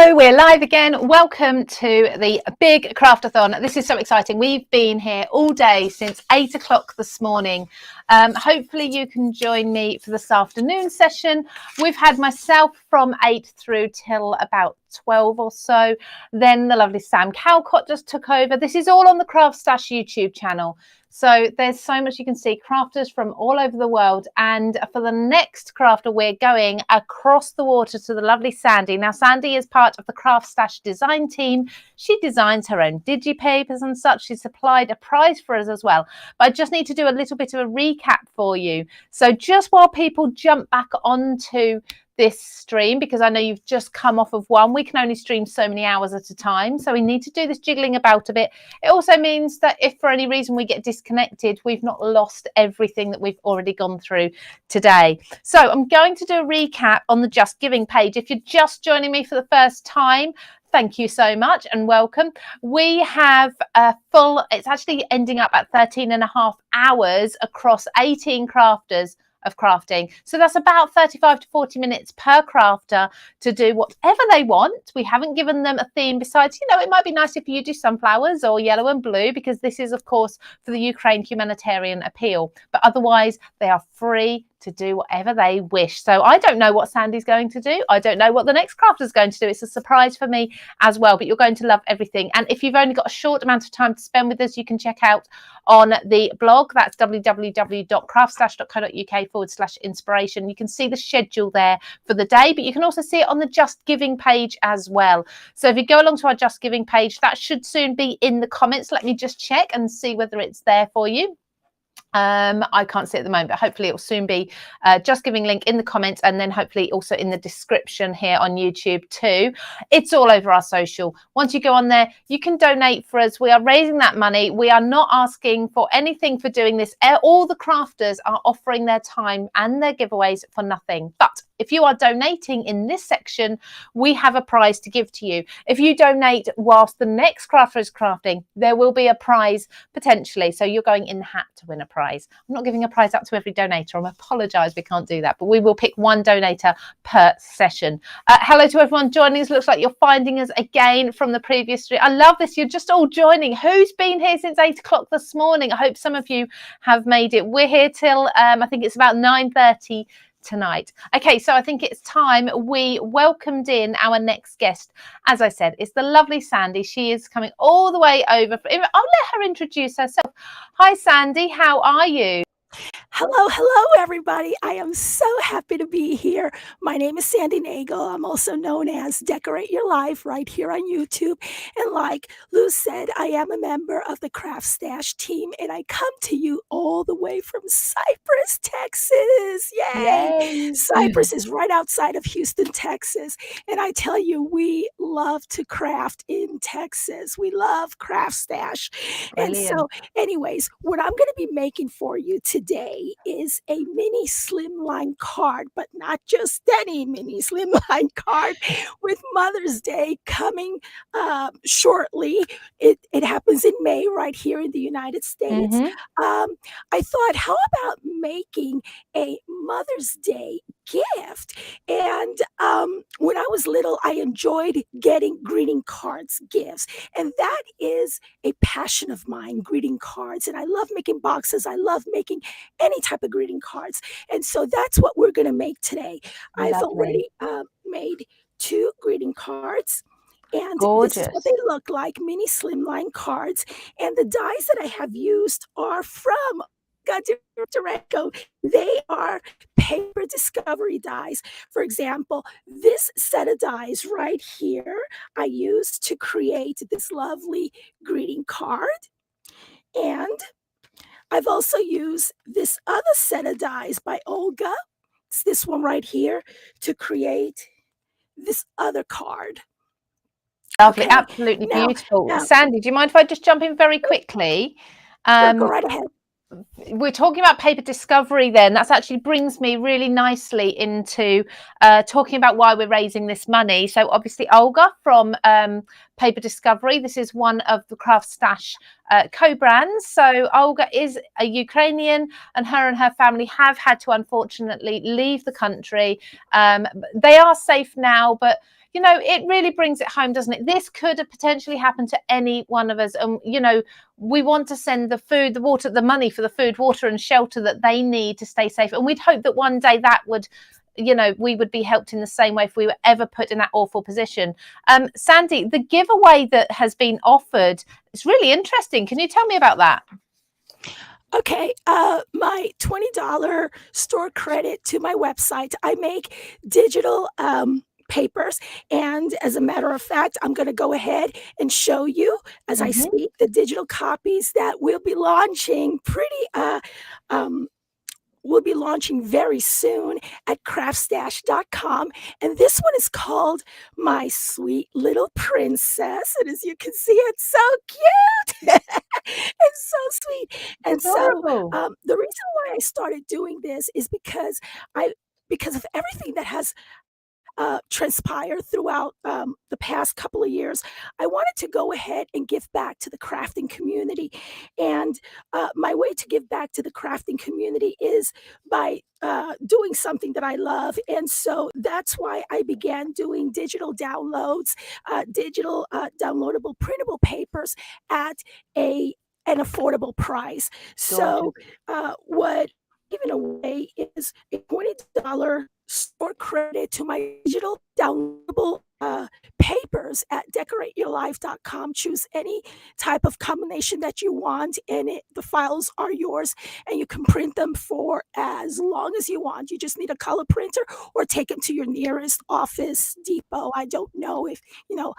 Hello, we're live again. Welcome to the BIG Craftathon. This is so exciting. We've been here all day since 8 o'clock this morning. Hopefully you can join me for this afternoon session. We've had myself from 8 through till about 12 or so. Then the lovely Sam Calcott just took over. This is all on the Craft Stash YouTube channel. So there's so much you can see, crafters from all over the world. And for the next crafter, we're going across the water to the lovely Sandy. Now, Sandy is part of the Craft Stash design team. She designs her own digipapers and such. She supplied a prize for us as well. But I just need to do a little bit of a recap for you. So just while people jump back onto this stream, because I know you've just come off of one, we can only stream so many hours at a time, so we need to do this jiggling about a bit. It also means that if for any reason we get disconnected, we've not lost everything that we've already gone through today. So I'm going to do a recap on the Just Giving page. If you're just joining me for the first time, thank you so much and welcome. We have a full, it's actually ending up at 13.5 hours across 18 crafters of crafting. So that's about 35 to 40 minutes per crafter to do whatever they want. We haven't given them a theme besides, you know, it might be nice if you do sunflowers or yellow and blue, because this is, of course, for the Ukraine Humanitarian Appeal. But otherwise, they are free to do whatever they wish. So I don't know what Sandy's going to do. I don't know what the next crafter is going to do. It's a surprise for me as well, but you're going to love everything. And if you've only got a short amount of time to spend with us, you can check out on the blog. That's www.craftstash.co.uk/inspiration. You can see the schedule there for the day, but you can also see it on the Just Giving page as well. So if you go along to our Just Giving page, that should soon be in the comments. Let me just check and see whether it's there for you. I can't see it at the moment, but hopefully it will soon be Just Giving link in the comments, and then hopefully also in the description here on YouTube too. It's all over our social. Once you go on there, you can donate for us. We are raising that money. We are not asking for anything for doing this. All the crafters are offering their time and their giveaways for nothing. But if you are donating in this section, we have a prize to give to you. If you donate whilst the next crafter is crafting, there will be a prize potentially. So you're going in the hat to win a prize. I'm not giving a prize out to every donator. I apologise, we can't do that. But we will pick one donator per session. Hello to everyone joining us. Looks like you're finding us again from the previous stream. I love this. You're just all joining. Who's been here since 8 o'clock this morning? I hope some of you have made it. We're here till, I think it's about 9:30 tonight. Okay, so I think it's time we welcomed in our next guest. As I said, it's the lovely Sandy. She is coming all the way over. I'll let her introduce herself. Hi, Sandy. How are you? Hello, everybody. I am so happy to be here. My name is Sandy Nagel. I'm also known as Decorate Your Life right here on YouTube. And like Lou said, I am a member of the Craft Stash team, and I come to you all the way from Cypress, Texas. Yay! Cypress is right outside of Houston, Texas. And I tell you, we love to craft in Texas. We love Craft Stash. Brilliant. And so anyways, what I'm going to be making for you today is a mini slimline card, but not just any mini slimline card. With Mother's Day coming shortly, it happens in May right here in the United States. I thought, how about making a Mother's Day gift? And when I was little, I enjoyed getting greeting cards gifts, and that is a passion of mine, greeting cards. And I love making boxes. I love making any type of greeting cards, and so that's what we're going to make today. Lovely. I've already made 2 greeting cards, and gorgeous. This is what they look like, mini slimline cards. And the dies that I have used are from Andronicu. They are paper discovery dies. For example, this set of dies right here, I used to create this lovely greeting card. And I've also used this other set of dies by Olga. It's this one right here, to create this other card. Lovely, okay. Absolutely beautiful. Now, Sandy, do you mind if I just jump in very quickly? Sure, go right ahead. We're talking about paper discovery then. That actually brings me really nicely into talking about why we're raising this money. So obviously Olga from Paper Discovery, this is one of the Craft Stash co-brands. So Olga is a Ukrainian, and her family have had to unfortunately leave the country. They are safe now, but you know, it really brings it home, doesn't it? This could have potentially happened to any one of us. And, you know, we want to send the food, the water, the money for the food, water and shelter that they need to stay safe. And we'd hope that one day that would, you know, we would be helped in the same way if we were ever put in that awful position. Sandy, the giveaway that has been offered is really interesting. Can you tell me about that? Okay, my $20 store credit to my website. I make digital papers, and as a matter of fact, I'm going to go ahead and show you as I speak the digital copies that we'll be launching we'll be launching very soon at craftstash.com. And this one is called My Sweet Little Princess. And as you can see, it's so cute. It's so sweet. And Adorable. so the reason why I started doing this is because of everything that has transpired throughout the past couple of years, I wanted to go ahead and give back to the crafting community. And my way to give back to the crafting community is by doing something that I love. And so that's why I began doing digital downloads, digital downloadable printable papers at an affordable price. So what giving away is a $20 store credit to my digital downloadable papers at decorateyourlife.com. Choose any type of combination that you want, and the files are yours, and you can print them for as long as you want. You just need a color printer or take them to your nearest Office Depot. I don't know if you know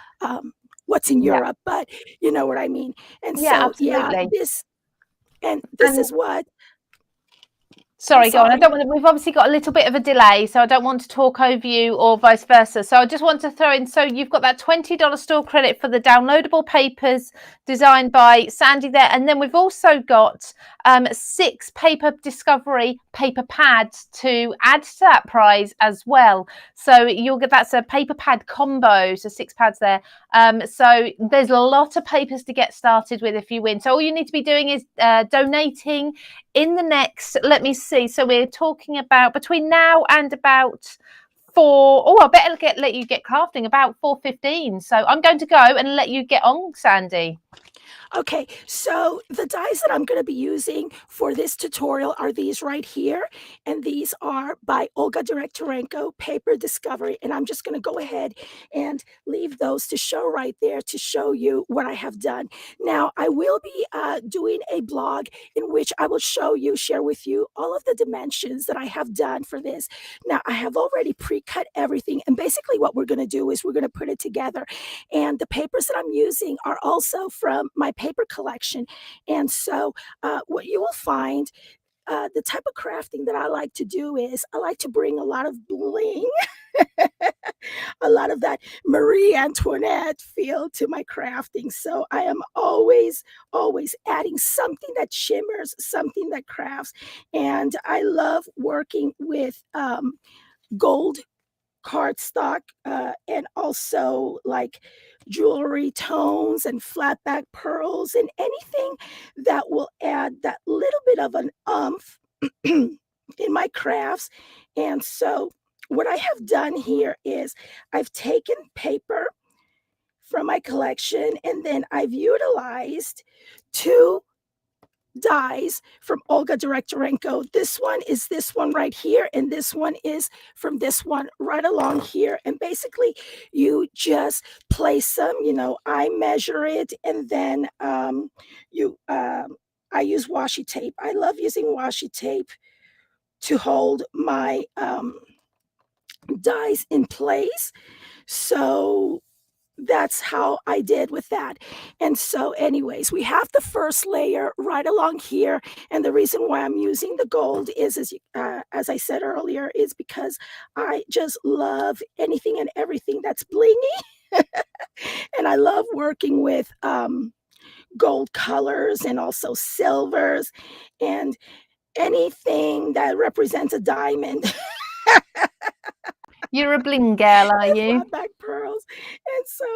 what's in Europe, but you know what I mean. And so this is what. Sorry, go on. I don't want to, we've obviously got a little bit of a delay, so I don't want to talk over you or vice versa. So I just want to throw in, so you've got that $20 store credit for the downloadable papers designed by Sandy there. And then we've also got 6 paper discovery paper pads to add to that prize as well. So you'll get, that's a paper pad combo, so 6 pads there. So there's a lot of papers to get started with if you win. So all you need to be doing is donating in the next, let me see, so we're talking about between now and about I better let you get crafting about 4:15. So I'm going to go and let you get on, Sandy. Okay, so the dies that I'm going to be using for this tutorial are these right here, and these are by Olga Direktorenko, Paper Discovery, and I'm just going to go ahead and leave those to show right there to show you what I have done. Now, I will be doing a blog in which I will share with you all of the dimensions that I have done for this. Now, I have already pre-cut everything, and basically what we're going to do is we're going to put it together, and the papers that I'm using are also from my paper collection. And so what you will find, the type of crafting that I like to do is I like to bring a lot of bling, a lot of that Marie Antoinette feel to my crafting. So I am always adding something that shimmers, something that crafts. And I love working with gold cardstock and also like jewelry tones and flat back pearls and anything that will add that little bit of an umph in my crafts. And so what I have done here is I've taken paper from my collection and then I've utilized 2 dies from Olga Direktorenko. This one is this one right here, and this one is from this one right along here. And basically, you just place them. You know, I measure it, and then I use washi tape. I love using washi tape to hold my dies in place. So that's how I did with that. And so anyways, we have the first layer right along here. And the reason why I'm using the gold is, as I said earlier, is because I just love anything and everything that's blingy. And I love working with gold colors and also silvers and anything that represents a diamond. You're a bling girl, are you? Back pearls. And so,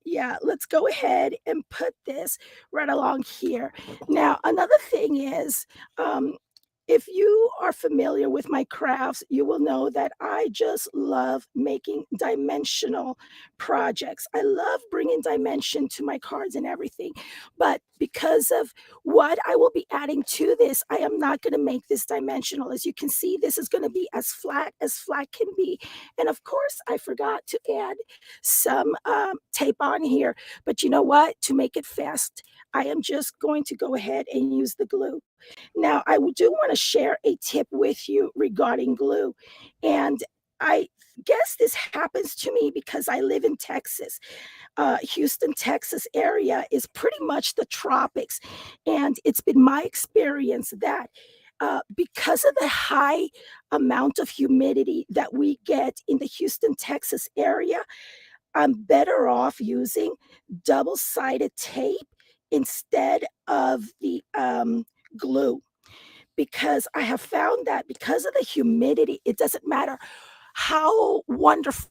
yeah, let's go ahead and put this right along here. Now, another thing is, if you are familiar with my crafts, you will know that I just love making dimensional projects. I love bringing dimension to my cards and everything. But because of what I will be adding to this, I am not going to make this dimensional. As you can see, this is going to be as flat can be. And of course, I forgot to add some tape on here. But you know what? To make it fast, I am just going to go ahead and use the glue. Now, I do want to share a tip with you regarding glue. And I guess this happens to me because I live in Texas. Houston, Texas area is pretty much the tropics. And it's been my experience that because of the high amount of humidity that we get in the Houston, Texas area, I'm better off using double-sided tape instead of the glue, because I have found that because of the humidity, it doesn't matter how wonderful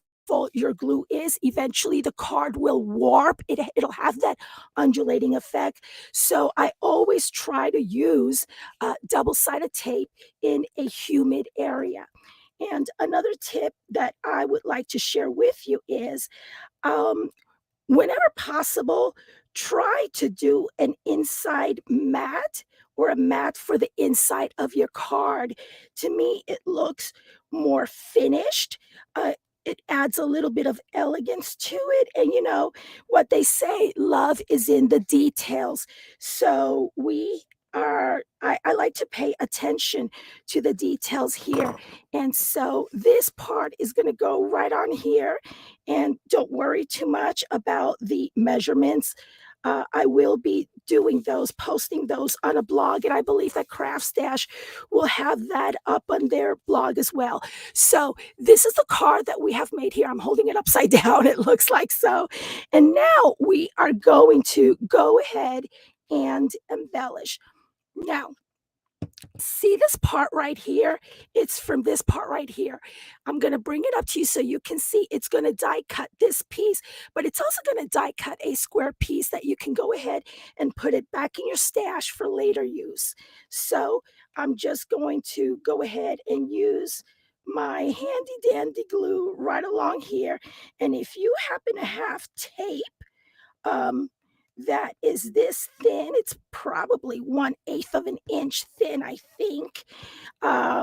your glue is, eventually the card will warp. It'll have that undulating effect. So I always try to use double-sided tape in a humid area. And another tip that I would like to share with you is um, whenever possible, try to do an inside mat or a mat for the inside of your card. To me, it looks more finished. It adds a little bit of elegance to it. And you know what they say, love is in the details. So I like to pay attention to the details here. And so this part is going to go right on here, and don't worry too much about the measurements. I will be doing those, posting those on a blog, and I believe that Craftstash will have that up on their blog as well. So this is the card that we have made here. I'm holding it upside down, it looks like so. And now we are going to go ahead and embellish. Now, see this part right here? It's from this part right here. I'm going to bring it up to you so you can see it's going to die cut this piece, but it's also going to die cut a square piece that you can go ahead and put it back in your stash for later use. So I'm just going to go ahead and use my handy dandy glue right along here. And if you happen to have tape, um, that is this thin. It's probably 1/8 of an inch thin, I think.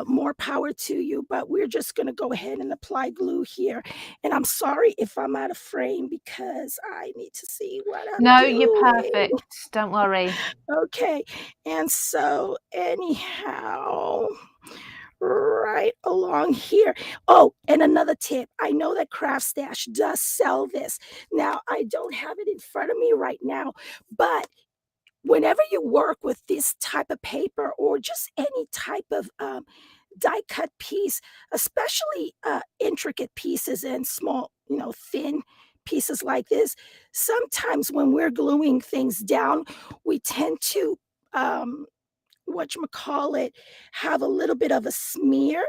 More power to you, but we're just going to go ahead and apply glue here. And I'm sorry if I'm out of frame because I need to see what I'm No, doing. you're perfect. Don't worry. Okay. And so, anyhow, right along here. Oh, and another tip. I know that Craftstash does sell this. Now, I don't have it in front of me right now, but whenever you work with this type of paper or just any type of die cut piece, especially intricate pieces and small, thin pieces like this, sometimes when we're gluing things down, we tend to um, whatchamacallit, have a little bit of a smear.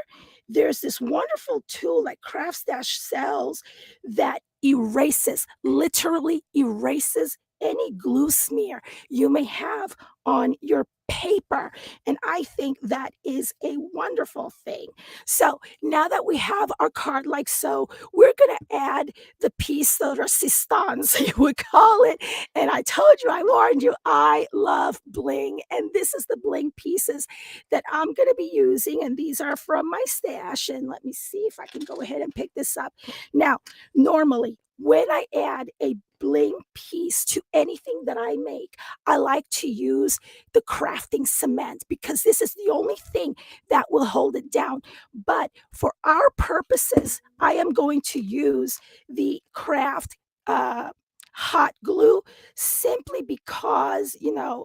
There's this wonderful tool that Craftstash sells that erases, literally erases any glue smear you may have on your paper. And I think that is a wonderful thing. So now that we have our card like so, we're going to add the piece de resistance, you would call it. And I told you, I warned you, I love bling. And this is the bling pieces that I'm going to be using. And these are from my stash. And let me see if I can go ahead and pick this up. Now, normally, when I add a bling piece to anything that I make, I like to use the crafting cement because this is the only thing that will hold it down. But for our purposes, I am going to use the craft hot glue simply because,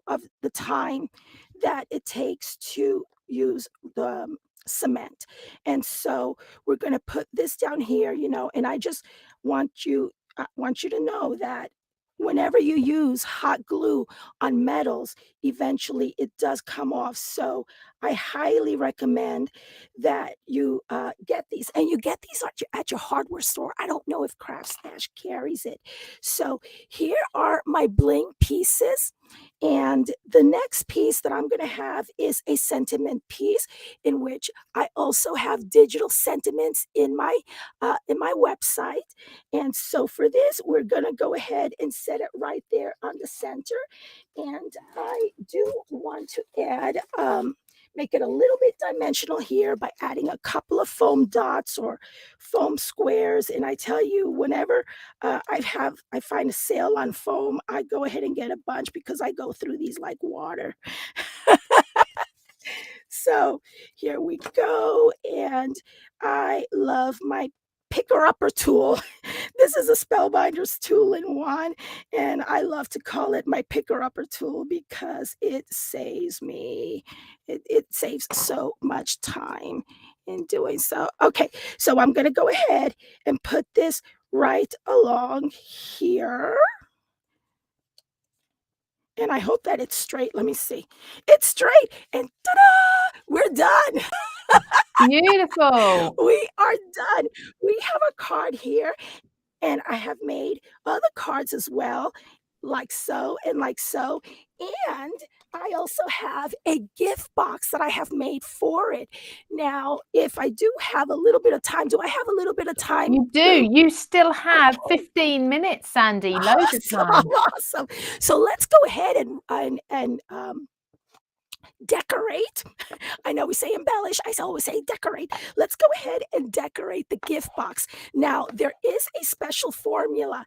of the time that it takes to use the cement. And so we're going to put this down here, and I want you to know that whenever you use hot glue on metals, eventually it does come off. So I highly recommend that you get these, and you get these at your hardware store. I don't know if Craft Stash carries it. So here are my bling pieces. And the next piece that I'm going to have is a sentiment piece, in which I also have digital sentiments in my website. And so for this, we're going to go ahead and set it right there on the center. And I do want to add, make it a little bit dimensional here by adding a couple of foam dots or foam squares. And I tell you, whenever I find a sale on foam, I go ahead and get a bunch because I go through these like water. So here we go. And I love my picker-upper tool. This is a Spellbinder's tool-in-one, and I love to call it my picker-upper tool because it saves me. It saves so much time in doing so. Okay, so I'm going to go ahead and put this right along here. And I hope that it's straight. Let me see. It's straight, and ta-da! We're done. Beautiful. We are done. We have a card here, and I have made other cards as well, like so and like so. And I also have a gift box that I have made for it. Now, if I do have a little bit of time, do I have a little bit of time? You do. You still have 15 minutes, Sandy. Loads of time. Awesome. So let's go ahead and decorate. I know we say embellish. I always say decorate. Let's go ahead and decorate the gift box. Now, there is a special formula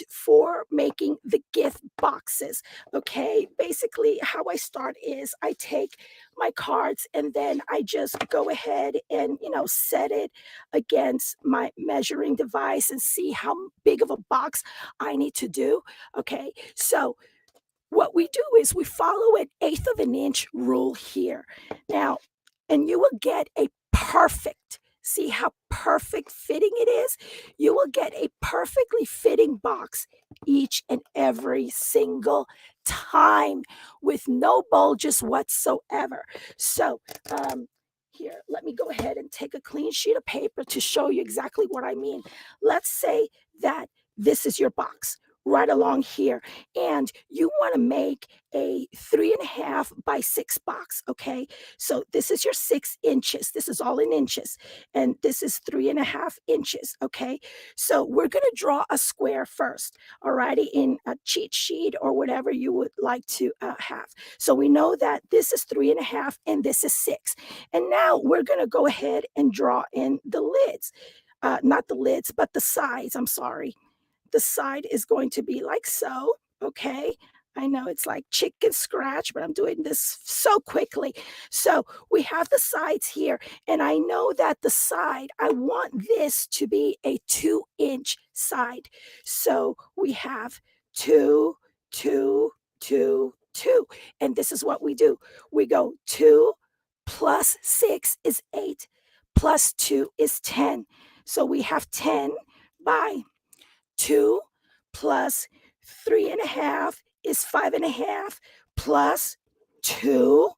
for making the gift boxes. Okay, basically how I start is I take my cards and then I just go ahead and, set it against my measuring device and see how big of a box I need to do. Okay, so what we do is we follow an 1/8 of an inch rule here. Now, and you will get a perfect, see how perfect fitting it is? You will get a perfectly fitting box each and every single time with no bulges whatsoever. So, here, let me go ahead and take a clean sheet of paper to show you exactly what I mean. Let's say that this is your box right along here, and you want to make a 3.5 by 6 box. Okay, so this is your 6 inches. This is all in inches, and this is 3.5 inches. Okay, so we're going to draw a square first. All righty, in a cheat sheet or whatever you would like to have. So we know that this is 3.5 and this is 6, and now we're going to go ahead and draw in the lids. Not the lids, but the sides. I'm sorry. The side is going to be like so, okay? I know it's like chicken scratch, but I'm doing this so quickly. So we have the sides here, and I know that the side, I want this to be a 2-inch side. So we have 2, 2, 2, 2. And this is what we do. We go 2 plus 6 is 8, plus 2 is 10. So we have 10 by 2 plus 3.5 is 5.5, plus 2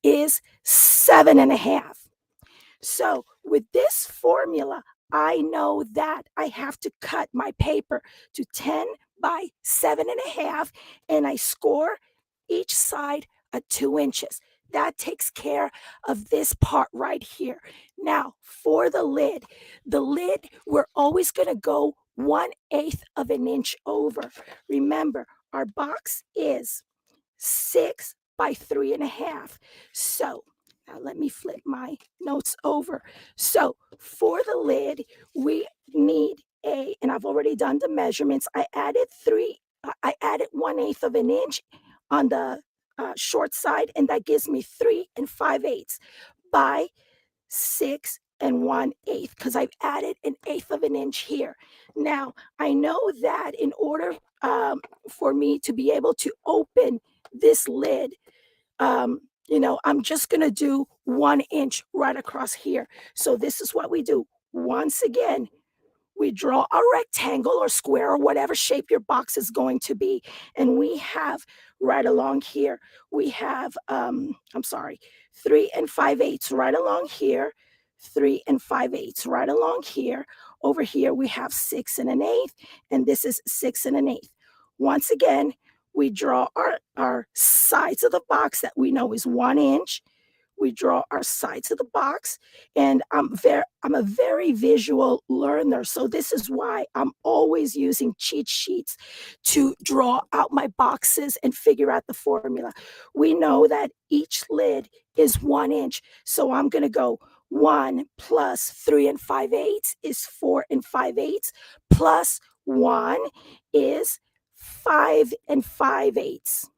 is 7.5. So with this formula, I know that I have to cut my paper to 10 by 7.5, and I score each side at 2 inches. That takes care of this part right here. Now, for the lid, we're always going to go 1/8 of an inch over. Remember, our box is 6 by 3.5. So now let me flip my notes over. So for the lid, we need and I've already done the measurements. I added 1/8 of an inch on the short side, and that gives me 3 5/8 by 6 1/8, because I've added 1/8 of an inch here. Now, I know that in order for me to be able to open this lid, I'm just going to do 1 inch right across here. So this is what we do. Once again, we draw a rectangle or square or whatever shape your box is going to be. And we have right along here, we have, 3 5/8 right along here, 3 5/8 right along here. Over here, we have 6 1/8, and this is 6 1/8. Once again, we draw our sides of the box that we know is 1 inch. We draw our sides of the box, and I'm a very visual learner, so this is why I'm always using cheat sheets to draw out my boxes and figure out the formula. We know that each lid is 1 inch, so I'm going to go 1 plus 3 5/8 is 4 5/8 plus 1 is 5 5/8.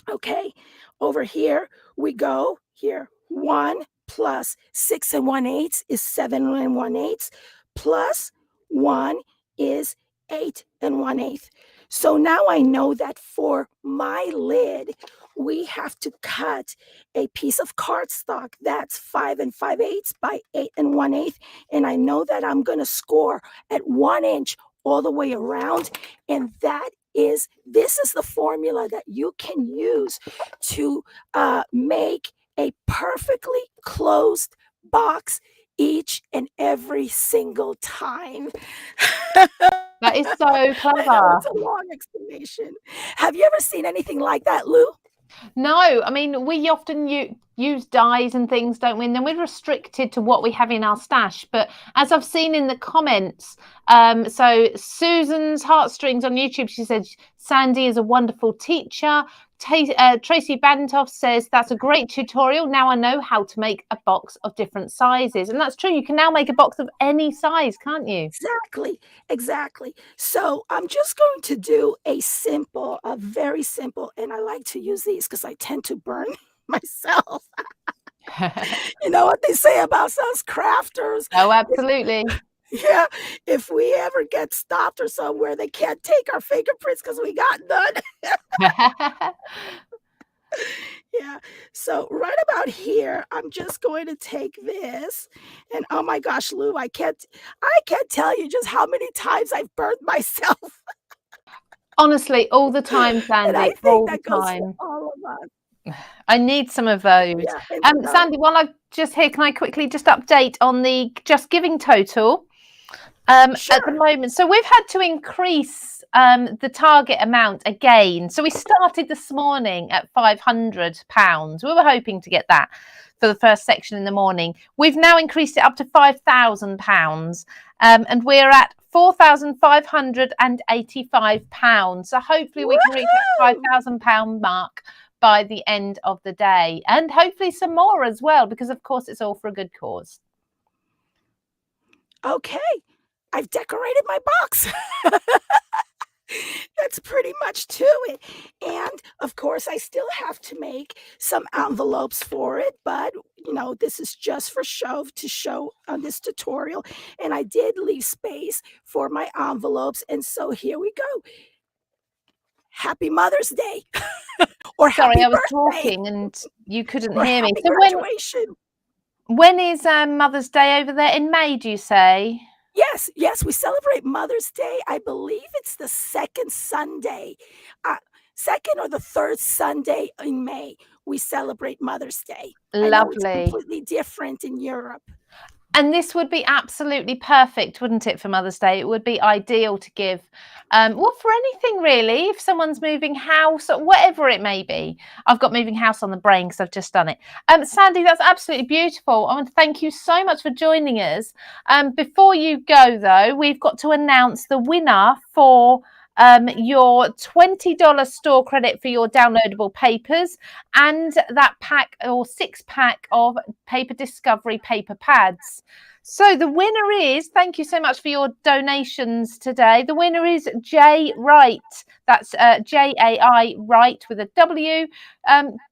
Okay, over here we go. Here, 1 plus 6 1/8 is 7 1/8, plus 1 is 8 1/8. So now I know that for my lid, we have to cut a piece of cardstock that's 5 5/8 by 8 1/8, and I know that I'm going to score at 1 inch all the way around, and this is the formula that you can use to make a perfectly closed box each and every single time. That is so I know clever. it's a long explanation. Have you ever seen anything like that, Lou? No, I mean, we often use dyes and things, don't we? And then we're restricted to what we have in our stash. But as I've seen in the comments, so Susan's Heartstrings on YouTube, she said, Sandy is a wonderful teacher. Tracy Bantoff says, that's a great tutorial. Now I know how to make a box of different sizes. And that's true. You can now make a box of any size, can't you? Exactly. So I'm just going to do a very simple, and I like to use these because I tend to burn myself. You know what they say about us crafters? Oh, absolutely. Yeah, if we ever get stopped or somewhere, they can't take our fingerprints because we got none. Yeah, so right about here, I'm just going to take this, and oh my gosh, Lou, I can't tell you just how many times I've burned myself. Honestly, all the time, And I Sandy, think all the that goes for time. all of us. I need some of those. Yeah, and Sandy, while I'm just here, can I quickly just update on the Just Giving total sure. at the moment? So we've had to increase the target amount again. So we started this morning at £500. We were hoping to get that for the first section in the morning. We've now increased it up to £5,000, and we're at £4,585. So hopefully we can reach that £5,000 mark by the end of the day, and hopefully some more as well, because of course it's all for a good cause. Okay, I've decorated my box. That's pretty much to it. And of course, I still have to make some envelopes for it, but you know, this is just for to show on this tutorial. And I did leave space for my envelopes, and so here we go. Happy Mother's Day. Or Sorry, happy I was birthday. Talking and you couldn't Or hear me. happy So graduation. when is Mother's Day over there? In May, do you say? Yes, we celebrate Mother's Day. I believe it's the second Sunday, second or the third Sunday in May. We celebrate Mother's Day. I know it's Lovely. completely different in Europe. And this would be absolutely perfect, wouldn't it, for Mother's Day? It would be ideal to give, well, for anything really, if someone's moving house or whatever it may be. I've got moving house on the brain because I've just done it. Sandy, that's absolutely beautiful. I want to thank you so much for joining us. Before you go, though, we've got to announce the winner for your $20 store credit for your downloadable papers and that pack or 6-pack of Paper Discovery paper pads. So the winner is, thank you so much for your donations today. The winner is Jay Wright. That's Jai Wright with a W.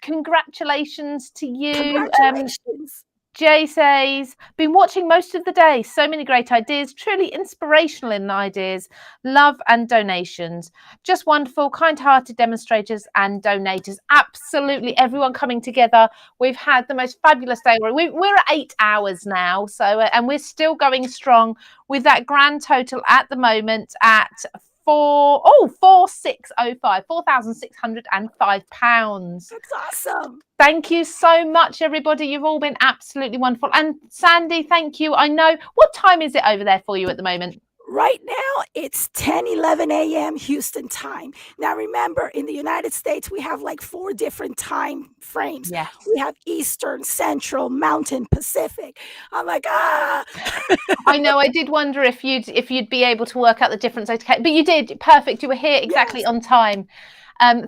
Congratulations to you. Congratulations. Jay says, been watching most of the day. So many great ideas, truly inspirational in ideas, love and donations. Just wonderful, kind-hearted demonstrators and donators. Absolutely everyone coming together. We've had the most fabulous day. We're at 8 hours now, so and we're still going strong with that grand total at the moment at £4,605 That's awesome. Thank you so much, everybody. You've all been absolutely wonderful. And Sandy, thank you. I know, what time is it over there for you at the moment? Right now, it's 10:11 a.m. Houston time. Now, remember, in the United States, we have like 4 different time frames. Yes. We have Eastern, Central, Mountain, Pacific. I'm like, I know. I did wonder if you'd be able to work out the difference. Okay, but you did. Perfect. You were here exactly Yes. on time.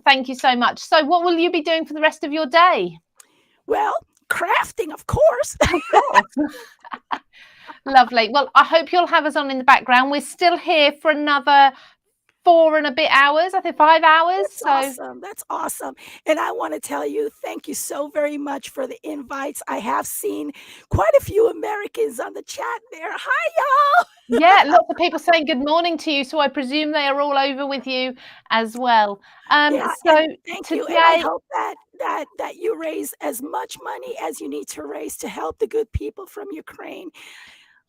Thank you so much. So, what will you be doing for the rest of your day? Well, crafting, of course. Of course. Lovely. Well, I hope you'll have us on in the background. We're still here for another 4 and a bit hours, I think 5 hours. Awesome. That's awesome. And I want to tell you, thank you so very much for the invites. I have seen quite a few Americans on the chat there. Hi, y'all. Yeah, lots of people saying good morning to you. So I presume they are all over with you as well. Yeah, so thank today, you. And I hope that you raise as much money as you need to raise to help the good people from Ukraine.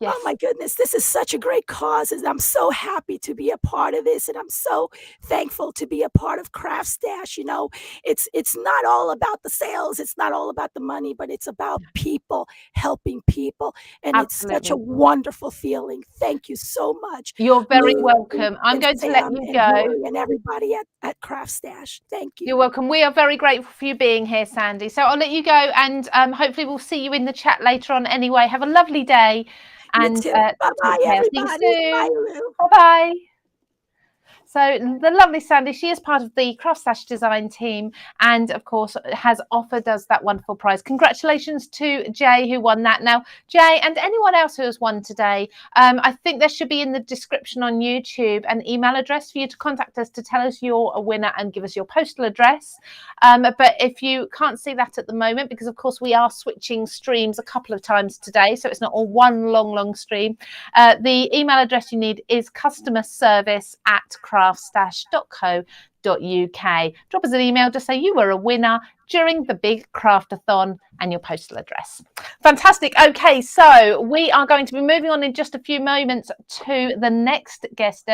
yes. Oh my goodness, this is such a great cause, and I'm so happy to be a part of this, and I'm so thankful to be a part of Craft Stash. You know, it's not all about the sales, it's not all about the money, but it's about people helping people, and it's such a Absolutely. wonderful feeling. Thank you so much. You're very Lou welcome. I'm and going to let Sam you and go. Hillary and everybody at Craft Stash. Thank you. You're welcome. We are very grateful for you being here, Sandy. So I'll let you go, and hopefully we'll see you in the chat later on anyway. Have a lovely day. You And too. Bye-bye, everybody. See you Bye, soon. Lou. Bye-bye. So the lovely Sandy, she is part of the Craft Stash design team, and of course has offered us that wonderful prize. Congratulations to Jay who won that. Now, Jay and anyone else who has won today, I think there should be in the description on YouTube an email address for you to contact us to tell us you're a winner and give us your postal address. But if you can't see that at the moment, because of course we are switching streams a couple of times today, so it's not all one long stream, the email address you need is customerservice@craftstash.co.uk. Drop us an email to say you were a winner during the BIG Craftathon and your postal address. Fantastic. Okay, so we are going to be moving on in just a few moments to the next guest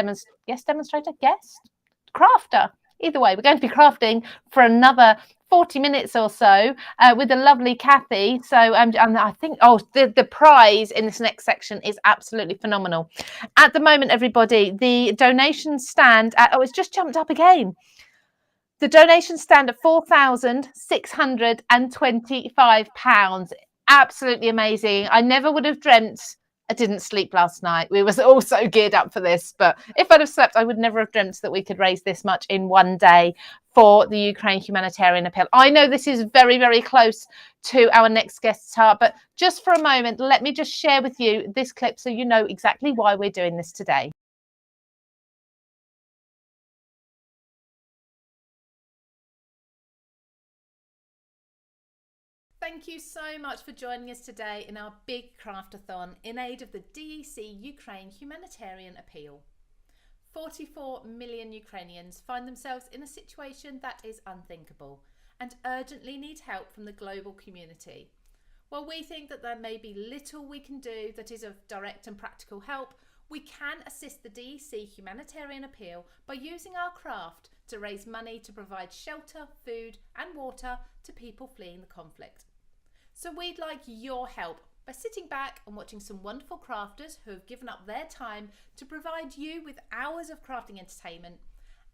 crafter. Either way, we're going to be crafting for another 40 minutes or so with the lovely Kathy. So and I think, the prize in this next section is absolutely phenomenal. At the moment, everybody, the donation stand it's just jumped up again. The donation stand at £4,625. Absolutely amazing. I never would have dreamt. I didn't sleep last night. We was also geared up for this, but if I'd have slept, I would never have dreamt that we could raise this much in one day for the Ukraine Humanitarian Appeal. I know this is very, very close to our next guest's heart, but just for a moment, let me just share with you this clip so you know exactly why we're doing this today. Thank you so much for joining us today in our big craftathon in aid of the DEC Ukraine Humanitarian Appeal. 44 million Ukrainians find themselves in a situation that is unthinkable and urgently need help from the global community. While we think that there may be little we can do that is of direct and practical help, we can assist the DEC Humanitarian Appeal by using our craft to raise money to provide shelter, food and water to people fleeing the conflict. So we'd like your help by sitting back and watching some wonderful crafters who have given up their time to provide you with hours of crafting entertainment.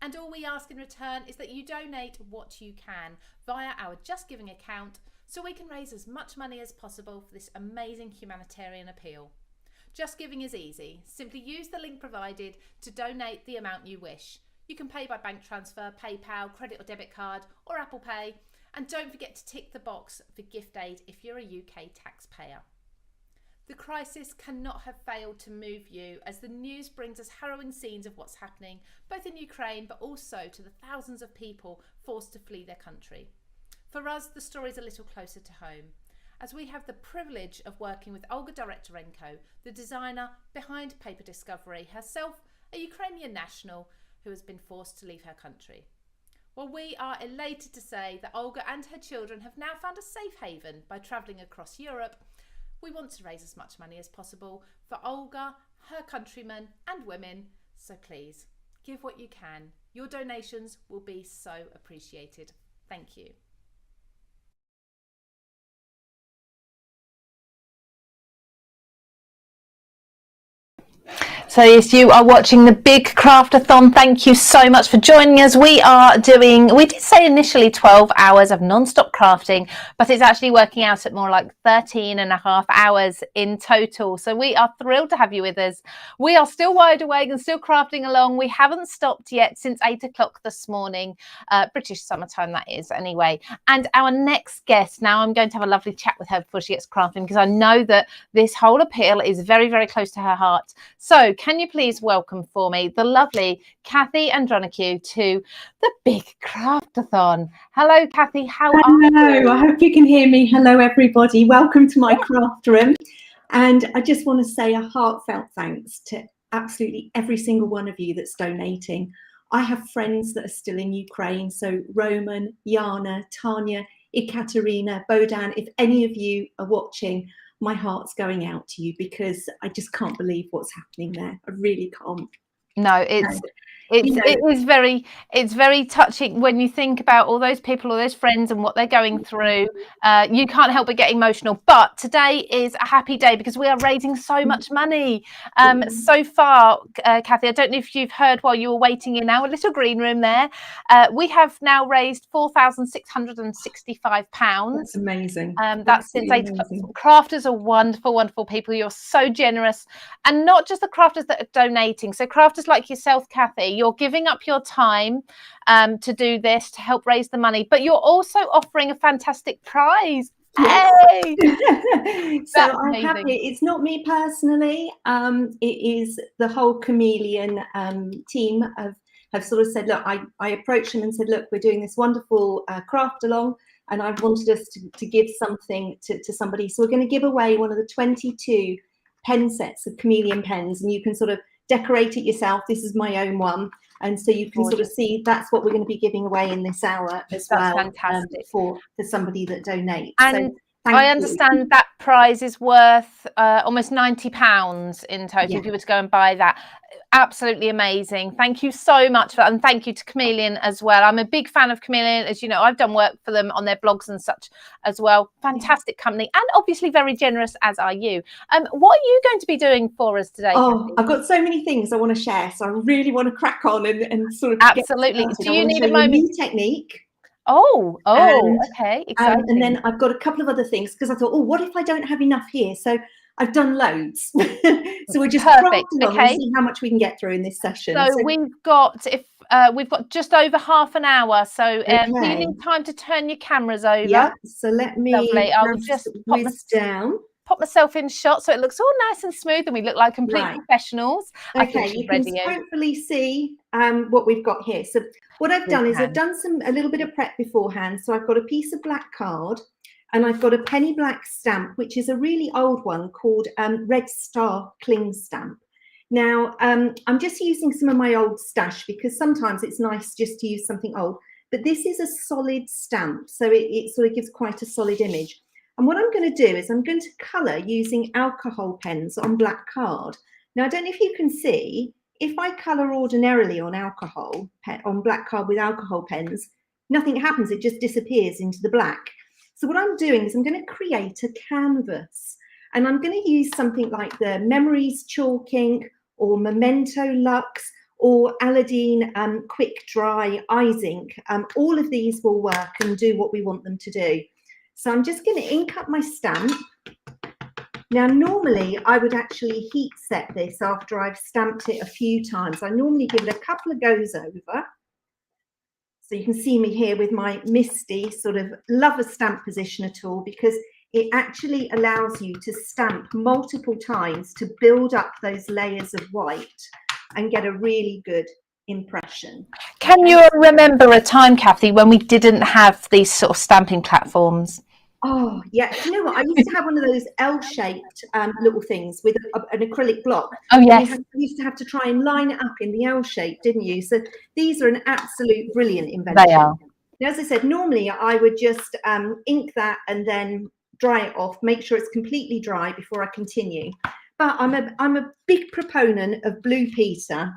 And all we ask in return is that you donate what you can via our Just Giving account so we can raise as much money as possible for this amazing humanitarian appeal. Just Giving is easy. Simply use the link provided to donate the amount you wish. You can pay by bank transfer, PayPal, credit or debit card or Apple Pay. And don't forget to tick the box for gift aid if you're a UK taxpayer. The crisis cannot have failed to move you as the news brings us harrowing scenes of what's happening both in Ukraine but also to the thousands of people forced to flee their country. For us, the story's a little closer to home as we have the privilege of working with Olga Directorenko, the designer behind Paper Discovery, herself a Ukrainian national who has been forced to leave her country. Well, we are elated to say that Olga and her children have now found a safe haven by travelling across Europe. We want to raise as much money as possible for Olga, her countrymen and women, so please Give what you can. Your donations will be so appreciated. Thank you. So yes, you are watching the Big Craftathon. Thank you so much for joining us. We did say initially 12 hours of non-stop crafting, but it's actually working out at more like 13 and a half hours in total. So we are thrilled to have you with us. We are still wide awake and still crafting along. We haven't stopped yet since 8 o'clock this morning, British summertime that is anyway. And our next guest, now I'm going to have a lovely chat with her before she gets crafting, because I know that this whole appeal is very, very close to her heart. So can you please welcome for me the lovely Kathy Andronicu to the Big Craftathon. Hello, Kathy. How are you? Hello, I hope you can hear me. Hello, everybody. Welcome to my craft room. And I just want to say a heartfelt thanks to absolutely every single one of you that's donating. I have friends that are still in Ukraine. So Roman, Yana, Tanya, Ekaterina, Bodan, if any of you are watching, my heart's going out to you, because I just can't believe what's happening there. I really can't. No, it's very touching when you think about all those people, all those friends, and what they're going through. You can't help but get emotional. But today is a happy day because we are raising so much money. So far, Kathy, I don't know if you've heard while you were waiting in our little green room there. We have now raised £4,665. That's amazing. That's since 8 o'clock. Crafters are wonderful, wonderful people. You're so generous, and not just the crafters that are donating. So crafters like yourself, Kathy, you're giving up your time to do this, to help raise the money, but you're also offering a fantastic prize. Hey! So I'm happy. It's not me personally. It is the whole Chameleon team have sort of said, look, I approached them and said, look, we're doing this wonderful craft along, and I wanted us to give something to somebody. So we're going to give away one of the 22 pen sets of Chameleon pens, and you can sort of decorate it yourself. This is my own one, and so you can sort of see that's what we're going to be giving away in this hour as well. Fantastic. For somebody that donates. And so I understand that prize is worth almost £90 in total if you were to go and buy that. Absolutely amazing. Thank you so much for that, and thank you to Chameleon as well. I'm a big fan of Chameleon. As you know, I've done work for them on their blogs and such as well. Fantastic company, and obviously very generous, as are you. What are you going to be doing for us today, Kathy? I've got so many things I want to share, so I really want to crack on and sort of absolutely. Do you need a moment? New technique. Okay, exciting. And then I've got a couple of other things, because I thought, what if I don't have enough here? So I've done loads. So we're just perfect. Okay. See how much we can get through in this session. So we've got just over half an hour. So do you need time to turn your cameras over? Yeah. So let me. Lovely. I will just pop myself in shot so it looks all nice and smooth, and we look like complete professionals. Okay, you can hopefully see what we've got here. So what I've done is I've done a little bit of prep beforehand. So I've got a piece of black card, and I've got a penny black stamp, which is a really old one called Red Star Cling Stamp. Now, I'm just using some of my old stash, because sometimes it's nice just to use something old, but this is a solid stamp, so it sort of gives quite a solid image. And what I'm going to do is I'm going to colour using alcohol pens on black card. Now, I don't know if you can see, if I colour ordinarily on on black card with alcohol pens, nothing happens. It just disappears into the black. So what I'm doing is I'm going to create a canvas, and I'm going to use something like the Memories Chalk Ink, or Memento Lux, or Aladdin Quick Dry Eyes Ink. All of these will work and do what we want them to do. So I'm just going to ink up my stamp. Now, normally I would actually heat set this after I've stamped it a few times. I normally give it a couple of goes over. So you can see me here with my misty sort of love a stamp positioner tool, because it actually allows you to stamp multiple times to build up those layers of white and get a really good impression. Can you remember a time, Kathy, when we didn't have these sort of stamping platforms? Oh, yeah. You know what? I used to have one of those L-shaped little things with an acrylic block. Oh, yes. You used to have to try and line it up in the L shape, didn't you? So these are an absolute brilliant invention. They are. Now, as I said, normally I would just ink that and then dry it off, make sure it's completely dry before I continue. But I'm a big proponent of Blue Peter.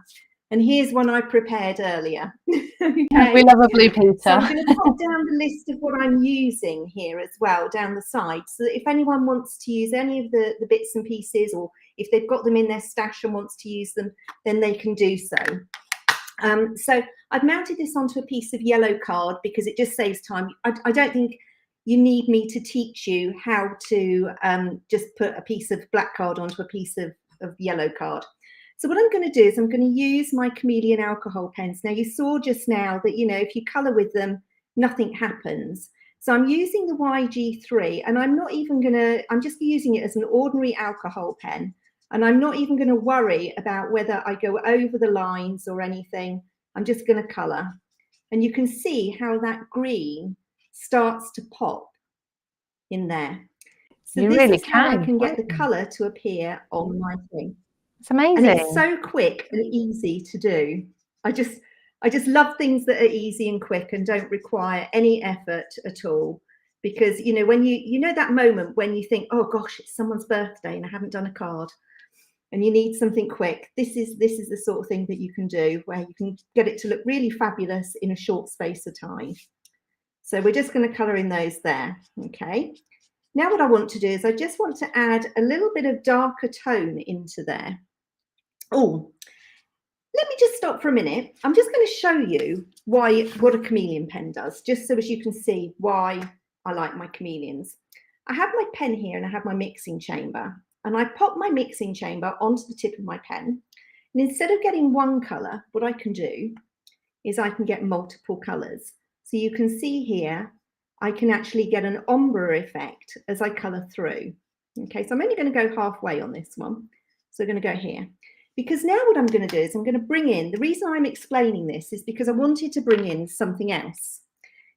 And here's one I prepared earlier. Okay. We love a blue Peter. So I'm going to pop down the list of what I'm using here as well down the side, so that if anyone wants to use any of the bits and pieces, or if they've got them in their stash and wants to use them, then they can do so. So I've mounted this onto a piece of yellow card because it just saves time. I don't think you need me to teach you how to just put a piece of black card onto a piece of yellow card. So what I'm going to do is I'm going to use my Chameleon alcohol pens. Now you saw just now that, you know, if you colour with them, nothing happens. So I'm using the YG3, and I'm just using it as an ordinary alcohol pen. And I'm not even going to worry about whether I go over the lines or anything. I'm just going to colour. And you can see how that green starts to pop in there. So you this really is how I can get the colour to appear on my thing. It's amazing. And it's so quick and easy to do. I just love things that are easy and quick and don't require any effort at all. Because, you know, when you know that moment when you think, oh gosh, it's someone's birthday and I haven't done a card, and you need something quick, this is the sort of thing that you can do, where you can get it to look really fabulous in a short space of time. So we're just going to colour in those there. Okay. Now what I want to do is I just want to add a little bit of darker tone into there. Oh, let me just stop for a minute. I'm just going to show you what a Chameleon pen does, just so as you can see why I like my Chameleons. I have my pen here and I have my mixing chamber, and I pop my mixing chamber onto the tip of my pen. And instead of getting one colour, what I can do is I can get multiple colours. So you can see here, I can actually get an ombre effect as I colour through. Okay, so I'm only going to go halfway on this one. So I'm going to go here. Because now what I'm going to do is I'm going to bring in, the reason I'm explaining this is because I wanted to bring in something else.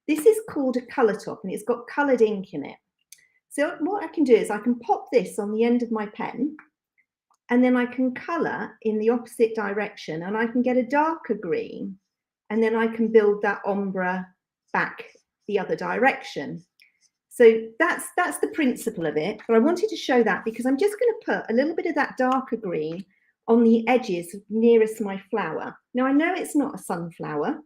This is called a colour top, and it's got coloured ink in it. So what I can do is I can pop this on the end of my pen, and then I can colour in the opposite direction, and I can get a darker green, and then I can build that ombre back the other direction. So that's the principle of it. But I wanted to show that because I'm just going to put a little bit of that darker green on the edges nearest my flower. Now I know it's not a sunflower,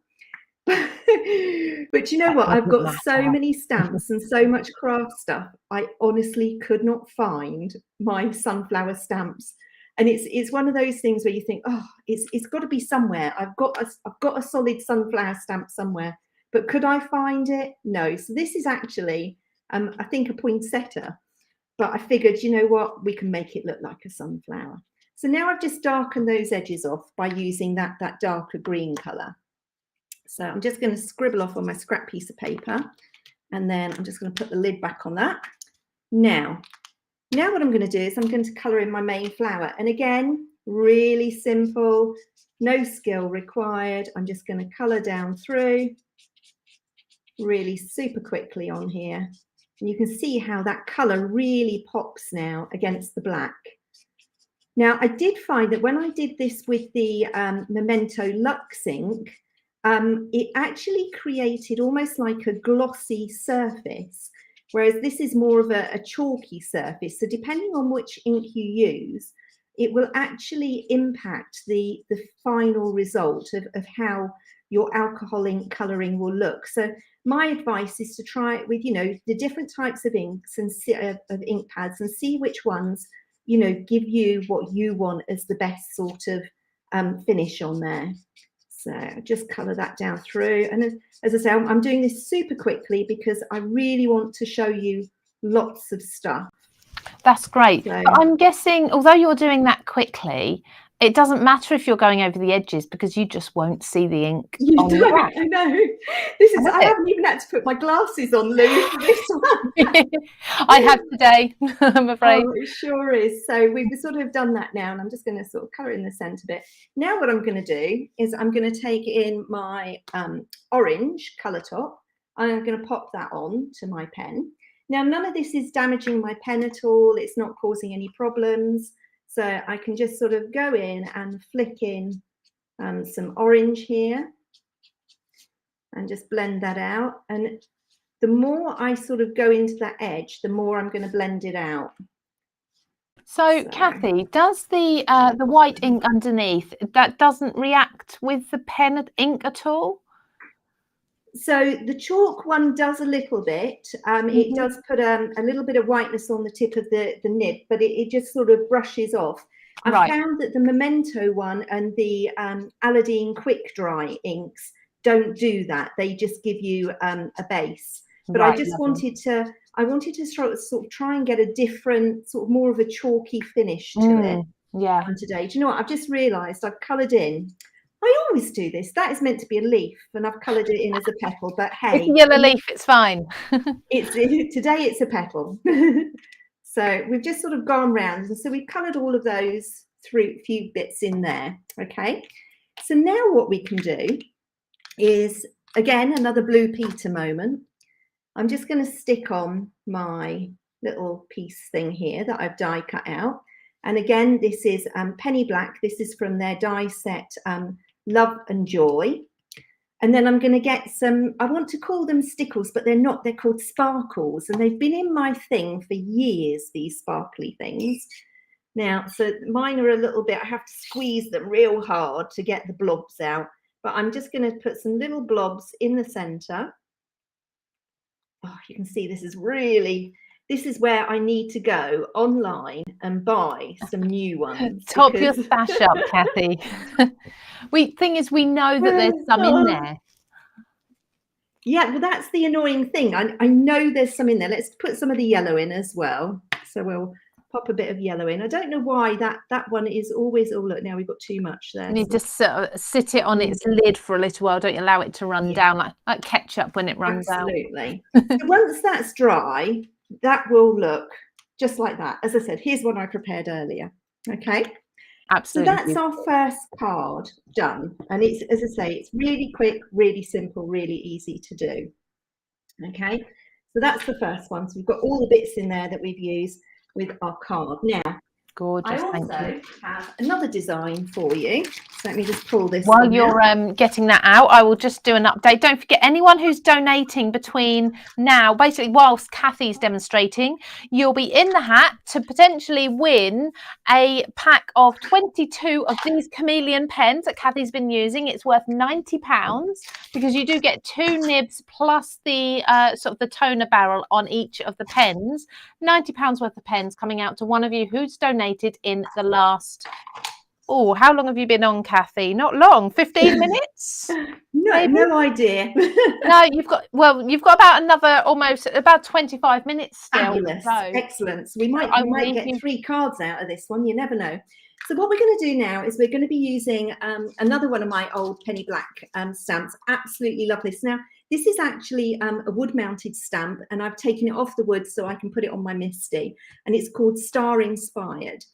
but you know what? I've got so many stamps and so much craft stuff. I honestly could not find my sunflower stamps. And it's one of those things where you think, oh, it's got to be somewhere. I've got a solid sunflower stamp somewhere, but could I find it? No. So this is actually, I think, a poinsettia. But I figured, you know what? We can make it look like a sunflower. So now I've just darkened those edges off by using that darker green colour. So I'm just going to scribble off on my scrap piece of paper, and then I'm just going to put the lid back on that. Now what I'm going to do is I'm going to colour in my main flower. And again, really simple, no skill required. I'm just going to colour down through really super quickly on here. And you can see how that colour really pops now against the black. Now, I did find that when I did this with the Memento Luxe ink, it actually created almost like a glossy surface, whereas this is more of a chalky surface. So depending on which ink you use, it will actually impact the final result of how your alcohol ink colouring will look. So my advice is to try it with, you know, the different types of inks and of ink pads, and see which ones, you know, give you what you want as the best sort of finish on there. So just colour that down through. And as I say, I'm doing this super quickly because I really want to show you lots of stuff. That's great. So, but I'm guessing, although you're doing that quickly, it doesn't matter if you're going over the edges because you just won't see the ink on the black. I know. I haven't even had to put my glasses on, Lou, for this one. I have today, I'm afraid. Oh, it sure is. So we've sort of done that now, and I'm just going to sort of colour in the centre bit. Now what I'm going to do is I'm going to take in my orange colour top. I'm going to pop that on to my pen. Now, none of this is damaging my pen at all. It's not causing any problems. So I can just sort of go in and flick in some orange here and just blend that out. And the more I sort of go into that edge, the more I'm going to blend it out. So, Kathy, does the white ink underneath, that doesn't react with the pen ink at all? So the chalk one does a little bit. It does put a little bit of whiteness on the tip of the nib, but it just sort of brushes off. I found that the Memento one and the Aladdin Quick Dry inks don't do that. They just give you a base. But I just wanted to sort of try and get a different, sort of more of a chalky finish to it. Yeah. Today, do you know what? I've just realised I've coloured in. I always do this. That is meant to be a leaf, and I've coloured it in as a petal. But hey, it's a yellow leaf. It's fine. Today it's a petal. So we've just sort of gone round, and so we've coloured all of those through a few bits in there. Okay. So now what we can do is, again, another Blue Peter moment. I'm just going to stick on my little piece thing here that I've die cut out. And again, this is Penny Black. This is from their die set Love and Joy. And then I'm going to get some, I want to call them stickles, but they're not. They're called sparkles. And they've been in my thing for years, these sparkly things. Now, so mine are a little bit, I have to squeeze them real hard to get the blobs out. But I'm just going to put some little blobs in the centre. Oh, you can see this is where I need to go online and buy some new ones. Top your stash up, Kathy. Thing is, we know that there's some in there. Yeah, well, that's the annoying thing. I know there's some in there. Let's put some of the yellow in as well. So we'll pop a bit of yellow in. I don't know why that one is always, oh, look, now we've got too much there. You need to sit it on its lid for a little while. Don't you allow it to run down like ketchup when it runs out. Absolutely. So once that's dry, that will look just like that. As I said, here's one I prepared earlier. Okay. Absolutely. So that's our first card done. And it's, as I say, it's really quick, really simple, really easy to do. Okay. So that's the first one. So we've got all the bits in there that we've used with our card. Now, gorgeous. I also have another design for you. So let me just pull this. While you're getting that out, I will just do an update. Don't forget, anyone who's donating between now, basically whilst Kathy's demonstrating, you'll be in the hat to potentially win a pack of 22 of these Chameleon pens that Kathy's been using. It's worth £90 because you do get 2 nibs plus the sort of the toner barrel on each of the pens. £90 worth of pens coming out to one of you who's donated in the last, oh, how long have you been on, Kathy? Not long, 15 minutes? No idea. No, you've got about another about 25 minutes still. Fabulous. So. Excellent. So we might get 3 cards out of this one. You never know. So what we're going to do now is we're going to be using another one of my old Penny Black stamps. Absolutely love this. Now, this is actually a wood-mounted stamp, and I've taken it off the wood so I can put it on my Misty, and it's called Star Inspired.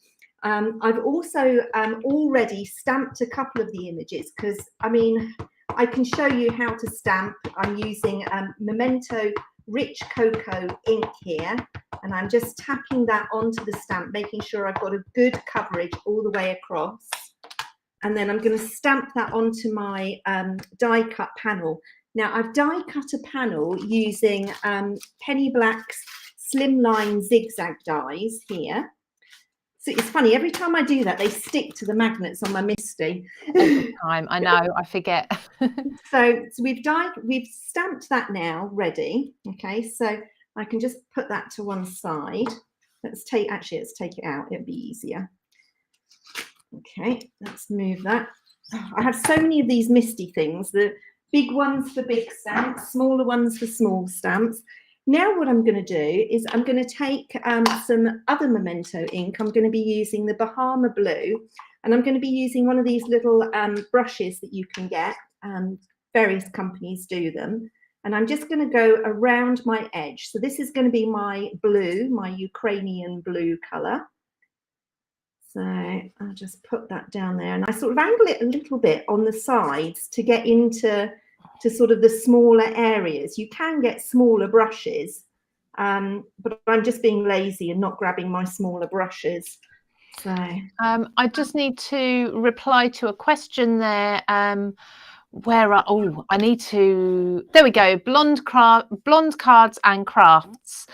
I've also already stamped a couple of the images because, I mean, I can show you how to stamp. I'm using Memento Rich Cocoa ink here, and I'm just tapping that onto the stamp, making sure I've got a good coverage all the way across. And then I'm going to stamp that onto my die cut panel. Now, I've die cut a panel using Penny Black's Slimline Zigzag dies here. So it's funny, every time I do that, they stick to the magnets on my Misty. Every time, I know, I forget. So we've stamped that now, ready. Okay, so I can just put that to one side. Let's take it out, it'll be easier. Okay, let's move that. I have so many of these Misty things, the big ones for big stamps, smaller ones for small stamps. Now what I'm going to do is I'm going to take some other Memento ink. I'm going to be using the Bahama Blue, and I'm going to be using one of these little brushes that you can get. Various companies do them. And I'm just going to go around my edge. So this is going to be my blue, my Ukrainian blue colour. So I'll just put that down there, and I sort of angle it a little bit on the sides to get into sort of the smaller areas. You can get smaller brushes, but I'm just being lazy and not grabbing my smaller brushes. So I just need to reply to a question there. I need to, there we go, blonde cards and crafts.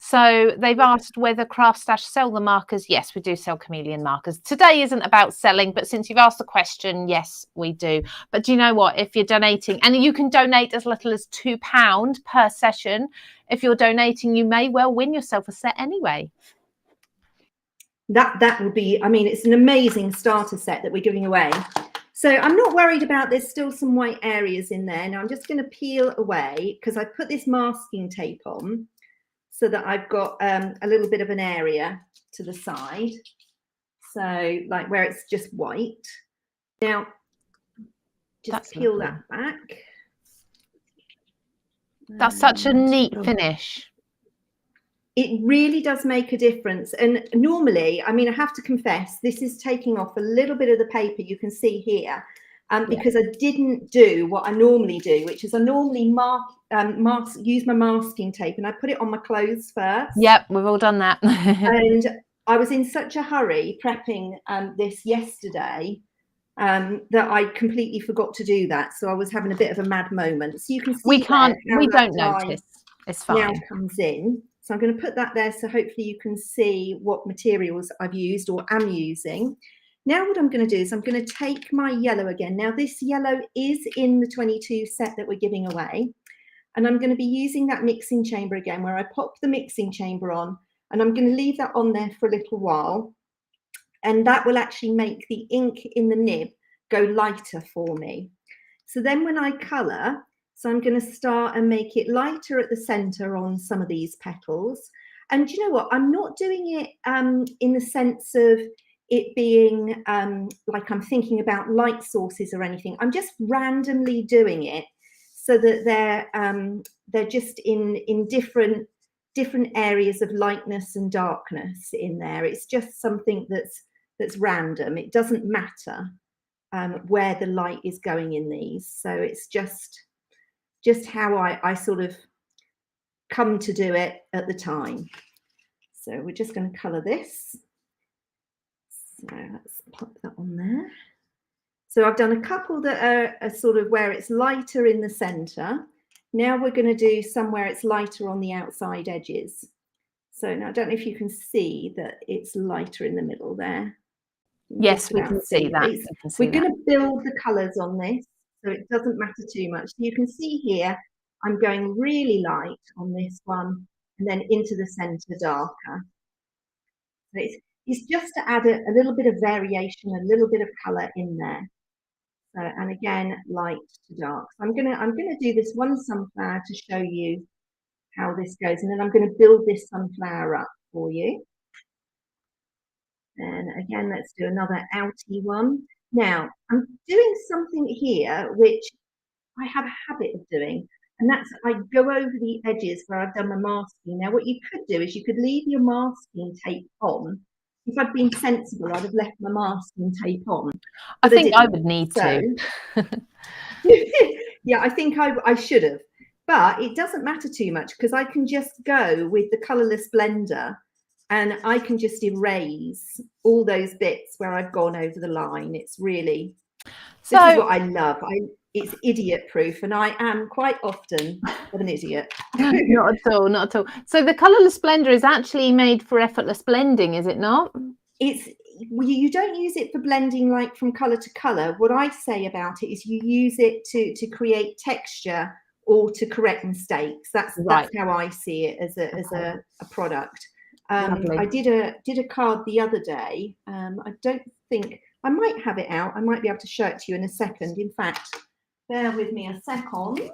So they've asked whether Craft Stash sell the markers. Yes, we do sell Chameleon markers. Today isn't about selling, but since you've asked the question, yes, we do. But do you know what? If you're donating, and you can donate as little as £2 per session, if you're donating, you may well win yourself a set anyway. That would be, I mean, it's an amazing starter set that we're giving away. So I'm not worried about, there's still some white areas in there. Now I'm just going to peel away because I put this masking tape on so that I've got a little bit of an area to the side. So like where it's just white. Now, just peel that back. That's such a neat finish. It really does make a difference. And normally, I mean, I have to confess, this is taking off a little bit of the paper you can see here, because I didn't do what I normally do, which is I normally use my masking tape and I put it on my clothes first. Yep, we've all done that. And I was in such a hurry prepping this yesterday that I completely forgot to do that. So I was having a bit of a mad moment. So you can see we don't notice. It's fine. Now comes in. So I'm going to put that there so hopefully you can see what materials I've used or am using. Now what I'm going to do is I'm going to take my yellow again. Now this yellow is in the 22 set that we're giving away. And I'm going to be using that mixing chamber again where I pop the mixing chamber on and I'm going to leave that on there for a little while. And that will actually make the ink in the nib go lighter for me. So then when I colour, so I'm going to start and make it lighter at the center on some of these petals. And you know what? I'm not doing it in the sense of it being like I'm thinking about light sources or anything. I'm just randomly doing it so that they're just in different areas of lightness and darkness in there. It's just something that's random. It doesn't matter where the light is going in these. So it's just how I sort of come to do it at the time. So we're just going to colour this. So let's pop that on there. So I've done a couple that are sort of where it's lighter in the centre. Now we're going to do some where it's lighter on the outside edges. So now I don't know if you can see that it's lighter in the middle there. Yes, we can see that. We're going to build the colours on this. So it doesn't matter too much. You can see here, I'm going really light on this one and then into the center darker. So it's just to add a little bit of variation, a little bit of color in there. So, and again, light to dark. So I'm gonna do this one sunflower to show you how this goes. And then I'm going to build this sunflower up for you. And again, let's do another outy one. Now, I'm doing something here, which I have a habit of doing, and that's I go over the edges where I've done my masking. Now, what you could do is you could leave your masking tape on. If I'd been sensible, I'd have left my masking tape on. I think I would need to. Yeah, I think I should have. But it doesn't matter too much because I can just go with the Colorless Blender and I can just erase all those bits where I've gone over the line. It's really, this is what I love. It's idiot proof, and I am quite often an idiot. Not at all, not at all. So the Colorless Blender is actually made for effortless blending, is it not? You don't use it for blending like from color to color. What I say about it is you use it to create texture or to correct mistakes. That's how I see it as a product. I did a card the other day. I don't think I might have it out. I might be able to show it to you in a second. In fact, bear with me a second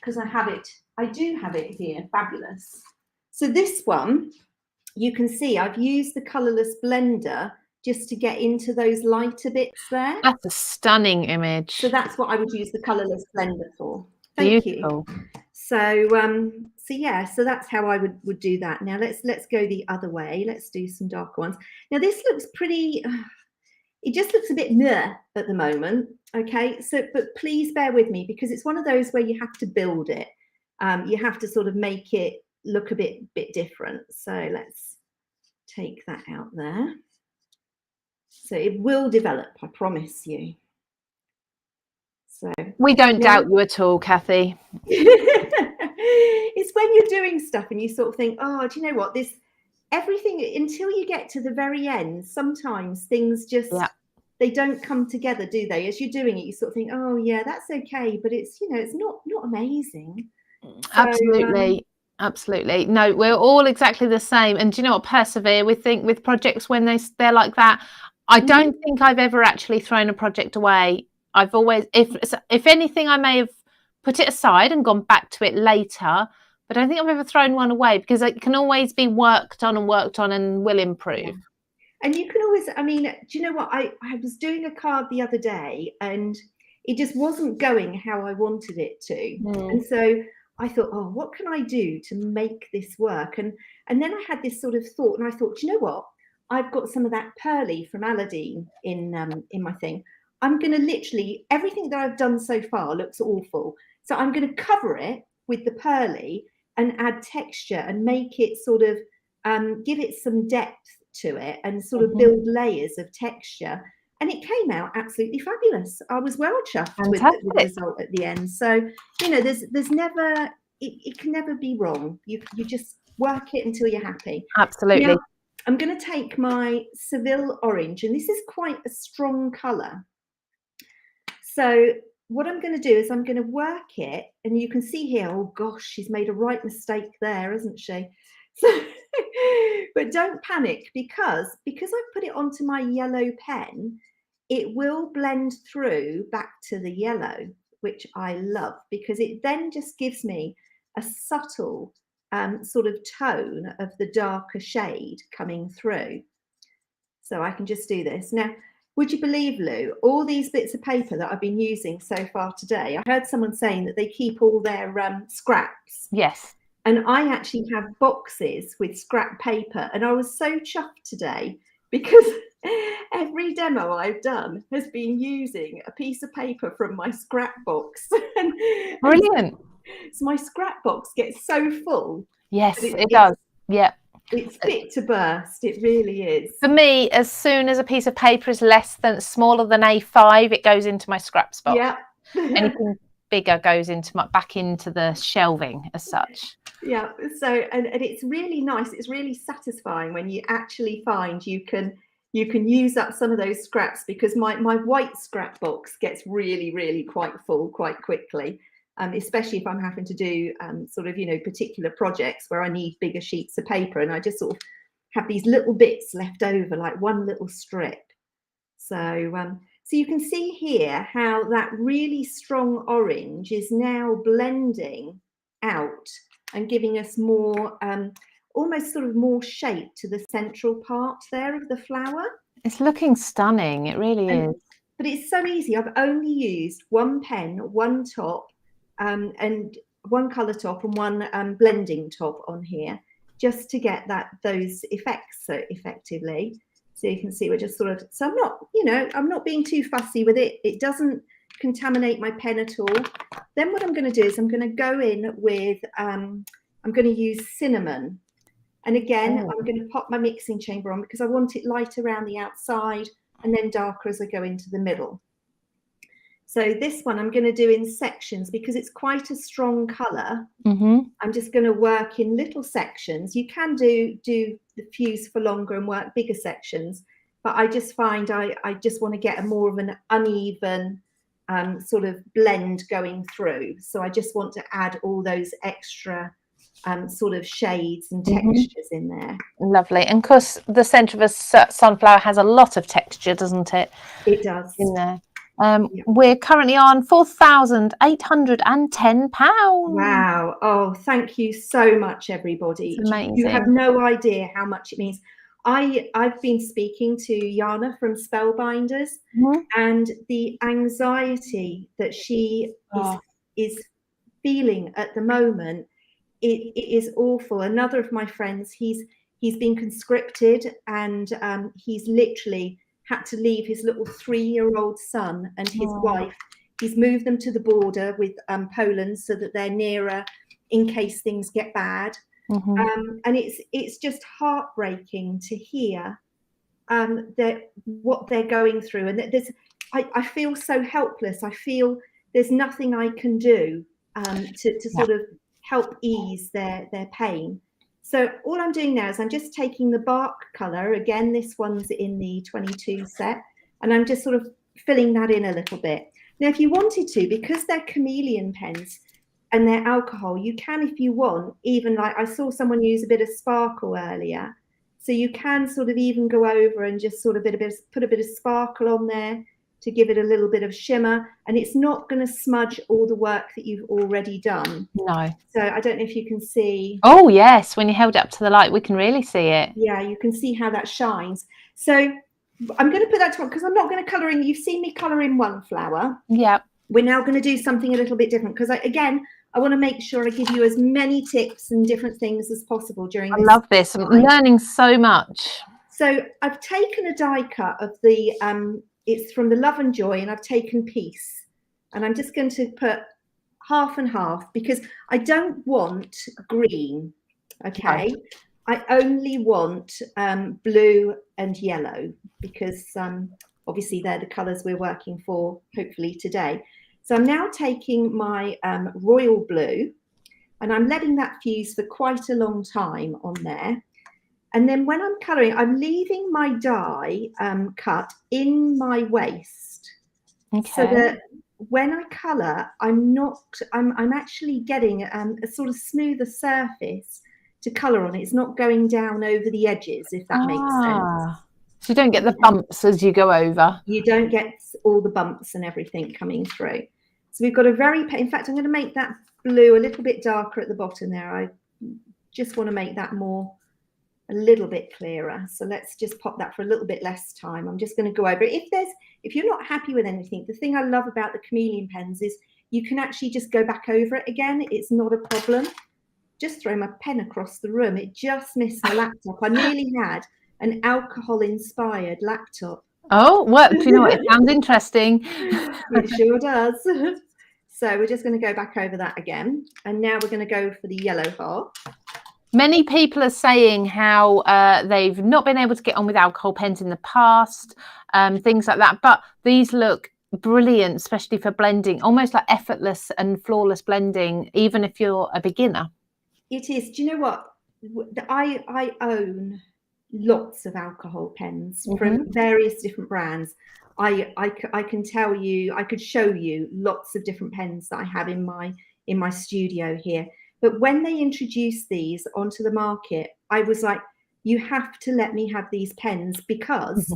because I do have it here. Fabulous. So this one, you can see I've used the Colorless Blender just to get into those lighter bits there. That's a stunning image. So that's what I would use the Colorless Blender for. Thank you. So yeah, so that's how I would do that. Now let's go the other way. Let's do some darker ones. Now this looks pretty, it just looks a bit meh at the moment. Okay, so but please bear with me because it's one of those where you have to build it. You have to sort of make it look a bit different. So let's take that out there. So it will develop, I promise you. So we don't doubt you at all, Kathy. it's when you're doing stuff and you sort of think, oh, do you know what, this everything, until you get to the very end, sometimes things just they don't come together, do they? As you're doing it, you sort of think, oh yeah, that's okay, but it's, you know, it's not amazing. Absolutely. Absolutely. No, we're all exactly the same. And do you know what, persevere. We think with projects when they're like that, I don't think I've ever actually thrown a project away. I've always, if anything, I may have put it aside and gone back to it later, but I don't think I've ever thrown one away, because it can always be worked on and will improve. And you can always, I mean, do you know what, I was doing a card the other day and it just wasn't going how I wanted it to. And so I thought, oh, what can I do to make this work? And then I had this sort of thought, and I thought, do you know what? I've got some of that pearly from Aladdin in my thing. I'm going to literally, everything that I've done so far looks awful. So I'm going to cover it with the pearly and add texture and make it sort of, give it some depth to it and sort of build layers of texture. And it came out absolutely fabulous. I was well chuffed with the result at the end. So, you know, there's never, it can never be wrong. You just work it until you're happy. Absolutely. Now, I'm going to take my Seville orange, and this is quite a strong colour. So what I'm going to do is I'm going to work it, and you can see here, oh gosh, she's made a right mistake there, hasn't she? So, but don't panic, because I've put it onto my yellow pen, it will blend through back to the yellow, which I love, because it then just gives me a subtle sort of tone of the darker shade coming through. So I can just do this. Now, would you believe, Lou, all these bits of paper that I've been using so far today, I heard someone saying that they keep all their scraps. Yes. And I actually have boxes with scrap paper, and I was so chuffed today because every demo I've done has been using a piece of paper from my scrap box. Brilliant. So my scrap box gets so full. Yes, it does. Yeah. It's fit to burst. It really is. For me, as soon as a piece of paper is smaller than A5, it goes into my scraps box. Yeah. Anything bigger goes into back into the shelving as such. Yeah. So and it's really nice. It's really satisfying when you actually find you can use up some of those scraps, because my white scrap box gets really quite full quite quickly. Especially if I'm having to do sort of, you know, particular projects where I need bigger sheets of paper, and I just sort of have these little bits left over, like one little strip. So so you can see here how that really strong orange is now blending out and giving us more, almost sort of more shape to the central part there of the flower. It's looking stunning. It really is. But it's so easy. I've only used one pen, one top, and one colour top and one blending top on here, just to get those effects so effectively. So you can see we're just sort of, so I'm not, you know, I'm not being too fussy with it. It doesn't contaminate my pen at all. Then what I'm going to do is I'm going to go in with, I'm going to use cinnamon. And again, I'm going to pop my mixing chamber on, because I want it light around the outside and then darker as I go into the middle. So this one I'm going to do in sections, because it's quite a strong colour. I'm just going to work in little sections. You can do the fuse for longer and work bigger sections, but I just find I just want to get a more of an uneven sort of blend going through. So I just want to add all those extra sort of shades and textures in there. Lovely. And of course, the centre of a sunflower has a lot of texture, doesn't it? It does. In there. We're currently on £4,810. Wow. Oh, thank you so much, everybody. It's amazing. You have no idea how much it means. I've been speaking to Jana from Spellbinders, and the anxiety that she is feeling at the moment, it is awful. Another of my friends, he's been conscripted, and he's literally had to leave his little 3-year-old son and his wife. He's moved them to the border with Poland so that they're nearer in case things get bad. And it's just heartbreaking to hear that what they're going through. And I feel so helpless. I feel there's nothing I can do to sort of help ease their pain. So all I'm doing now is I'm just taking the bark color. Again, this one's in the 22 set, and I'm just sort of filling that in a little bit. Now, if you wanted to, because they're Chameleon pens and they're alcohol, you can, if you want, even like I saw someone use a bit of sparkle earlier. So you can sort of even go over and just sort of put a bit of sparkle on there to give it a little bit of shimmer, and it's not going to smudge all the work that you've already done. No. So I don't know if you can see. Oh yes, when you held it up to the light, we can really see it. Yeah, you can see how that shines. So I'm going to put that to one because I'm not going to colour in. You've seen me colour in one flower. Yeah. We're now going to do something a little bit different because I want to make sure I give you as many tips and different things as possible during this. I love this. I'm learning so much. So I've taken a die cut of the it's from the Love and Joy, and I've taken Peace, and I'm just going to put half and half because I don't want green. Okay, no. I only want blue and yellow because obviously they're the colours we're working for hopefully today. So I'm now taking my royal blue, and I'm letting that fuse for quite a long time on there. And then when I'm colouring, I'm leaving my die cut in my waist, so that when I colour, I'm actually getting a sort of smoother surface to colour on. It's not going down over the edges, if that makes sense. So you don't get the bumps as you go over. You don't get all the bumps and everything coming through. So we've got a in fact, I'm going to make that blue a little bit darker at the bottom there. I just want to make that a little bit clearer. So let's just pop that for a little bit less time. I'm just going to go over it. If you're not happy with anything, the thing I love about the Chameleon pens is you can actually just go back over it again. It's not a problem. Just throw my pen across the room. It just missed my laptop. I nearly had an alcohol-inspired laptop. Oh, well, do you know what? It sounds interesting. It sure does. So we're just going to go back over that again. And now we're going to go for the yellow heart. Many people are saying how they've not been able to get on with alcohol pens in the past, things like that. But these look brilliant, especially for blending, almost like effortless and flawless blending, even if you're a beginner. It is. Do you know what? I own lots of alcohol pens from various different brands. I can tell you, I could show you lots of different pens that I have in my studio here. But when they introduced these onto the market, I was like, you have to let me have these pens because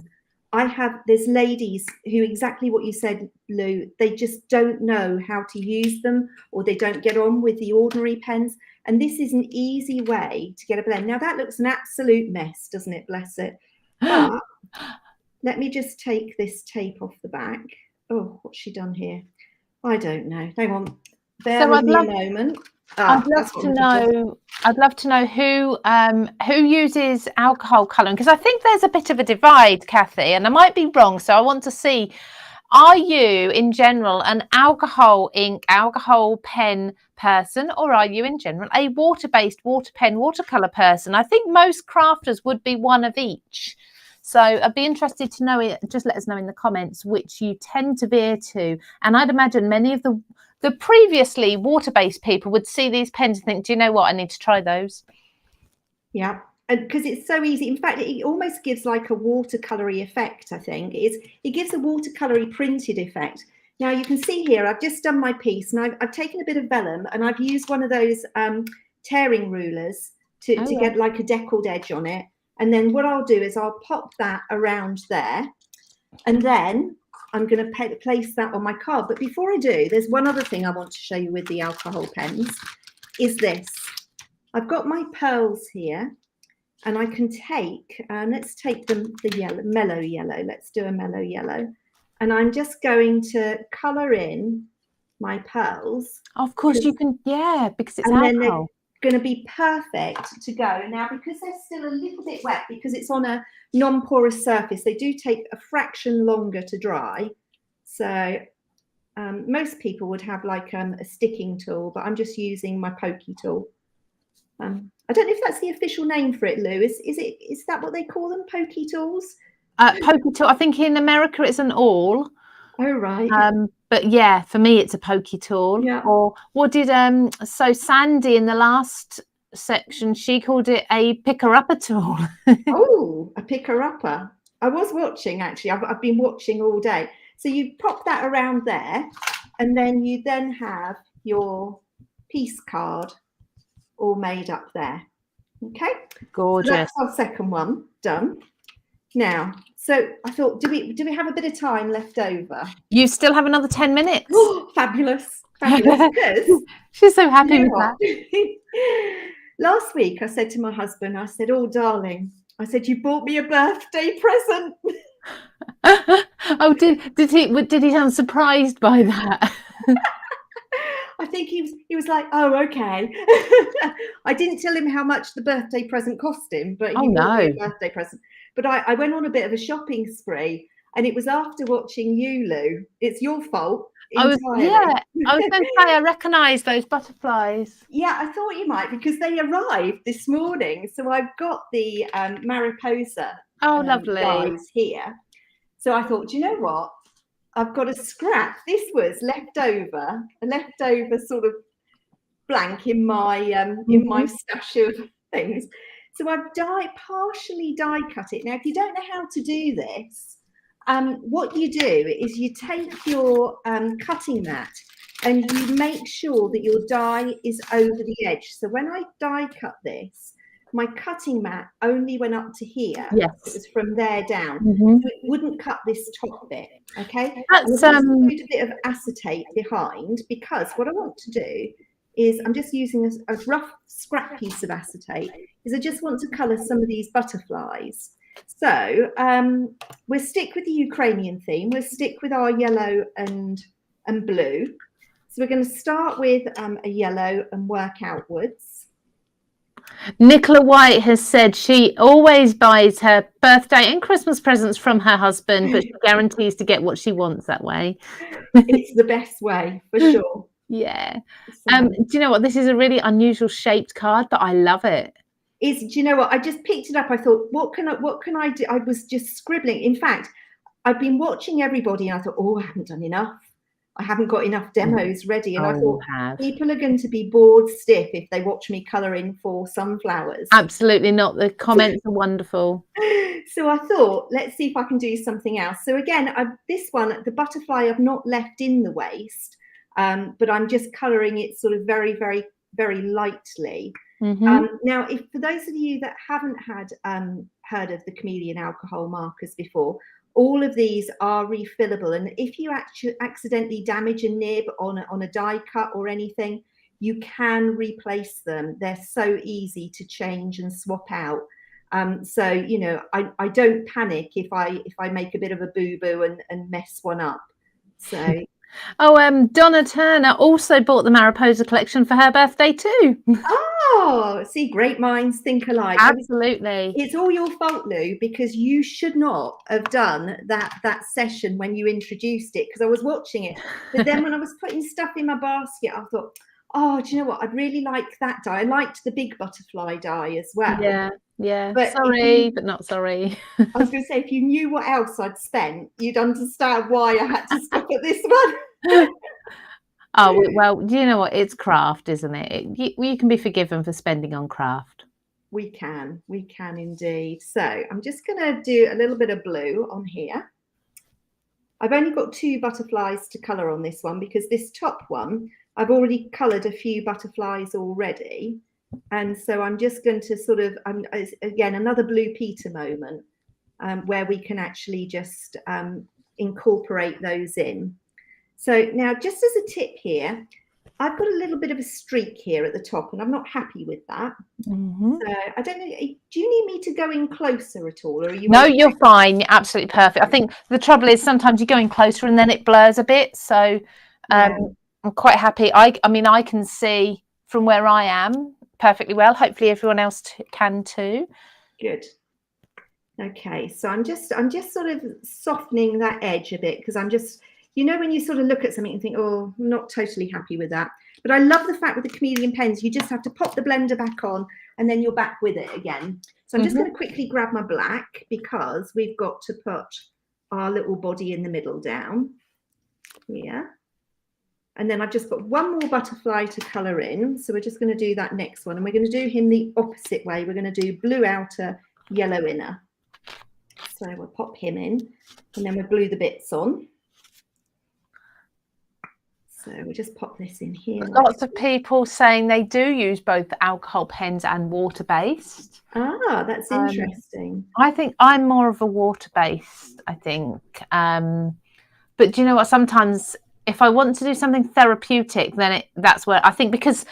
there's ladies who, exactly what you said, Lou, they just don't know how to use them, or they don't get on with the ordinary pens. And this is an easy way to get a blend. Now that looks an absolute mess, doesn't it? Bless it. But let me just take this tape off the back. Oh, what's she done here? I don't know. Hang on. Bear with me a moment. I'd love to know who uses alcohol colouring, because I think there's a bit of a divide, Kathy, and I might be wrong. So I want to see, are you in general an alcohol ink, alcohol pen person, or are you in general a water-based water pen, watercolour person? I think most crafters would be one of each. So I'd be interested to know it. Just let us know in the comments which you tend to veer to. And I'd imagine many of the previously water-based people would see these pens and think, do you know what? I need to try those. Yeah, because it's so easy. In fact, it almost gives like a watercolory effect, I think. It gives a watercolory printed effect. Now you can see here, I've just done my piece, and I've taken a bit of vellum, and I've used one of those tearing rulers to get like a deckled edge on it. And then what I'll do is I'll pop that around there, and then I'm going to place that on my card. But before I do, there's one other thing I want to show you with the alcohol pens, is this. I've got my pearls here, and I can take, let's take the yellow, mellow yellow. Let's do a mellow yellow. And I'm just going to colour in my pearls. Of course you can, yeah, because it's alcohol. Going to be perfect to go. Now, because they're still a little bit wet, because it's on a non-porous surface, they do take a fraction longer to dry. So most people would have like a sticking tool, but I'm just using my pokey tool. I don't know if that's the official name for it, Lou. Is that what they call them, pokey tools? Pokey tool. I think in America it's an awl. Oh, right. But yeah, for me, it's a pokey tool. Yeah. Or what did so Sandy in the last section, she called it a picker-upper tool. Oh, a picker-upper. I was watching, actually. I've been watching all day. So you pop that around there, and then you then have your piece card all made up there. Okay. Gorgeous. So that's our second one done. Now, so I thought, do we have a bit of time left over? You still have another 10 minutes. Oh, fabulous. Because she's so happy with that. Last week I said to my husband, I said, oh darling, I said, you bought me a birthday present. Oh, did he sound surprised by that? I think he was like, oh, okay. I didn't tell him how much the birthday present cost him, but he bought me a birthday present. But I went on a bit of a shopping spree, and it was after watching you, Lou. It's your fault entirely. I was going to say, I recognise those butterflies. Yeah, I thought you might, because they arrived this morning. So I've got the Mariposa lovely dies here. So I thought, do you know what? I've got a scrap. This was a leftover sort of blank in my stash of things. So I've partially die cut it. Now, if you don't know how to do this, what you do is you take your cutting mat and you make sure that your die is over the edge. So when I die cut this, my cutting mat only went up to here. Yes. It was from there down. So it wouldn't cut this top bit. Okay. That's put a bit of acetate behind, because what I want to do is, I'm just using a rough scrap piece of acetate, is I just want to colour some of these butterflies. So we'll stick with the Ukrainian theme. We'll stick with our yellow and blue. So we're going to start with a yellow and work outwards. Nicola White has said she always buys her birthday and Christmas presents from her husband, but she guarantees to get what she wants that way. It's the best way, for sure. Yeah. Do you know what? This is a really unusual shaped card, but I love it. Do you know what? I just picked it up. I thought, what can I do? I was just scribbling. In fact, I've been watching everybody, and I thought, oh, I haven't done enough. I haven't got enough demos ready. And I thought, people are going to be bored stiff if they watch me colouring for sunflowers. Absolutely not. The comments are wonderful. So I thought, let's see if I can do something else. So again, this one, the butterfly, I've not left in the waist, but I'm just colouring it sort of very, very, very lightly. Now, for those of you that haven't heard of the Chameleon alcohol markers before, all of these are refillable, and if you accidentally damage a nib on a die cut or anything, you can replace them. They're so easy to change and swap out. So you know, I don't panic if I make a bit of a boo-boo and mess one up. So Donna Turner also bought the Mariposa collection for her birthday too. Oh, see, great minds think alike. Absolutely. It's all your fault, Lou, because you should not have done that session when you introduced it, because I was watching it. But then when I was putting stuff in my basket, I thought, oh, do you know what? I'd really like that die. I liked the big butterfly die as well. Yeah. But sorry, but not sorry. I was going to say, if you knew what else I'd spent, you'd understand why I had to stop at this one. Oh, well, you know what? It's craft, isn't it? You can be forgiven for spending on craft. We can indeed. So I'm just going to do a little bit of blue on here. I've only got 2 butterflies to colour on this one, because this top one, I've already coloured a few butterflies already. And so I'm just going to sort of, again, another Blue Peter moment where we can actually just incorporate those in. So now, just as a tip here, I've got a little bit of a streak here at the top, and I'm not happy with that. So I don't know, do you need me to go in closer at all? Or are you? No, you're fine. You're absolutely perfect. I think the trouble is sometimes you go in closer and then it blurs a bit. So I'm quite happy. I mean, I can see from where I am perfectly well. Hopefully everyone else can too. Good. Okay, so I'm just sort of softening that edge a bit, because I'm just, you know, when you sort of look at something and think, oh, I'm not totally happy with that. But I love the fact with the Chameleon pens, you just have to pop the blender back on and then you're back with it again. So I'm just going to quickly grab my black, because we've got to put our little body in the middle down here. And then I've just got one more butterfly to colour in. So we're just going to do that next one. And we're going to do him the opposite way. We're going to do blue outer, yellow inner. So we'll pop him in and then we'll glue the bits on. So we'll just pop this in here. Lots of people saying they do use both alcohol pens and water-based. Ah, that's interesting. I think I'm more of a water-based, I think. But do you know what? Sometimes if I want to do something therapeutic, then that's where I think, because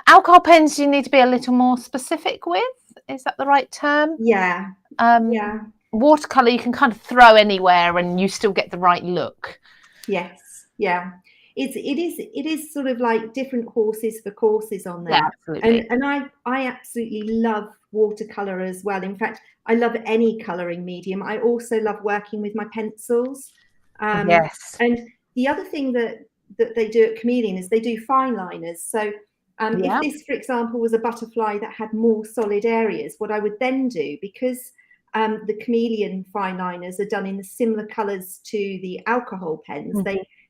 alcohol pens you need to be a little more specific with. Is that the right term? Yeah. Yeah. Watercolor you can kind of throw anywhere and you still get the right look. Yes. Yeah. It is sort of like different horses for courses on there. Yeah, absolutely. And I absolutely love watercolor as well. In fact, I love any coloring medium. I also love working with my pencils. Yes. And the other thing that they do at Chameleon is they do fine liners. So if this, for example, was a butterfly that had more solid areas, what I would then do, because the Chameleon fine liners are done in the similar colors to the alcohol pens,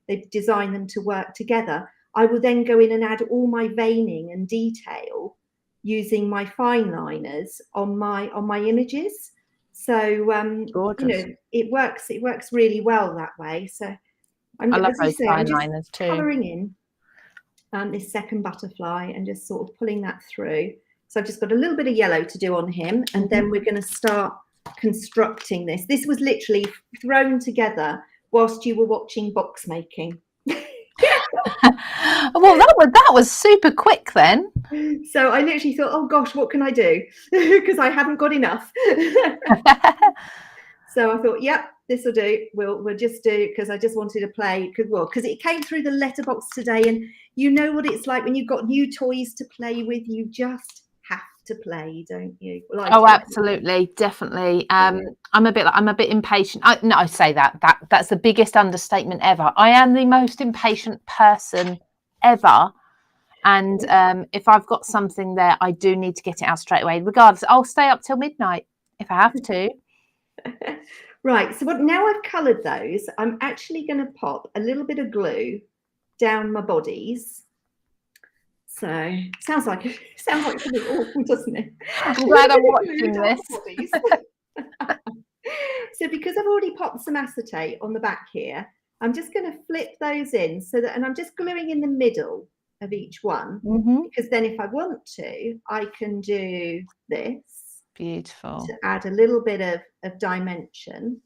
they've designed them to work together. I will then go in and add all my veining and detail using my fine liners on my images. So you know, it works really well that way. So I love those fine liners too. Colouring in this second butterfly and just sort of pulling that through. So I've just got a little bit of yellow to do on him, and then we're going to start constructing this. This was literally thrown together whilst you were watching box making. Well, that was super quick then. So I literally thought, oh gosh, what can I do? Because I haven't got enough. So I thought, yep, this will do. We'll just do, because I just wanted to play, because it came through the letterbox today, and you know what it's like when you've got new toys to play with. You just have to play, don't you? Oh, absolutely, definitely. I'm a bit impatient. I say that's the biggest understatement ever. I am the most impatient person ever, and if I've got something there, I do need to get it out straight away. Regardless, I'll stay up till midnight if I have to. Right. So now I've coloured those, I'm actually going to pop a little bit of glue down my bodies. So sounds like something awful, doesn't it? I'm glad I'm watching this. So because I've already popped some acetate on the back here, I'm just going to flip those in so that, and I'm just gluing in the middle of each one, because then if I want to, I can do this. Beautiful. To add a little bit of dimension.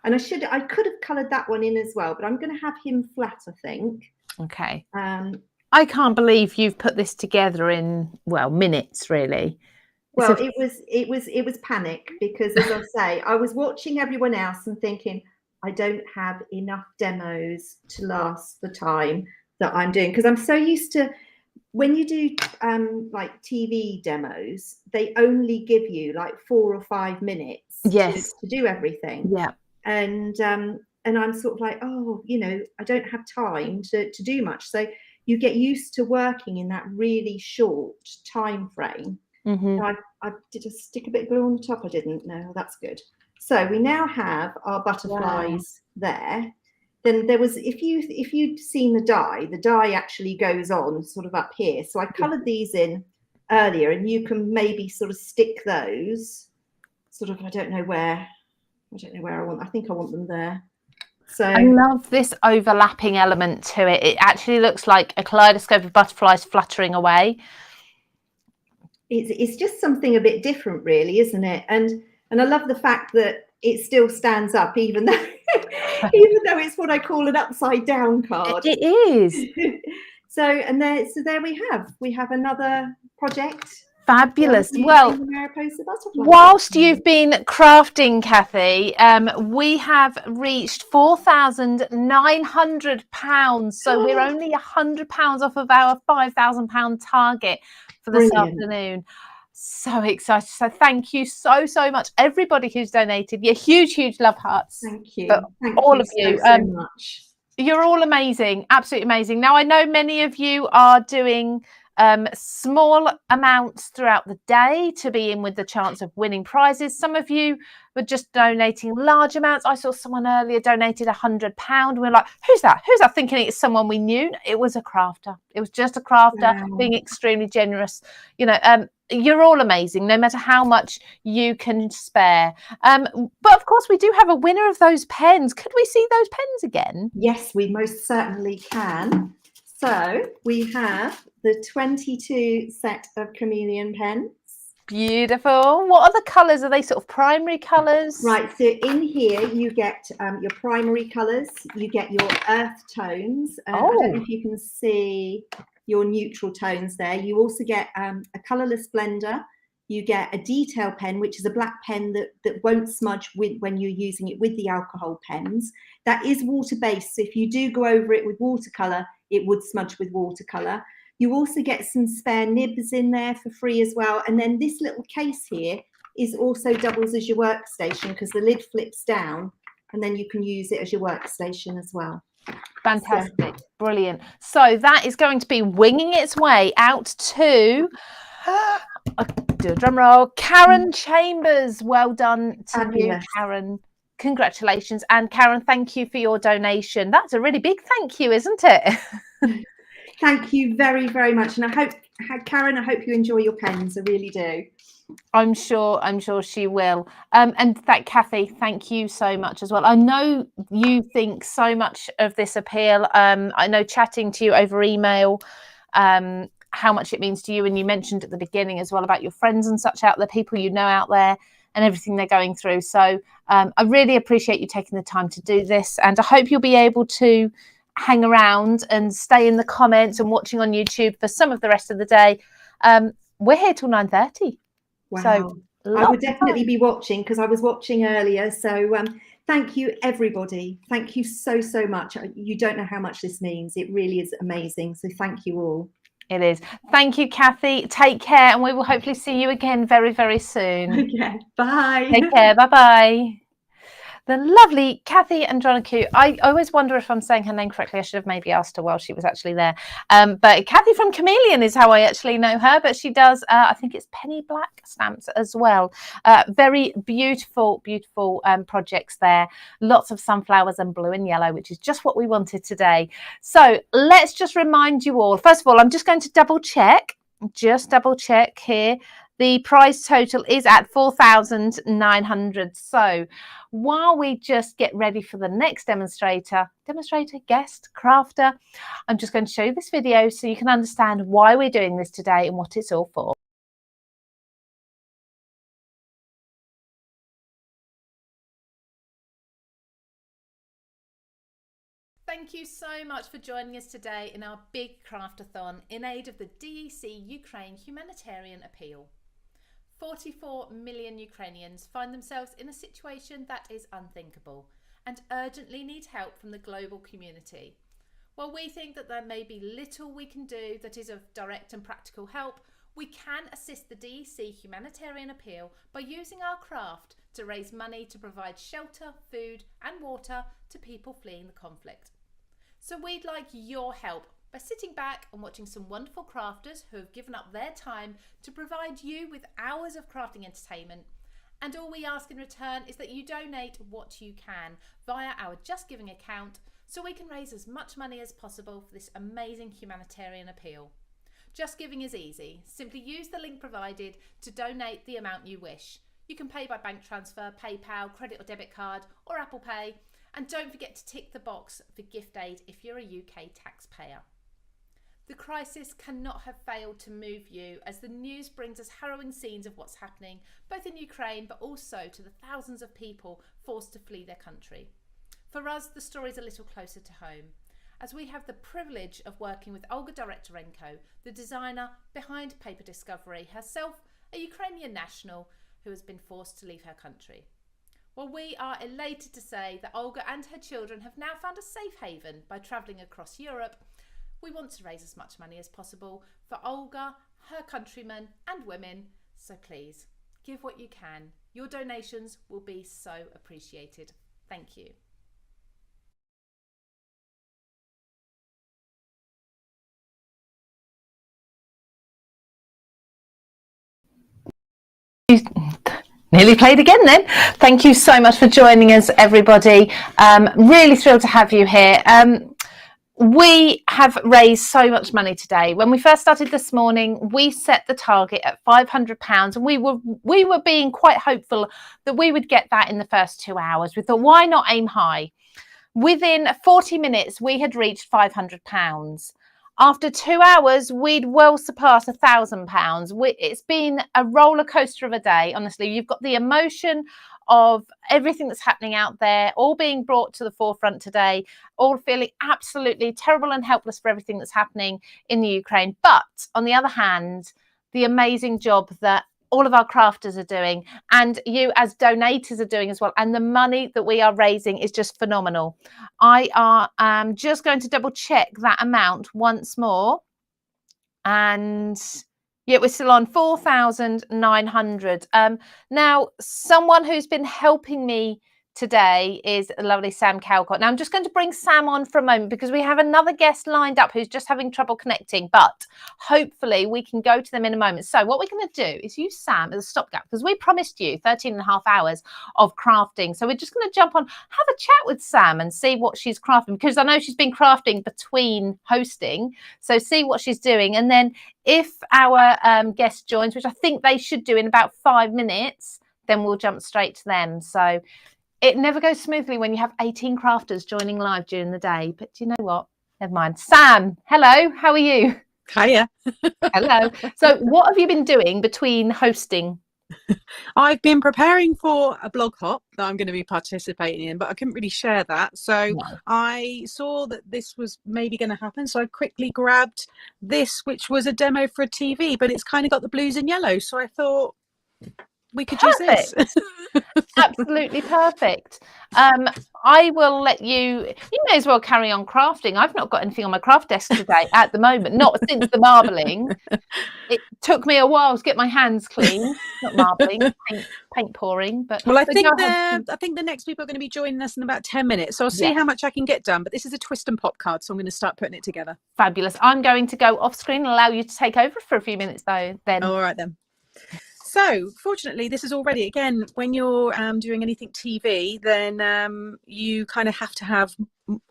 And I could have coloured that one in as well, but I'm going to have him flat, I think. Okay. I can't believe you've put this together in, well, minutes, really. Well, it was panic, because, as I say, I was watching everyone else and thinking, I don't have enough demos to last the time that I'm doing, because I'm so used to, when you do like TV demos, they only give you like 4 or 5 minutes to do everything. Yeah. And I'm sort of like, oh, you know, I don't have time to do much. So you get used to working in that really short time frame. So I did a stick a bit of glue on the top. I didn't. No, that's good. So we now have our butterflies there. Then there was, if you'd seen the die actually goes on sort of up here. So I coloured these in earlier, and you can maybe sort of stick those sort of, I don't know where I want. I think I want them there. So I love this overlapping element to it. It actually looks like a kaleidoscope of butterflies fluttering away. It's just something a bit different, really, isn't it? And I love the fact that it still stands up, even though it's what I call an upside down card. It is. So there we have another project. Fabulous. Well, whilst you've been crafting, Kathy, we have reached £4,900. So we're only £100 off of our £5,000 target for this afternoon. So excited. So thank you so much, everybody who's donated. Your huge love hearts. Thank you. Thank all of you so much. You're all amazing, absolutely amazing. Now I know many of you are doing small amounts throughout the day to be in with the chance of winning prizes. Some of you were just donating large amounts. I saw someone earlier donated £100. We're like, who's that? Who's that? Thinking it's someone we knew. It was a crafter. It was just a crafter being extremely generous. You know, you're all amazing, no matter how much you can spare. But of course, we do have a winner of those pens. Could we see those pens again? Yes, we most certainly can. So we have the 22 set of Chameleon pens. Beautiful. What are the colours? Are they sort of primary colours? Right, so in here you get your primary colours, you get your earth tones. I don't know if you can see your neutral tones there. You also get a Colorless Blender. You get a detail pen, which is a black pen that won't smudge when you're using it with the alcohol pens. That is water-based, so if you do go over it with watercolour, it would smudge with watercolour. You also get some spare nibs in there for free as well. And then this little case here is also doubles as your workstation because the lid flips down and then you can use it as your workstation as well. Fantastic. Brilliant. So that is going to be winging its way out to, do a drum roll, Karen Chambers. Well done to you, Karen. Congratulations. And Karen, thank you for your donation. That's a really big thank you, isn't it? Thank you very, very much. And I hope, Karen, I hope you enjoy your pens. I really do. I'm sure she will. And that Kathy, thank you so much as well. I know you think so much of this appeal. I know chatting to you over email, how much it means to you. And you mentioned at the beginning as well about your friends and such out there, people you know out there and everything they're going through. So I really appreciate you taking the time to do this. And I hope you'll be able to hang around and stay in the comments and watching on YouTube for some of the rest of the day. We're here till 9:30. Wow. So I would definitely be watching because I was watching earlier. So thank you, everybody. Thank you so, so much. You don't know how much this means. It really is amazing. So thank you all. It is. Thank you, Kathy. Take care. And we will hopefully see you again very, very soon. Okay. Bye. Take care. Bye-bye. The lovely Kathy Andronicu. I always wonder if I'm saying her name correctly. I should have maybe asked her while she was actually there. But Kathy from Chameleon is how I actually know her. But she does, I think it's penny black stamps as well. Very beautiful, beautiful projects there. Lots of sunflowers and blue and yellow, which is just what we wanted today. So let's just remind you all. First of all, I'm just going to double check here. The prize total is at 4,900. So while we just get ready for the next demonstrator, guest, crafter, I'm just going to show you this video so you can understand why we're doing this today and what it's all for. Thank you so much for joining us today in our big craftathon in aid of the DEC Ukraine Humanitarian Appeal. 44 million Ukrainians find themselves in a situation that is unthinkable and urgently need help from the global community. While we think that there may be little we can do that is of direct and practical help, we can assist the DEC Humanitarian Appeal by using our craft to raise money to provide shelter, food and water to people fleeing the conflict. So we'd like your help by sitting back and watching some wonderful crafters who have given up their time to provide you with hours of crafting entertainment. And all we ask in return is that you donate what you can via our Just Giving account so we can raise as much money as possible for this amazing humanitarian appeal. Just Giving is easy. Simply use the link provided to donate the amount you wish. You can pay by bank transfer, PayPal, credit or debit card or Apple Pay. And don't forget to tick the box for gift aid if you're a UK taxpayer. The crisis cannot have failed to move you as the news brings us harrowing scenes of what's happening both in Ukraine but also to the thousands of people forced to flee their country. For us, the story's a little closer to home as we have the privilege of working with Olga Direktorenko, the designer behind Paper Discovery, herself a Ukrainian national who has been forced to leave her country. Well, we are elated to say that Olga and her children have now found a safe haven by travelling across Europe. We want to raise as much money as possible for Olga, her countrymen and women, so please give what you can. Your donations will be so appreciated. Thank you. Nearly played again then. Thank you so much for joining us, everybody. Really thrilled to have you here. We have raised so much money today. When we first started this morning, we set the target at £500, and we were being quite hopeful that we would get that in the first 2 hours. We thought, why not aim high? Within 40 minutes, we had reached £500. After 2 hours, we'd well surpassed £1,000. It's been a roller coaster of a day. Honestly, you've got the emotion of everything that's happening out there, all being brought to the forefront today, all feeling absolutely terrible and helpless for everything that's happening in the Ukraine. But on the other hand, the amazing job that all of our crafters are doing, and you as donators are doing as well, and the money that we are raising is just phenomenal. I am just going to double check that amount once more, and yeah, we're still on 4,900. Now, someone who's been helping me today is a lovely Sam Calcott. Now, I'm just going to bring Sam on for a moment because we have another guest lined up who's just having trouble connecting, but hopefully we can go to them in a moment. So what we're going to do is use Sam as a stopgap because we promised you 13 and a half hours of crafting. So we're just going to jump on, have a chat with Sam and see what she's crafting, because I know she's been crafting between hosting. So see what she's doing. And then if our guest joins, which I think they should do in about 5 minutes, then we'll jump straight to them. So it never goes smoothly when you have 18 crafters joining live during the day. But do you know what? Never mind. Sam, hello. How are you? Hiya. Hello. So what have you been doing between hosting? I've been preparing for a blog hop that I'm going to be participating in, but I couldn't really share that. So no. I saw that this was maybe going to happen. So I quickly grabbed this, which was a demo for a TV, but it's kind of got the blues and yellows. So I thought we could use this. Absolutely perfect. I will let you may as well carry on crafting. I've not got anything on my craft desk today at the moment, not since the marbling. It took me a while to get my hands clean. Not marbling, paint pouring. But well, I think the next people are going to be joining us in about 10 minutes. So I'll see how much I can get done. But this is a twist and pop card, so I'm going to start putting it together. Fabulous. I'm going to go off screen and allow you to take over for a few minutes though. Then. All right then. So fortunately, this is already, again, when you're doing anything TV, then you kind of have to have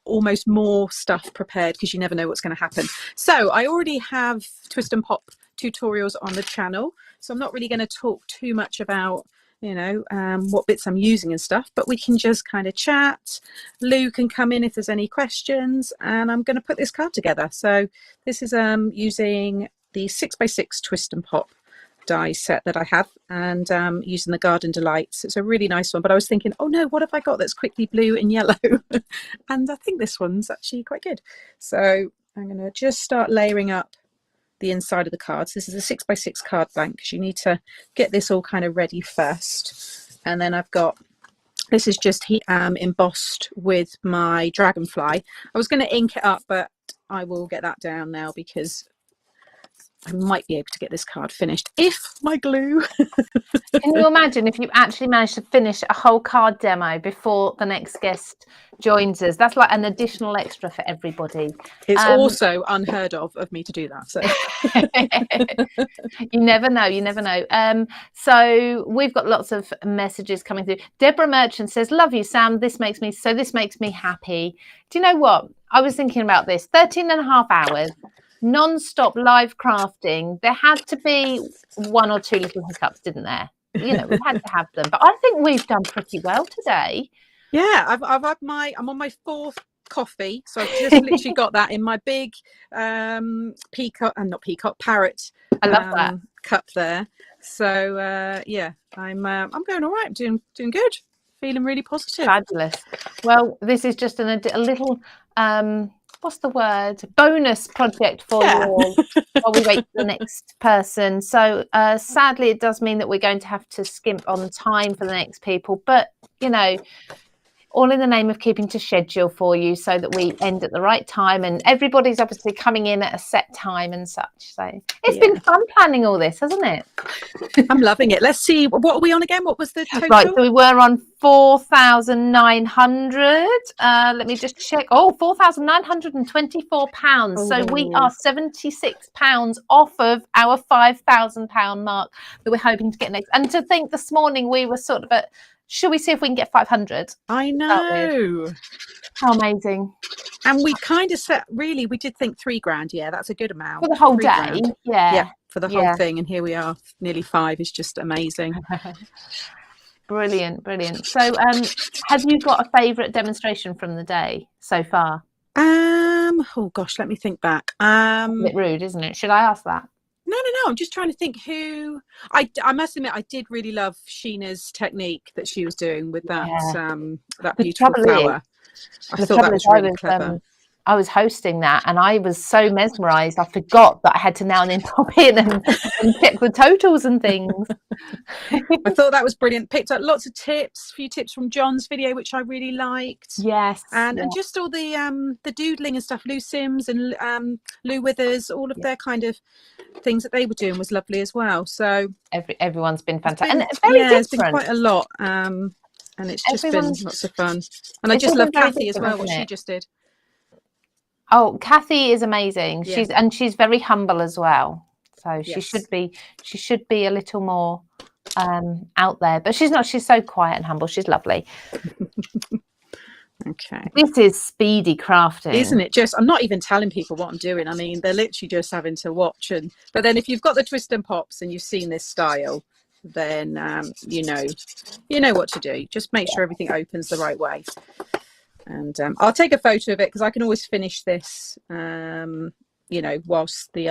almost more stuff prepared because you never know what's going to happen. So I already have twist and pop tutorials on the channel. So I'm not really going to talk too much about, what bits I'm using and stuff, but we can just kind of chat. Lou can come in if there's any questions, and I'm going to put this card together. So this is using the 6x6 twist and pop die set that I have, and using the Garden Delights. It's a really nice one, but I was thinking, oh no, what have I got that's quickly blue and yellow? And I think this one's actually quite good. So I'm going to just start layering up the inside of the cards. This is a 6x6 card blank because you need to get this all kind of ready first. And then I've got, this is just embossed with my dragonfly. I was going to ink it up, but I will get that down now because I might be able to get this card finished if my glue. Can you imagine if you actually managed to finish a whole card demo before the next guest joins us? That's like an additional extra for everybody. It's also unheard of me to do that. So you never know. So we've got lots of messages coming through. Deborah Merchant says, love you, Sam. This makes me happy. Do you know what? I was thinking about this. 13 and a half hours. Non-stop live crafting. There had to be one or two little hiccups, didn't there? We had to have them, but I think we've done pretty well today. Yeah, I'm on my 4th coffee, so I've just literally got that in my big parrot. I love that cup there. So yeah, I'm going all right. Doing good. Feeling really positive. Fabulous. Well, this is just a little what's the word? Bonus project for you all while we wait for the next person. So sadly, it does mean that we're going to have to skimp on time for the next people. But, all in the name of keeping to schedule for you so that we end at the right time, and everybody's obviously coming in at a set time and such. So it's been fun planning all this, hasn't it? I'm loving it. Let's see, what are we on again? What was the total? Right, so we were on 4,900. Let me just check. Oh, £4,924. So we are £76 off of our £5,000 mark that we're hoping to get next. And to think this morning we were sort of at, should we see if we can get 500? I know. How amazing. And we kind of set, really, we did think £3,000. Yeah, that's a good amount. For the whole day. £3,000. Yeah. For the whole thing. And here we are, nearly 5 is just amazing. Brilliant. So have you got a favourite demonstration from the day so far? Oh gosh, let me think back. A bit rude, isn't it? Should I ask that? No, I'm just trying to think who. I must admit, I did really love Sheena's technique that she was doing with that that beautiful flower. I thought that was really clever. I was hosting that and I was so mesmerised. I forgot that I had to now and then pop in and check the totals and things. I thought that was brilliant. Picked up lots of tips, a few tips from John's video, which I really liked. Yes. And just all the doodling and stuff, Lou Sims and Lou Withers, all of their kind of things that they were doing was lovely as well. So everyone's been fantastic. And it's very different. It's been quite a lot. And it's just been lots of fun. And I just love Kathy as well, what she just did. Oh, Kathy is amazing. She's very humble as well. So she should be a little more out there, but she's not. She's so quiet and humble. She's lovely. Okay. This is speedy crafting, isn't it? Just, I'm not even telling people what I'm doing. I mean, they're literally just having to watch. But then if you've got the twist and pops and you've seen this style, then you know what to do. Just make sure everything opens the right way. And I'll take a photo of it because I can always finish this, whilst when the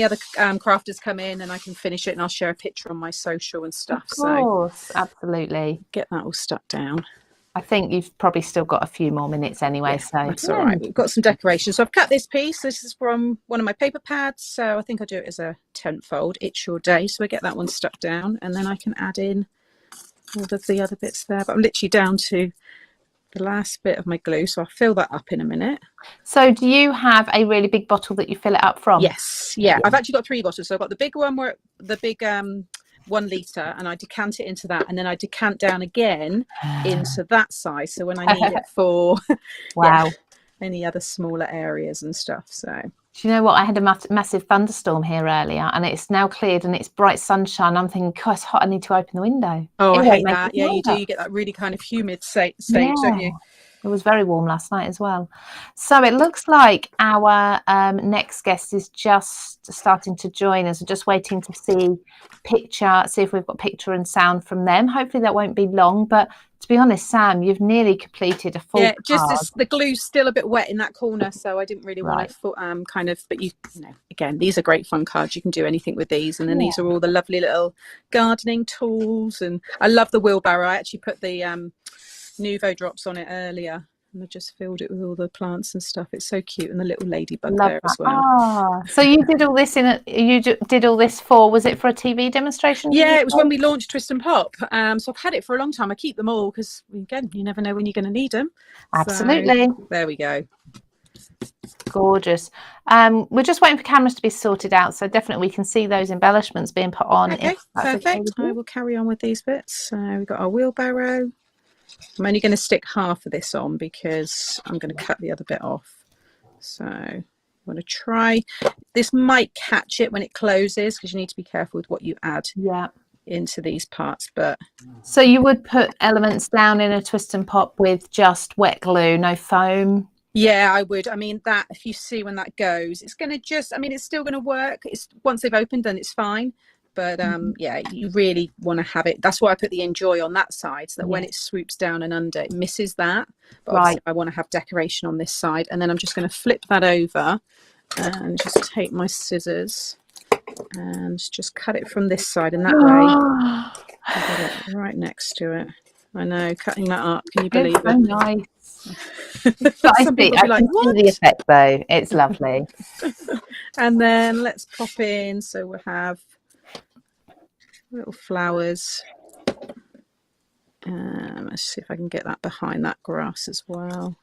other crafters come in, and I can finish it and I'll share a picture on my social and stuff. Of course, absolutely. Get that all stuck down. I think you've probably still got a few more minutes anyway. So that's all right. We've got some decorations. So I've cut this piece. This is from one of my paper pads. So I think I'll do it as a 10 fold. It's your day. So I get that one stuck down and then I can add in all of the other bits there. But I'm literally down to the last bit of my glue, so I'll fill that up in a minute. So do you have a really big bottle that you fill it up from? Yes, I've actually got 3 bottles. So I've got the big one, where the big 1 litre, and I decant it into that, and then I decant down again into that size, so when I need it for any other smaller areas and stuff. So do you know what, I had a massive thunderstorm here earlier and it's now cleared and it's bright sunshine. I'm thinking, God, it's hot, I need to open the window. I hate that. Yeah, you do. You get that really kind of humid stage, don't you? It was very warm last night as well. So it looks like our next guest is just starting to join us. We're just waiting to see if we've got picture and sound from them. Hopefully that won't be long, but to be honest, Sam, you've nearly completed a full card. The glue's still a bit wet in that corner, so I didn't really want to but you know, again, these are great fun cards. You can do anything with these. And then these are all the lovely little gardening tools, and I love the wheelbarrow. I actually put the Nuvo drops on it earlier, and I just filled it with all the plants and stuff. It's so cute, and the little ladybug there as well. So you did all this was it for a TV demonstration? Yeah, it was when we launched Twist and Pop. So I've had it for a long time. I keep them all because, again, you never know when you're going to need them. Absolutely. So, there we go. Gorgeous. We're just waiting for cameras to be sorted out, so definitely we can see those embellishments being put on. Okay, perfect. I will carry on with these bits. So we've got our wheelbarrow. I'm only going to stick half of this on because I'm going to cut the other bit off. So I'm going to try. This might catch it when it closes because you need to be careful with what you add into these parts. But so you would put elements down in a twist and pop with just wet glue, no foam? Yeah, I would. I mean, that, if you see when that goes, it's going to just, I mean, it's still going to work. It's once they've opened, then it's fine. But yeah, you really want to have it. That's why I put the Enjoy on that side, so that when it swoops down and under, it misses that. But obviously I want to have decoration on this side. And then I'm just going to flip that over and just take my scissors and just cut it from this side. And that way, I've got it right next to it. I know, cutting that up. Can you believe it? So nice. But I see the effect though. It's lovely. And then let's pop in. So we'll have little flowers. Let's see if I can get that behind that grass as well.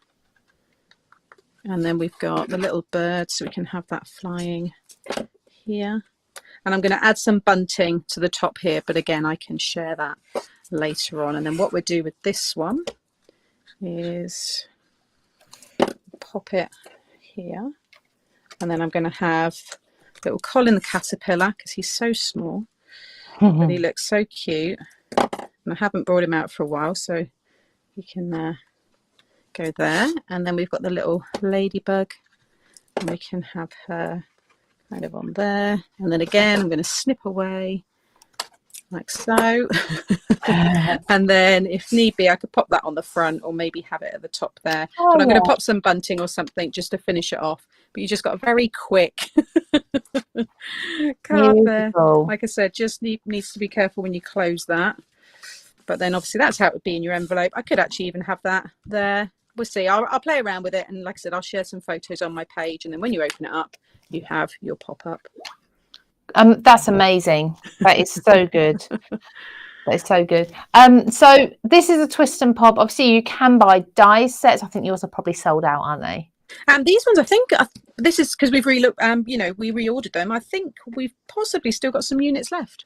And then we've got the little bird, so we can have that flying here. And I'm going to add some bunting to the top here, but again, I can share that later on. And then what we'll do with this one is pop it here. And then I'm going to have little Colin the caterpillar, because he's so small, but he looks so cute. And I haven't brought him out for a while, so he can go there. And then we've got the little ladybug, and we can have her kind of on there. And then again, I'm going to snip away like so. And then if need be, I could pop that on the front, or maybe have it at the top there. But I'm going to pop some bunting or something just to finish it off. But you just got a very quick card there. Like I said, just needs to be careful when you close that. But then obviously that's how it would be in your envelope. I could actually even have that there. We'll see. I'll play around with it. And like I said, I'll share some photos on my page. And then when you open it up, you have your pop-up. That's amazing. That is so good. That is so good. So this is a twist and pop. Obviously, you can buy die sets. I think yours are probably sold out, aren't they? And these ones, I think, this is because we've we reordered them. I think we've possibly still got some units left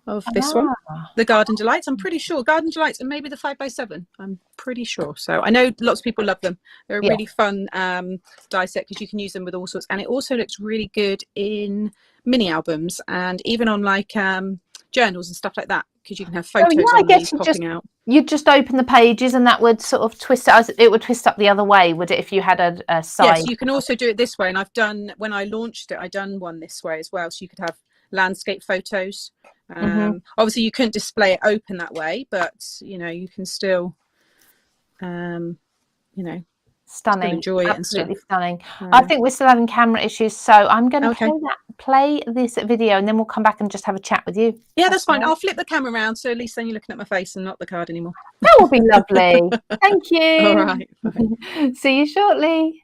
of this one, the Garden Delights. I'm pretty sure Garden Delights, and maybe the 5x7. I'm pretty sure. So I know lots of people love them. They're a really fun die set, because you can use them with all sorts, and it also looks really good in mini albums and even on like journals and stuff like that, because you can have photos on these popping out. You'd just open the pages and that would sort of twist it. It would twist up the other way, would it, if you had a side? Yes, you can also do it this way. And I've done, when I launched it, I done one this way as well. So you could have landscape photos. Obviously, you couldn't display it open that way, but you can still, stunning, enjoy it. Absolutely stunning. I think we're still having camera issues, so I'm going to play this video, and then we'll come back and just have a chat with you. Yeah, that's fine. I'll flip the camera around, so at least then you're looking at my face and not the card anymore. That will be lovely. Thank you. All right. See you shortly.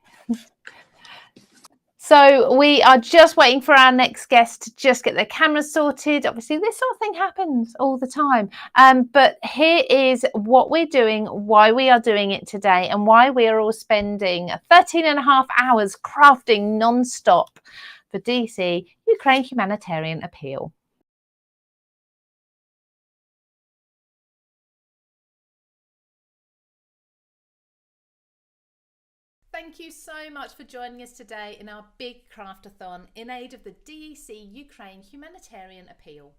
So we are just waiting for our next guest to just get their cameras sorted. Obviously, this sort of thing happens all the time. But here is what we're doing, why we are doing it today, and why we are all spending 13.5 hours crafting non-stop for DEC Ukraine Humanitarian Appeal. Thank you so much for joining us today in our big craftathon in aid of the DEC Ukraine Humanitarian Appeal.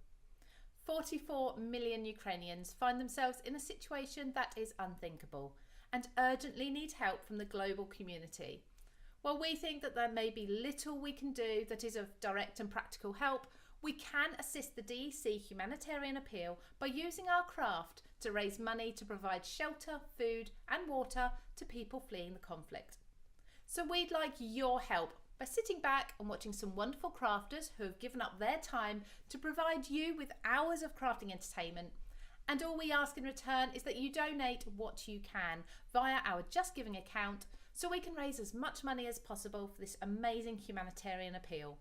44 million Ukrainians find themselves in a situation that is unthinkable and urgently need help from the global community. While we think that there may be little we can do that is of direct and practical help, we can assist the DEC Humanitarian Appeal by using our craft to raise money to provide shelter, food and water to people fleeing the conflict. So we'd like your help by sitting back and watching some wonderful crafters who have given up their time to provide you with hours of crafting entertainment. And all we ask in return is that you donate what you can via our Just Giving account, so we can raise as much money as possible for this amazing humanitarian appeal.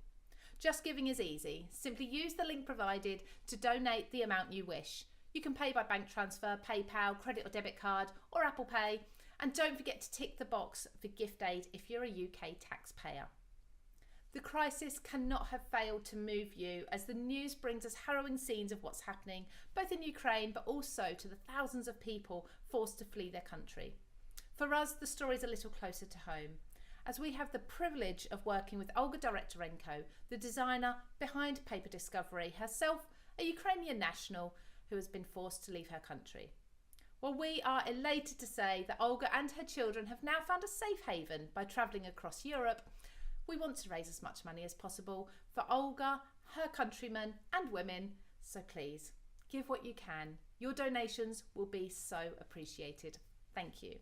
Just Giving is easy. Simply use the link provided to donate the amount you wish. You can pay by bank transfer, PayPal, credit or debit card, or Apple Pay. And don't forget to tick the box for gift aid if you're a UK taxpayer. The crisis cannot have failed to move you, as the news brings us harrowing scenes of what's happening both in Ukraine but also to the thousands of people forced to flee their country. For us, the story's a little closer to home, as we have the privilege of working with Olga Direktorenko, the designer behind Paper Discovery, herself a Ukrainian national who has been forced to leave her country. Well, we are elated to say that Olga and her children have now found a safe haven by travelling across Europe. We want to raise as much money as possible for Olga, her countrymen and women, so please give what you can. Your donations will be so appreciated. Thank you.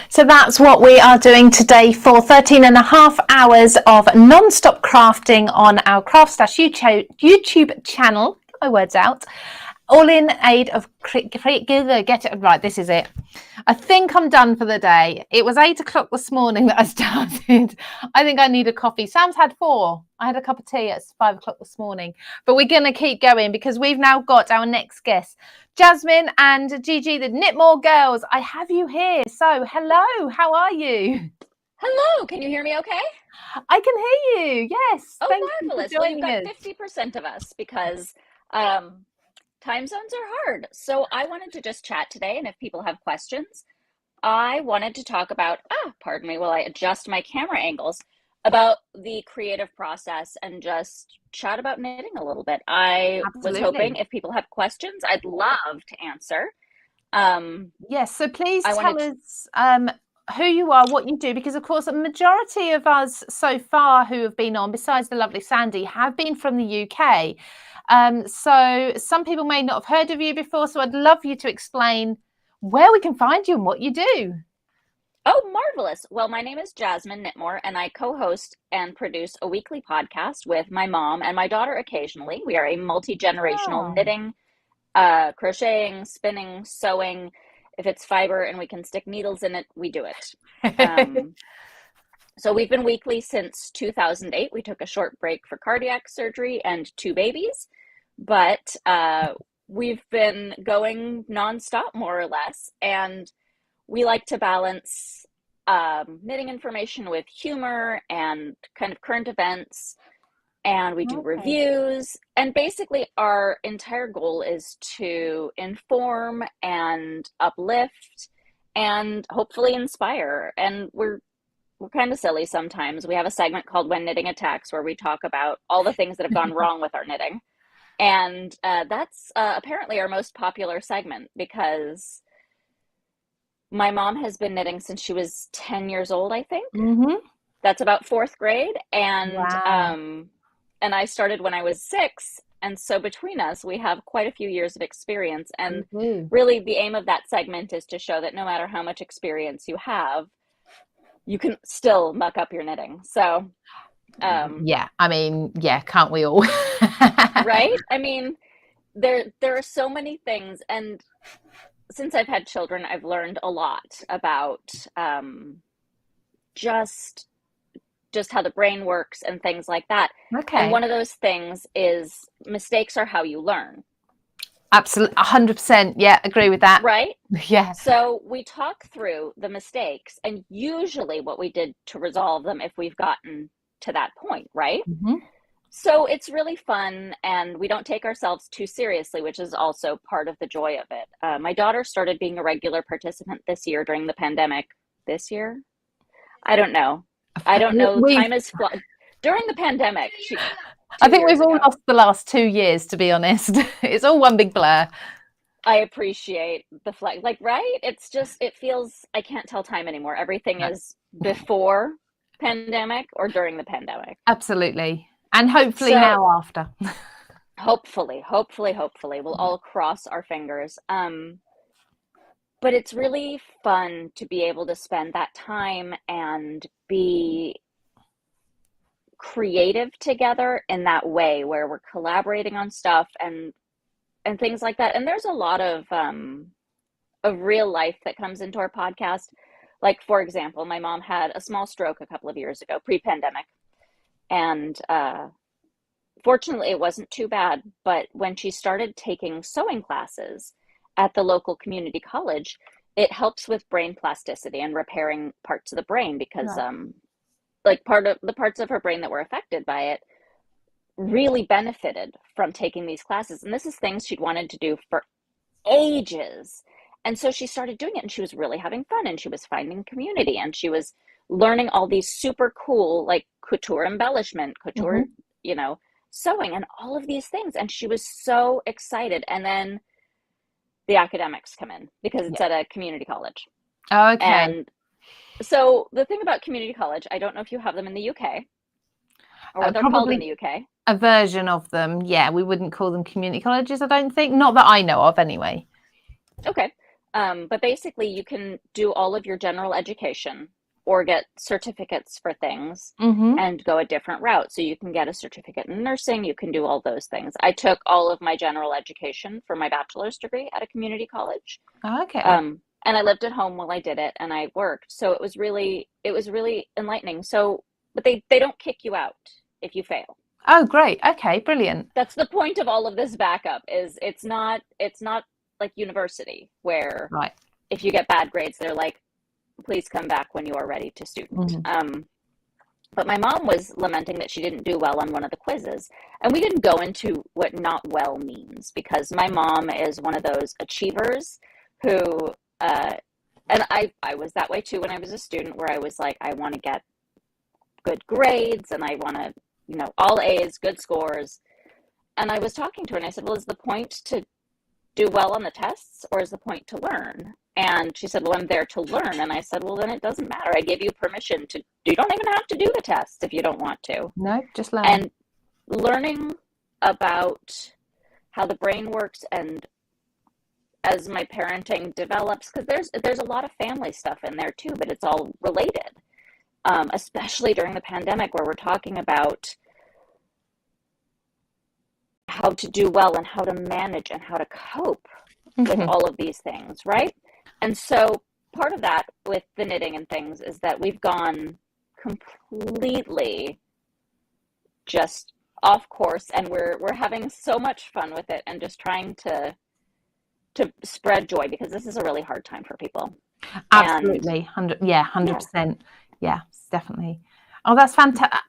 So that's what we are doing today for 13.5 hours of non-stop crafting on our Craft Stash YouTube channel. Get my words out. all in aid of get it right. This is it. I think I'm done for the day. It was 8 o'clock this morning that I started. I think I need a coffee. Sam's had 4. I had a cup of tea at 5 o'clock this morning, but we're going to keep going because we've now got our next guest, Jasmine and Gigi, the Knitmore girls. I have you here. So hello, how are you? Hello, can you hear me okay? I can hear you. Yes. Oh, Thank marvelous. You for joining well, you've us. got 50% of us because time zones are hard. So I wanted to just chat today, and if people have questions, I wanted to talk about, pardon me while I adjust my camera angles, about the creative process and just chat about knitting a little bit. I was hoping if people have questions, I'd love to answer. Yes, so please tell us who you are, what you do, because of course a majority of us so far who have been on, besides the lovely Sandy, have been from the UK. So some people may not have heard of you before, so I'd love you to explain where we can find you and what you do. Oh, marvelous. Well, my name is Jasmine Knitmore, and I co-host and produce a weekly podcast with my mom and my daughter occasionally. We are a multi-generational knitting, crocheting, spinning, sewing. If it's fiber and we can stick needles in it, we do it. So we've been weekly since 2008. We took a short break for cardiac surgery and 2 babies, but we've been going nonstop, more or less. And we like to balance knitting information with humor and kind of current events. And we do reviews. And basically our entire goal is to inform and uplift and hopefully inspire. And we're kind of silly sometimes. We have a segment called When Knitting Attacks where we talk about all the things that have gone wrong with our knitting. And that's apparently our most popular segment because my mom has been knitting since she was 10 years old, I think. Mm-hmm. That's about 4th grade. And and I started when I was 6. And so between us, we have quite a few years of experience. And really the aim of that segment is to show that no matter how much experience you have, you can still muck up your knitting. So, yeah, I mean, yeah, can't we all? right? I mean, there are so many things. And since I've had children, I've learned a lot about just how the brain works and things like that. Okay. And one of those things is mistakes are how you learn. Absolutely, 100%. Yeah, agree with that. Right? Yeah. So we talk through the mistakes and usually what we did to resolve them if we've gotten to that point, right? Mm-hmm. So it's really fun and we don't take ourselves too seriously, which is also part of the joy of it. My daughter started being a regular participant this year during the pandemic. This year? I don't know. Time is during the pandemic. I think we've all lost the last 2 years, to be honest. It's all one big blur. I appreciate the like, right? It's just, it feels, I can't tell time anymore. Everything is before pandemic or during the pandemic. Absolutely. And hopefully now after. Hopefully. We'll all cross our fingers. But it's really fun to be able to spend that time and be creative together in that way where we're collaborating on stuff and things like that. And there's a lot of real life that comes into our podcast. Like, for example, my mom had a small stroke a couple of years ago, pre-pandemic. And fortunately, it wasn't too bad. But when she started taking sewing classes at the local community college, it helps with brain plasticity and repairing parts of the brain because like part of the parts of her brain that were affected by it really benefited from taking these classes. And this is things she'd wanted to do for ages. And so she started doing it and she was really having fun and she was finding community and she was learning all these super cool, like couture embellishment, couture, sewing and all of these things. And she was so excited. And then the academics come in because it's at a community college. Oh, okay. And so the thing about community college, I don't know if you have them in the UK or what they're called in the UK. A version of them. Yeah, we wouldn't call them community colleges, I don't think. Not that I know of anyway. Okay. But basically you can do all of your general education or get certificates for things and go a different route. So you can get a certificate in nursing, you can do all those things. I took all of my general education for my bachelor's degree at a community college. Okay. And I lived at home while I did it, and I worked. So it was really enlightening. So, but they don't kick you out if you fail. Oh, great. Okay, brilliant. That's the point of all of this backup, is it's not like university where Right. if you get bad grades, they're like, please come back when you are ready to student. But my mom was lamenting that she didn't do well on one of the quizzes. And we didn't go into what not well means, because my mom is one of those achievers who, and I was that way too when I was a student, where I was like, I want to get good grades and I want to, all A's, good scores. And I was talking to her and I said, well, is the point to do well on the tests, or is the point to learn? And she said, well, I'm there to learn. And I said, well, then it doesn't matter. I give you permission to, you don't even have to do the tests if you don't want to. No, just learn. And learning about how the brain works, and as my parenting develops, because there's a lot of family stuff in there too, but it's all related, especially during the pandemic, where we're talking about how to do well and how to manage and how to cope with all of these things, right? And so part of that with the knitting and things is that we've gone completely just off course, and we're having so much fun with it, and just trying to spread joy, because this is a really hard time for people. Absolutely. 100%. Yeah, definitely. Oh, that's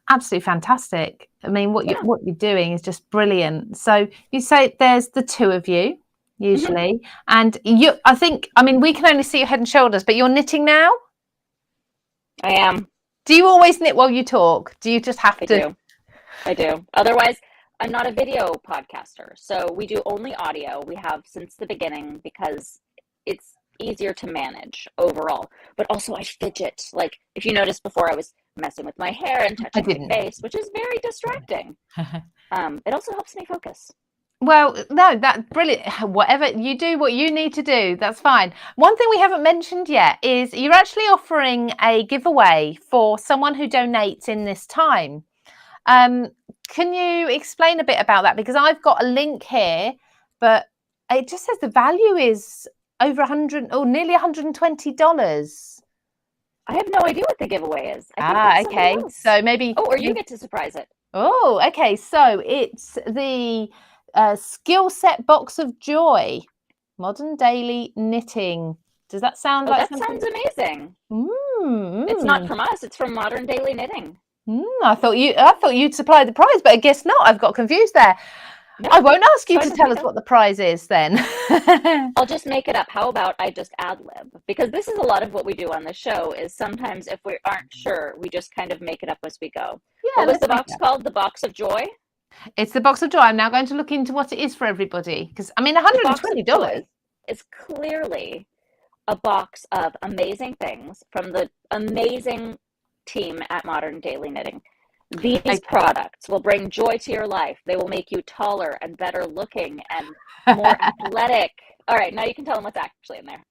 absolutely fantastic. I mean, what you're doing is just brilliant. So you say there's the two of you usually, and I mean, we can only see your head and shoulders, but you're knitting now? I am. Do you always knit while you talk? Do you just have to? I do. Otherwise, I'm not a video podcaster. So we do only audio. We have since the beginning, because it's easier to manage overall. But also I fidget. Like, if you noticed before, I was messing with my hair and touching my face, which is very distracting. It also helps me focus. Well, no, that's brilliant. Whatever you do, what you need to do, that's fine. One thing we haven't mentioned yet is you're actually offering a giveaway for someone who donates in this time. Can you explain a bit about that? Because I've got a link here, but it just says the value is over $100 or nearly $120. I have no idea what the giveaway is. Okay. So maybe. Oh, or you get to surprise it. Oh, okay. So it's the skill set box of joy, modern daily knitting. Does that sound like that something? Sounds amazing. It's not from us. It's from Modern Daily Knitting. I thought you'd supply the prize, but I guess not. I've got confused there. No, I won't ask you to tell us what the prize is then. I'll just make it up. How about I just ad lib? Because this is a lot of what we do on the show, is sometimes if we aren't sure, we just kind of make it up as we go. Yeah, what was the box called? The box of joy? It's the box of joy. I'm now going to look into what it is for everybody. Because, I mean, $120 is clearly a box of amazing things from the amazing team at Modern Daily Knitting. These products will bring joy to your life. They will make you taller and better looking and more athletic. All right, now you can tell them what's actually in there.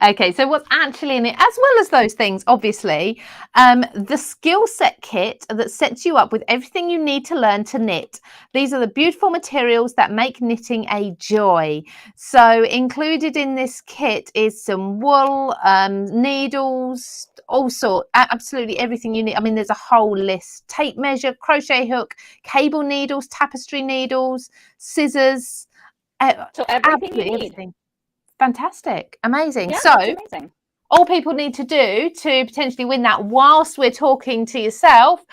Okay, so what's actually in it, as well as those things, obviously, the skill set kit that sets you up with everything you need to learn to knit. These are the beautiful materials that make knitting a joy. So included in this kit is some wool, needles, all sorts, absolutely everything you need. I mean, there's a whole list: tape measure, crochet hook, cable needles, tapestry needles, scissors. So everything you need. Everything. Fantastic. Amazing. Yeah, So amazing. All people need to do to potentially win that whilst we're talking to yourself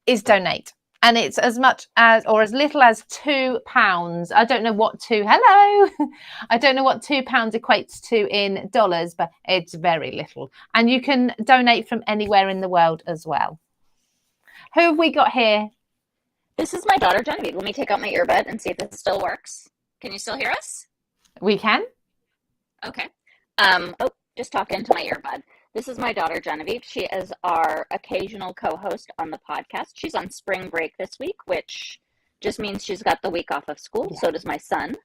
is donate. And it's as much as or as little as £2. I don't know what I don't know what £2 equates to in dollars, but it's very little. And you can donate from anywhere in the world as well. Who have we got here? This is my daughter, Genevieve. Let me take out my earbud and see if this still works. Can you still hear us? We can. Okay. Just talk into my earbud. This is my daughter, Genevieve. She is our occasional co-host on the podcast. She's on spring break this week, which just means she's got the week off of school. Yeah. So does my son.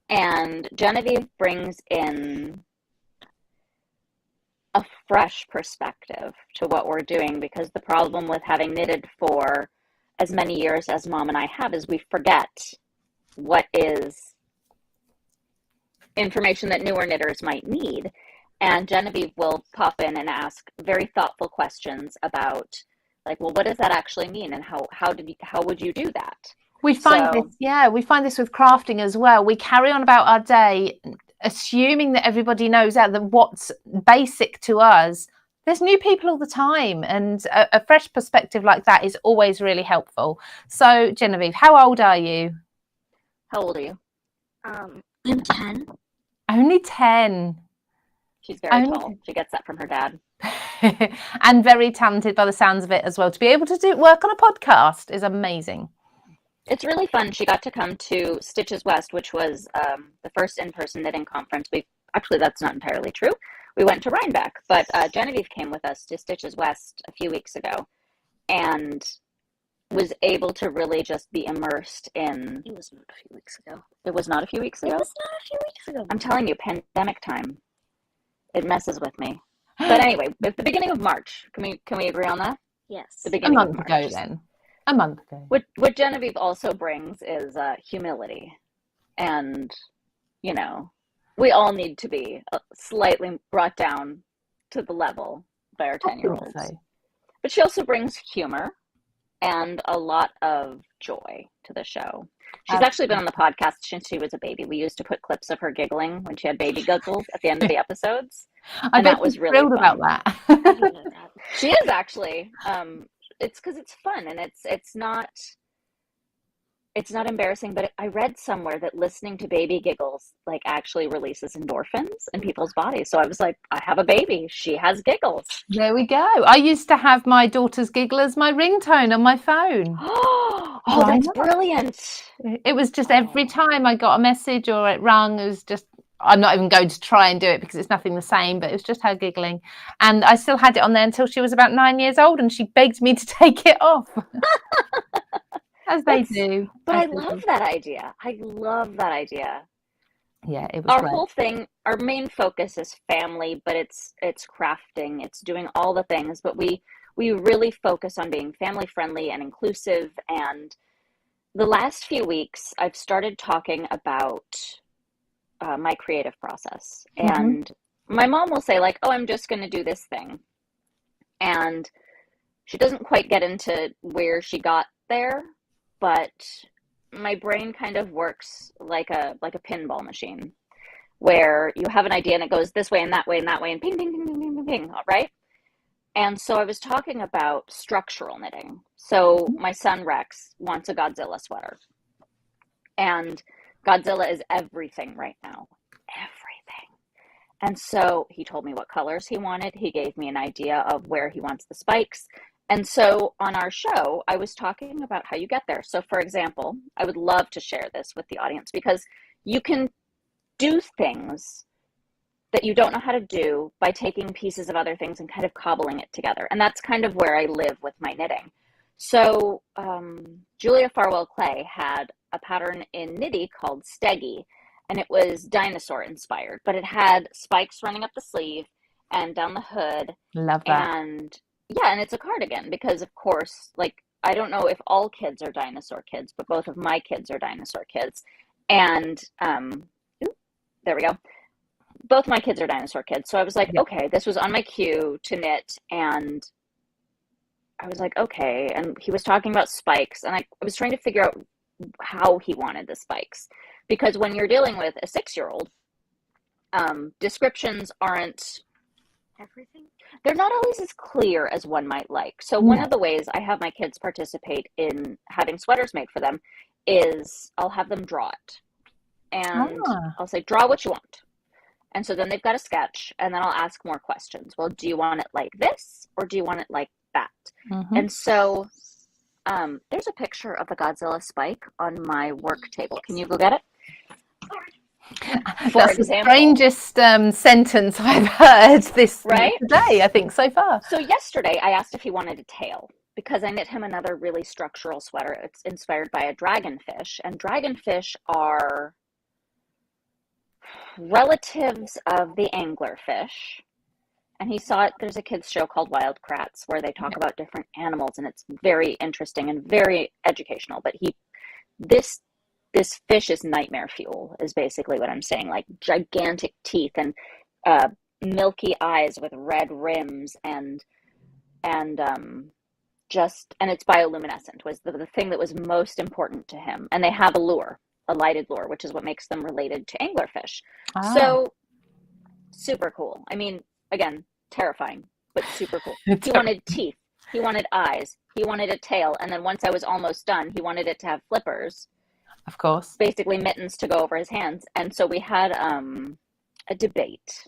And Genevieve brings in a fresh perspective to what we're doing, because the problem with having knitted for as many years as Mom and I have is we forget what is information that newer knitters might need. And Genevieve will pop in and ask very thoughtful questions about, like, well, what does that actually mean, and how would you do that? We find we find this with crafting as well. We carry on about our day, assuming that everybody knows that what's basic to us. There's new people all the time, and a fresh perspective like that is always really helpful. So, Genevieve, how old are you? How old are you? I'm 10. Only 10. She's very tall. She gets that from her dad. And very talented by the sounds of it as well. To be able to work on a podcast is amazing. It's really fun. She got to come to Stitches West, which was the first in-person knitting conference. Actually, that's not entirely true. We went to Rhinebeck, but Genevieve came with us to Stitches West a few weeks ago and was able to really just be immersed in... It was not a few weeks ago. It was not a few weeks ago? It was not a few weeks ago. I'm telling you, pandemic time. It messes with me. But anyway, at the beginning of March, can we agree on that? Yes. The beginning of March. A month ago. What Genevieve also brings is humility. And, you know, we all need to be slightly brought down to the level by our 10-year-olds. So. But she also brings humor and a lot of joy to the show. She's actually been on the podcast since she was a baby. We used to put clips of her giggling when she had baby giggles at the end of the episodes. I bet was really thrilled about that. I didn't know that. She is actually. It's because it's fun, and it's not embarrassing. But I read somewhere that listening to baby giggles like actually releases endorphins in people's bodies. So I was like, I have a baby. She has giggles. There we go. I used to have my daughter's giggle as my ringtone on my phone. Oh, that's brilliant. It was just every time I got a message or it rang, it was just, I'm not even going to try and do it because it's nothing the same, but it was just her giggling. And I still had it on there until she was about 9 years old, and she begged me to take it off. As they do. But I love that idea. I love that idea. Yeah, it was our great. whole thing, our main focus is family, but it's crafting, it's doing all the things, but we really focus on being family friendly and inclusive. And the last few weeks I've started talking about my creative process. Mm-hmm. And my mom will say, like, oh, I'm just going to do this thing. And she doesn't quite get into where she got there, but my brain kind of works like a pinball machine, where you have an idea and it goes this way and that way and that way and ping, ping, ping, ping, ping, ping, ping, right? And so I was talking about structural knitting. So my son Rex wants a Godzilla sweater. And Godzilla is everything right now. Everything. And so he told me what colors he wanted. He gave me an idea of where he wants the spikes. And so on our show, I was talking about how you get there. So for example, I would love to share this with the audience, because you can do things that you don't know how to do by taking pieces of other things and kind of cobbling it together. And that's kind of where I live with my knitting. So Julia Farwell Clay had a pattern in Knitty called Steggy, and it was dinosaur inspired, but it had spikes running up the sleeve and down the hood. Love that. And yeah, and it's a cardigan because, of course, like, I don't know if all kids are dinosaur kids, but both of my kids are dinosaur kids. And there we go. Both my kids are dinosaur kids. So I was like, okay, this was on my queue to knit. And I was like, okay. And he was talking about spikes. And I was trying to figure out how he wanted the spikes. Because when you're dealing with a 6-year-old, descriptions aren't Everything? They're not always as clear as one might like. So one of the ways I have my kids participate in having sweaters made for them is I'll have them draw it. And I'll say, draw what you want. And so then they've got a sketch, and then I'll ask more questions. Well, do you want it like this, or do you want it like that? Mm-hmm. And so there's a picture of the Godzilla spike on my work table. Can you go get it? That's the strangest sentence I've heard today, I think, so far. So yesterday I asked if he wanted a tail, because I knit him another really structural sweater. It's inspired by a dragonfish, and dragonfish are relatives of the anglerfish. and he saw it. There's a kids show called Wild Kratts where they talk about different animals, and it's very interesting and very educational. But this fish is nightmare fuel, is basically what I'm saying. Like gigantic teeth and milky eyes with red rims, and it's bioluminescent was the thing that was most important to him. And they have a lure, a lighted lure, which is what makes them related to anglerfish. So super cool. I mean, again, terrifying, but super cool. He wanted teeth, he wanted eyes, he wanted a tail, and then once I was almost done, he wanted it to have flippers, of course, basically mittens to go over his hands. And so we had a debate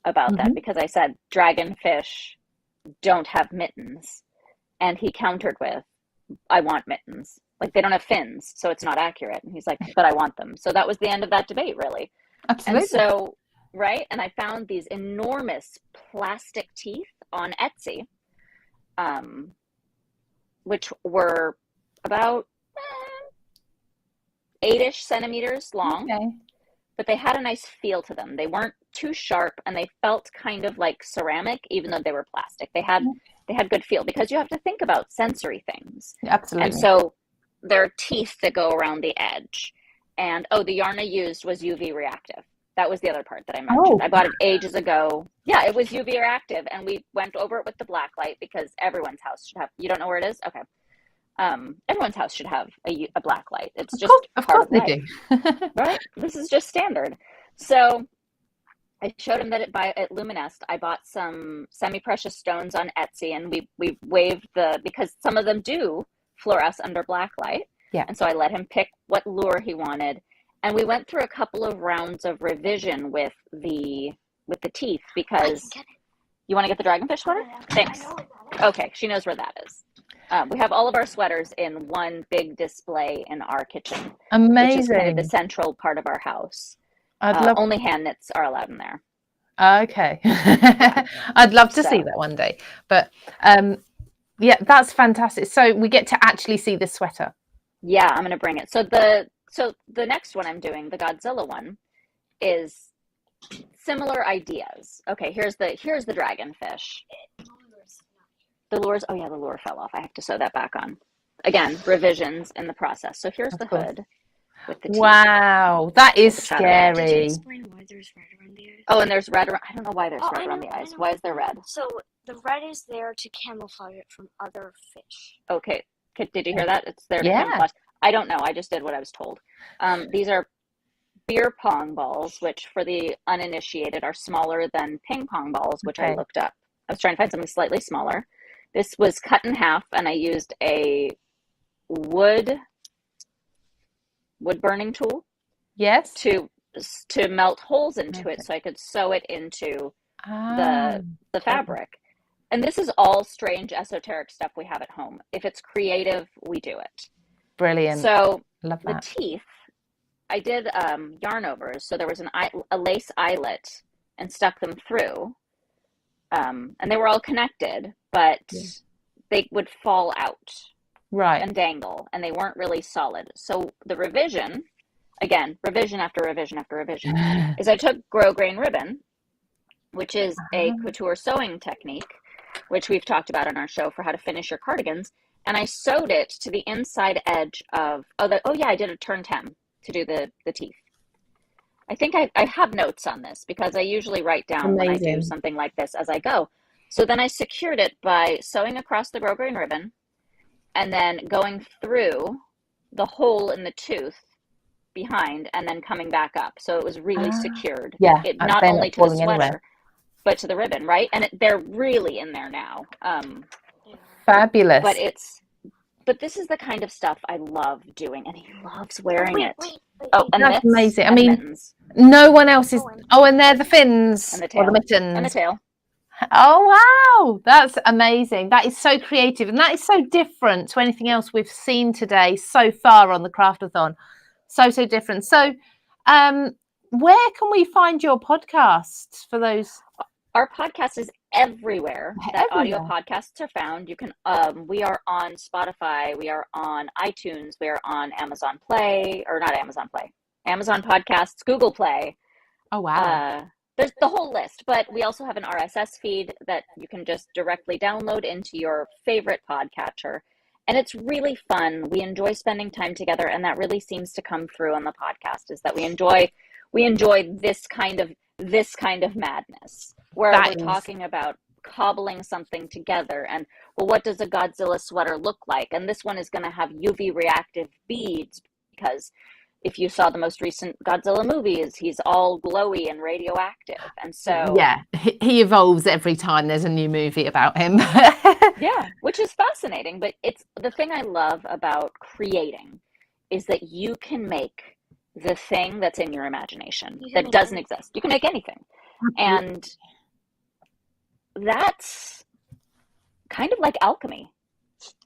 about that, because I said dragonfish don't have mittens, and he countered with, I want mittens. Like, they don't have fins, so it's not accurate. And he's like, but I want them. So that was the end of that debate, really. Absolutely. And so, right, and I found these enormous plastic teeth on Etsy, which were about 8-ish centimeters long. Okay. But they had a nice feel to them. They weren't too sharp, and they felt kind of like ceramic, even though they were plastic. They had good feel, because you have to think about sensory things. Absolutely. And so there are teeth that go around the edge. And the yarn I used was UV reactive. That was the other part that I mentioned. I bought it ages ago. Yeah, it was UV reactive, and we went over it with the black light, because everyone's house should have. You don't know where it is? Okay. Everyone's house should have a black light. It's just of course they do. Right? This is just standard. So I showed him that at Luminest, I bought some semi-precious stones on Etsy, and we waved because some of them do fluoresce under black light. Yeah. And so I let him pick what lure he wanted. And we went through a couple of rounds of revision with the teeth, because you want to get the dragonfish sweater? Thanks. Okay, she knows where that is. We have all of our sweaters in one big display in our kitchen. Amazing. Which is kind of the central part of our house. Only hand knits are allowed in there. Okay. I'd love to see that one day. But yeah, that's fantastic. So we get to actually see this sweater. Yeah, I'm going to bring it. So the next one I'm doing, the Godzilla one, is similar ideas. Okay, here's the dragonfish. The lures, the lure fell off. I have to sew that back on. Again, revisions in the process. So here's the hood with the teeth. Wow, that is scary. Did you explain why there's red around the eyes? Oh, and there's red around, I don't know why there's red around the eyes. Why is there red? So the red is there to camouflage it from other fish. Okay, did you hear that? It's there to camouflage. I don't know. I just did what I was told. These are beer pong balls, which for the uninitiated are smaller than ping pong balls, which I looked up. I was trying to find something slightly smaller. This was cut in half, and I used a wood burning tool. Yes. To melt holes into it, so I could sew it into the fabric. And this is all strange esoteric stuff we have at home. If it's creative, we do it. Brilliant. So love that. The teeth, I did yarn overs. So there was a lace eyelet, and stuck them through. And they were all connected, but they would fall out and dangle, and they weren't really solid. So the revision, again, revision after revision after revision, is I took grosgrain ribbon, which is a couture sewing technique, which we've talked about on our show for how to finish your cardigans, and I sewed it to the inside edge of, I did a turn 10 to do the teeth. I think I have notes on this, because I usually write down when I do something like this as I go. So then I secured it by sewing across the grosgrain ribbon, and then going through the hole in the tooth behind, and then coming back up. So it was really secured. Yeah, it not only to the sweater, but to the ribbon, right? And they're really in there now. Fabulous. But this is the kind of stuff I love doing, and he loves wearing it. And that's amazing. I mean, mittens. No one else is. And they're the fins, and the tail, or the mittens, and the tail. Oh wow, that's amazing. That is so creative, and that is so different to anything else we've seen today so far on the Craftathon. So different. So, where can we find your podcast for those? Our podcast is everywhere that audio podcasts are found. You can we are on Spotify, we are on iTunes, we are on Amazon Play, or not Amazon Play, Amazon Podcasts, Google Play. Oh wow. there's the whole list, but we also have an RSS feed that you can just directly download into your favorite podcatcher. And it's really fun. We enjoy spending time together, and that really seems to come through on the podcast, is that we enjoy this kind of madness where we're talking about cobbling something together and, well, what does a Godzilla sweater look like? And this one is going to have UV reactive beads, because if you saw the most recent Godzilla movies, he's all glowy and radioactive. And so yeah, he evolves every time there's a new movie about him. yeah, which is fascinating. But it's the thing I love about creating is that you can make the thing that's in your imagination that doesn't exist. You can make anything. And that's kind of like alchemy.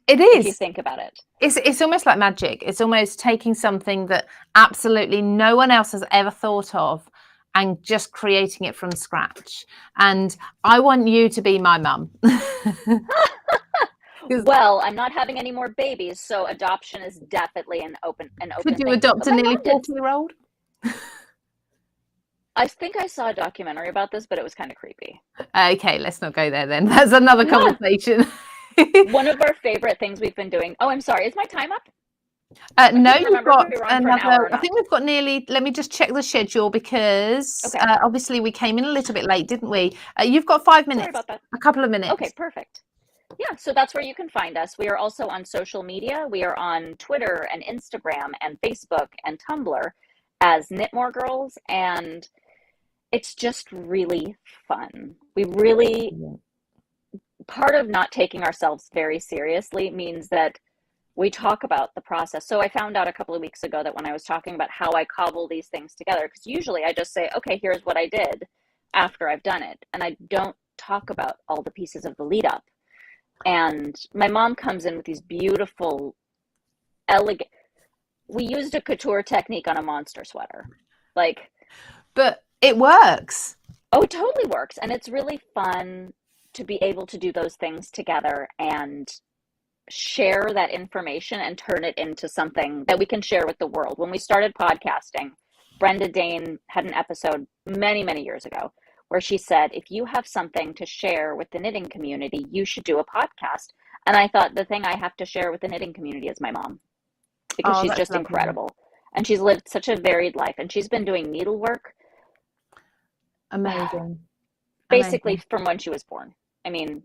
It is. If you think about it. It's almost like magic. It's almost taking something that absolutely no one else has ever thought of and just creating it from scratch. And I want you to be my mum. Well, I'm not having any more babies, so adoption is definitely an open Could you thing. adopt a nearly 40-year-old? I think I saw a documentary about this, but it was kind of creepy. Okay, let's not go there then. That's another conversation. One of our favorite things we've been doing. Oh, I'm sorry. Is my time up? No, you've got another. I think we've got nearly. Let me just check the schedule, because obviously we came in a little bit late, didn't we? You've got 5 minutes. Sorry about that. A couple of minutes. Okay, perfect. Yeah, so that's where you can find us. We are also on social media. We are on Twitter and Instagram and Facebook and Tumblr as Knitmore Girls, and it's just really fun. We really, part of not taking ourselves very seriously means that we talk about the process. So I found out a couple of weeks ago that when I was talking about how I cobble these things together, because usually I just say, okay, here's what I did after I've done it. And I don't talk about all the pieces of the lead up. And my mom comes in with these beautiful, elegant, we used a couture technique on a monster sweater. But it works. Oh, it totally works. And it's really fun to be able to do those things together and share that information and turn it into something that we can share with the world. When we started podcasting, Brenda Dane had an episode many, many years ago where she said, if you have something to share with the knitting community, you should do a podcast. And I thought, the thing I have to share with the knitting community is my mom, because she's just incredible. And she's lived such a varied life, and she's been doing needlework. Amazing. Basically from when she was born. I mean,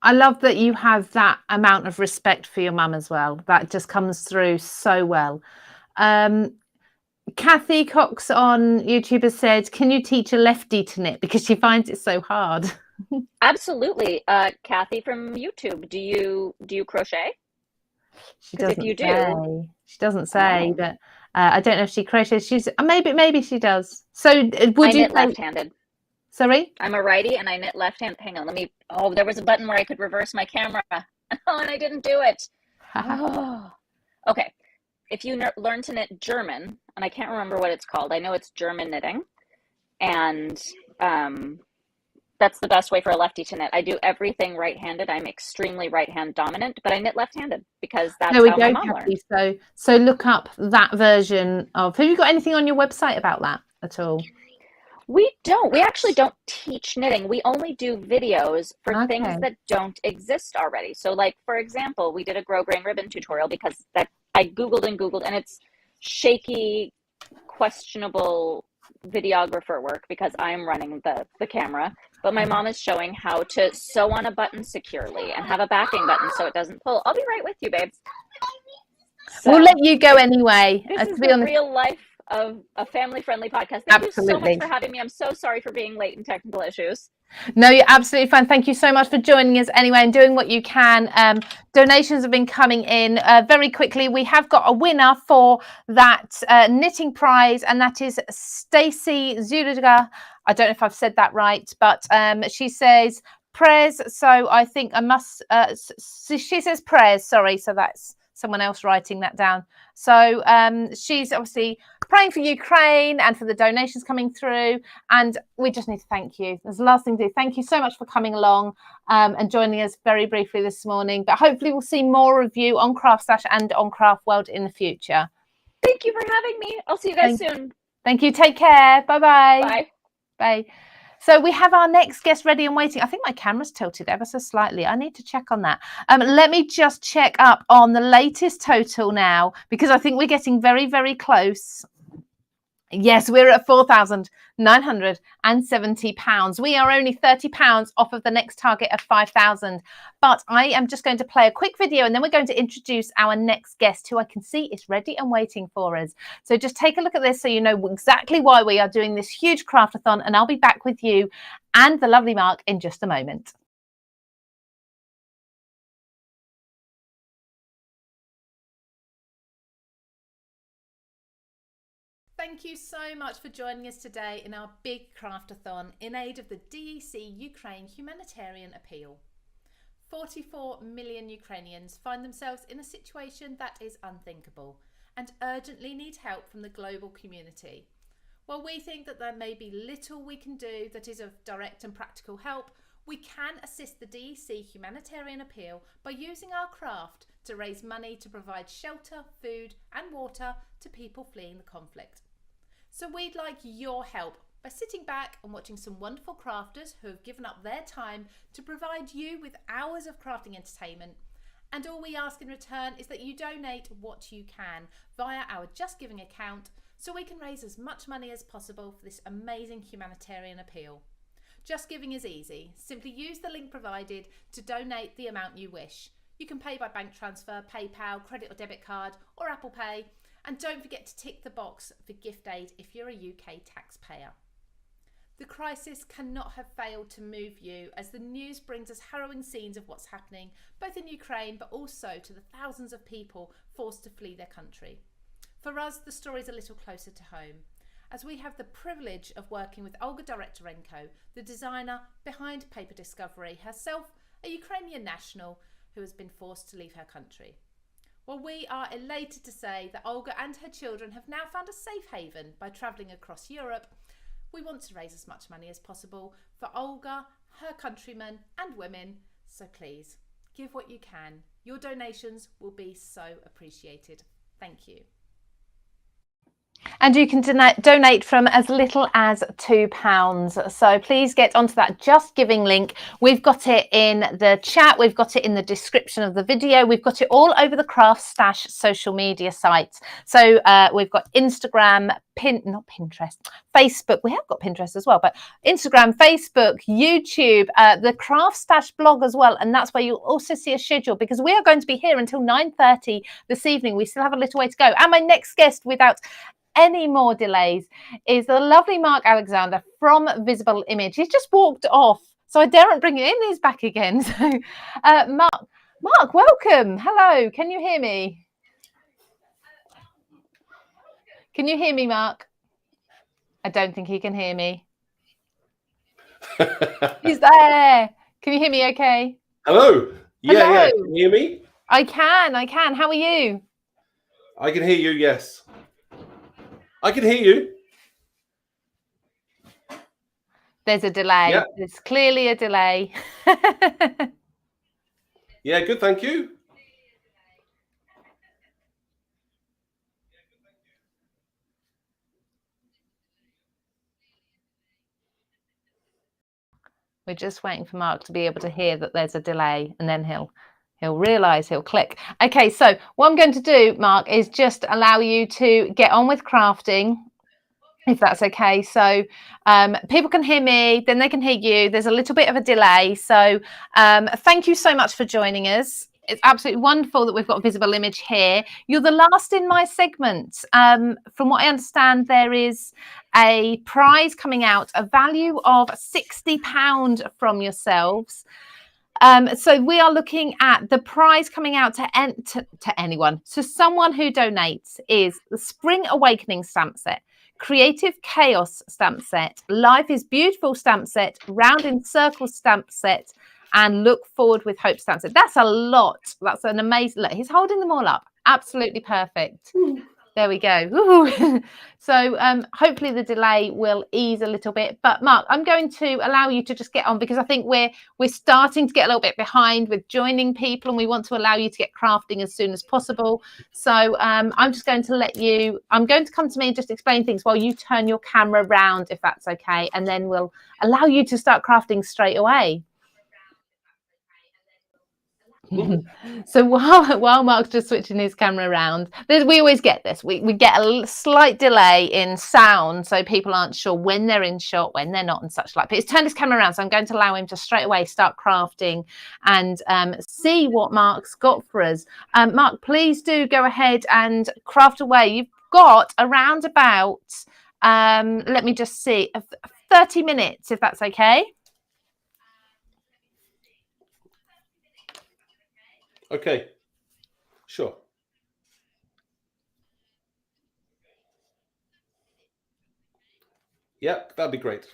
I love that you have that amount of respect for your mum as well. That just comes through so well. Kathy Cox on YouTube has said, can you teach a lefty to knit, because she finds it so hard? Absolutely. Kathy from YouTube, do you crochet? She doesn't if you say. She doesn't say, but I don't know if she crochets. She's maybe she does. So would you knit left-handed? Sorry? I'm a righty and I knit left-handed. Hang on, there was a button where I could reverse my camera. Oh, and I didn't do it. Oh. Okay. If you learn to knit German, and I can't remember what it's called, I know it's German knitting, and that's the best way for a lefty to knit. I do everything right-handed. I'm extremely right-hand dominant, but I knit left-handed because that's how my mom learned. So look up that version of. Have you got anything on your website about that at all? We don't. We actually don't teach knitting. We only do videos for things that don't exist already. So, like, for example, we did a Grow Grain Ribbon tutorial because that I Googled, and it's shaky, questionable videographer work because I'm running the camera. But my mom is showing how to sew on a button securely and have a backing button so it doesn't pull. I'll be right with you, babes. So, we'll let you go anyway. This is the real life of a family-friendly podcast. Thank you so much for having me. I'm so sorry for being late in technical issues. No, you're absolutely fine. Thank you so much for joining us anyway and doing what you can. Donations have been coming in very quickly. We have got a winner for that knitting prize, and that is Stacey Zuliga. I don't know if I've said that right, but she says prayers. So I think I must. She says prayers. Sorry, so that's someone else writing that down. So she's obviously praying for Ukraine and for the donations coming through, and we just need to thank you. There's the last thing to do. Thank you so much for coming along and joining us very briefly this morning, but hopefully we'll see more of you on Craftstash and on Craft World in the future. Thank you for having me. I'll see you guys soon. Thank you. Take care. Bye-bye. Bye. Bye. So we have our next guest ready and waiting. I think my camera's tilted ever so slightly. I need to check on that. Let me just check up on the latest total now, because I think we're getting very, very close. Yes, we're at £4,970. We are only £30 off of the next target of 5,000. But I am just going to play a quick video, and then we're going to introduce our next guest, who I can see is ready and waiting for us. So just take a look at this so you know exactly why we are doing this huge craftathon, and I'll be back with you and the lovely Mark in just a moment. Thank you so much for joining us today in our big craftathon in aid of the DEC Ukraine Humanitarian Appeal. 44 million Ukrainians find themselves in a situation that is unthinkable and urgently need help from the global community. While we think that there may be little we can do that is of direct and practical help, we can assist the DEC Humanitarian Appeal by using our craft to raise money to provide shelter, food and water to people fleeing the conflict. So we'd like your help by sitting back and watching some wonderful crafters who have given up their time to provide you with hours of crafting entertainment. And all we ask in return is that you donate what you can via our Just Giving account, so we can raise as much money as possible for this amazing humanitarian appeal. Just Giving is easy. Simply use the link provided to donate the amount you wish. You can pay by bank transfer, PayPal, credit or debit card, or Apple Pay. And don't forget to tick the box for gift aid if you're a UK taxpayer. The crisis cannot have failed to move you, as the news brings us harrowing scenes of what's happening both in Ukraine but also to the thousands of people forced to flee their country. For us, the story's a little closer to home, as we have the privilege of working with Olga Andronicu, the designer behind Paper Discovery, herself a Ukrainian national who has been forced to leave her country. Well, we are elated to say that Olga and her children have now found a safe haven by travelling across Europe. We want to raise as much money as possible for Olga, her countrymen and women, so please give what you can. Your donations will be so appreciated. Thank you. And you can donate from as little as £2. So please get onto that Just Giving link. We've got it in the chat. We've got it in the description of the video. We've got it all over the Craft Stash social media sites. So we've got Instagram, not Pinterest, Facebook. We have got Pinterest as well, but Instagram, Facebook, YouTube, the Craft Stash blog as well. And that's where you'll also see a schedule, because we are going to be here until 9:30 this evening. We still have a little way to go. And my next guest, without any more delays, is the lovely Mark Alexander from Visible Image. He's just walked off, so I daren't bring him in. He's back again. So Mark, welcome. Hello, can you hear me? Can you hear me, Mark? I don't think he can hear me. He's there. Can you hear me okay? Hello. Yeah, Hello. yeah. Can you hear me? I can. How are you? I can hear you, yes. I can hear you. There's a delay. Yeah. There's clearly a delay. Yeah, good, thank you. We're just waiting for Mark to be able to hear that there's a delay, and then he'll realise, he'll click. Okay, so what I'm going to do, Mark, is just allow you to get on with crafting, if that's okay. So people can hear me, then they can hear you. There's a little bit of a delay. So thank you so much for joining us. It's absolutely wonderful that we've got Visible Image here. You're the last in my segment. From what I understand, there is a prize coming out, a value of £60 from yourselves. So we are looking at the prize coming out to anyone. So someone who donates is the Spring Awakening stamp set, Creative Chaos stamp set, Life is Beautiful stamp set, Round in Circles stamp set, and Look Forward with Hope stamp set. That's a lot. That's an amazing. Look, he's holding them all up. Absolutely perfect. There we go. Ooh. So hopefully the delay will ease a little bit. But Mark, I'm going to allow you to just get on, because I think we're starting to get a little bit behind with joining people, and we want to allow you to get crafting as soon as possible. So I'm just going to I'm going to come to me and just explain things while you turn your camera round, if that's okay. And then we'll allow you to start crafting straight away. So while Mark's just switching his camera around, we always get this. We get a slight delay in sound, so people aren't sure when they're in shot, when they're not, and such like. But he's turned his camera around, so I'm going to allow him to straight away start crafting and see what Mark's got for us. Mark, please do go ahead and craft away. You've got around about, let me just see, 30 minutes, if that's okay. Okay, sure. Yeah, that'd be great.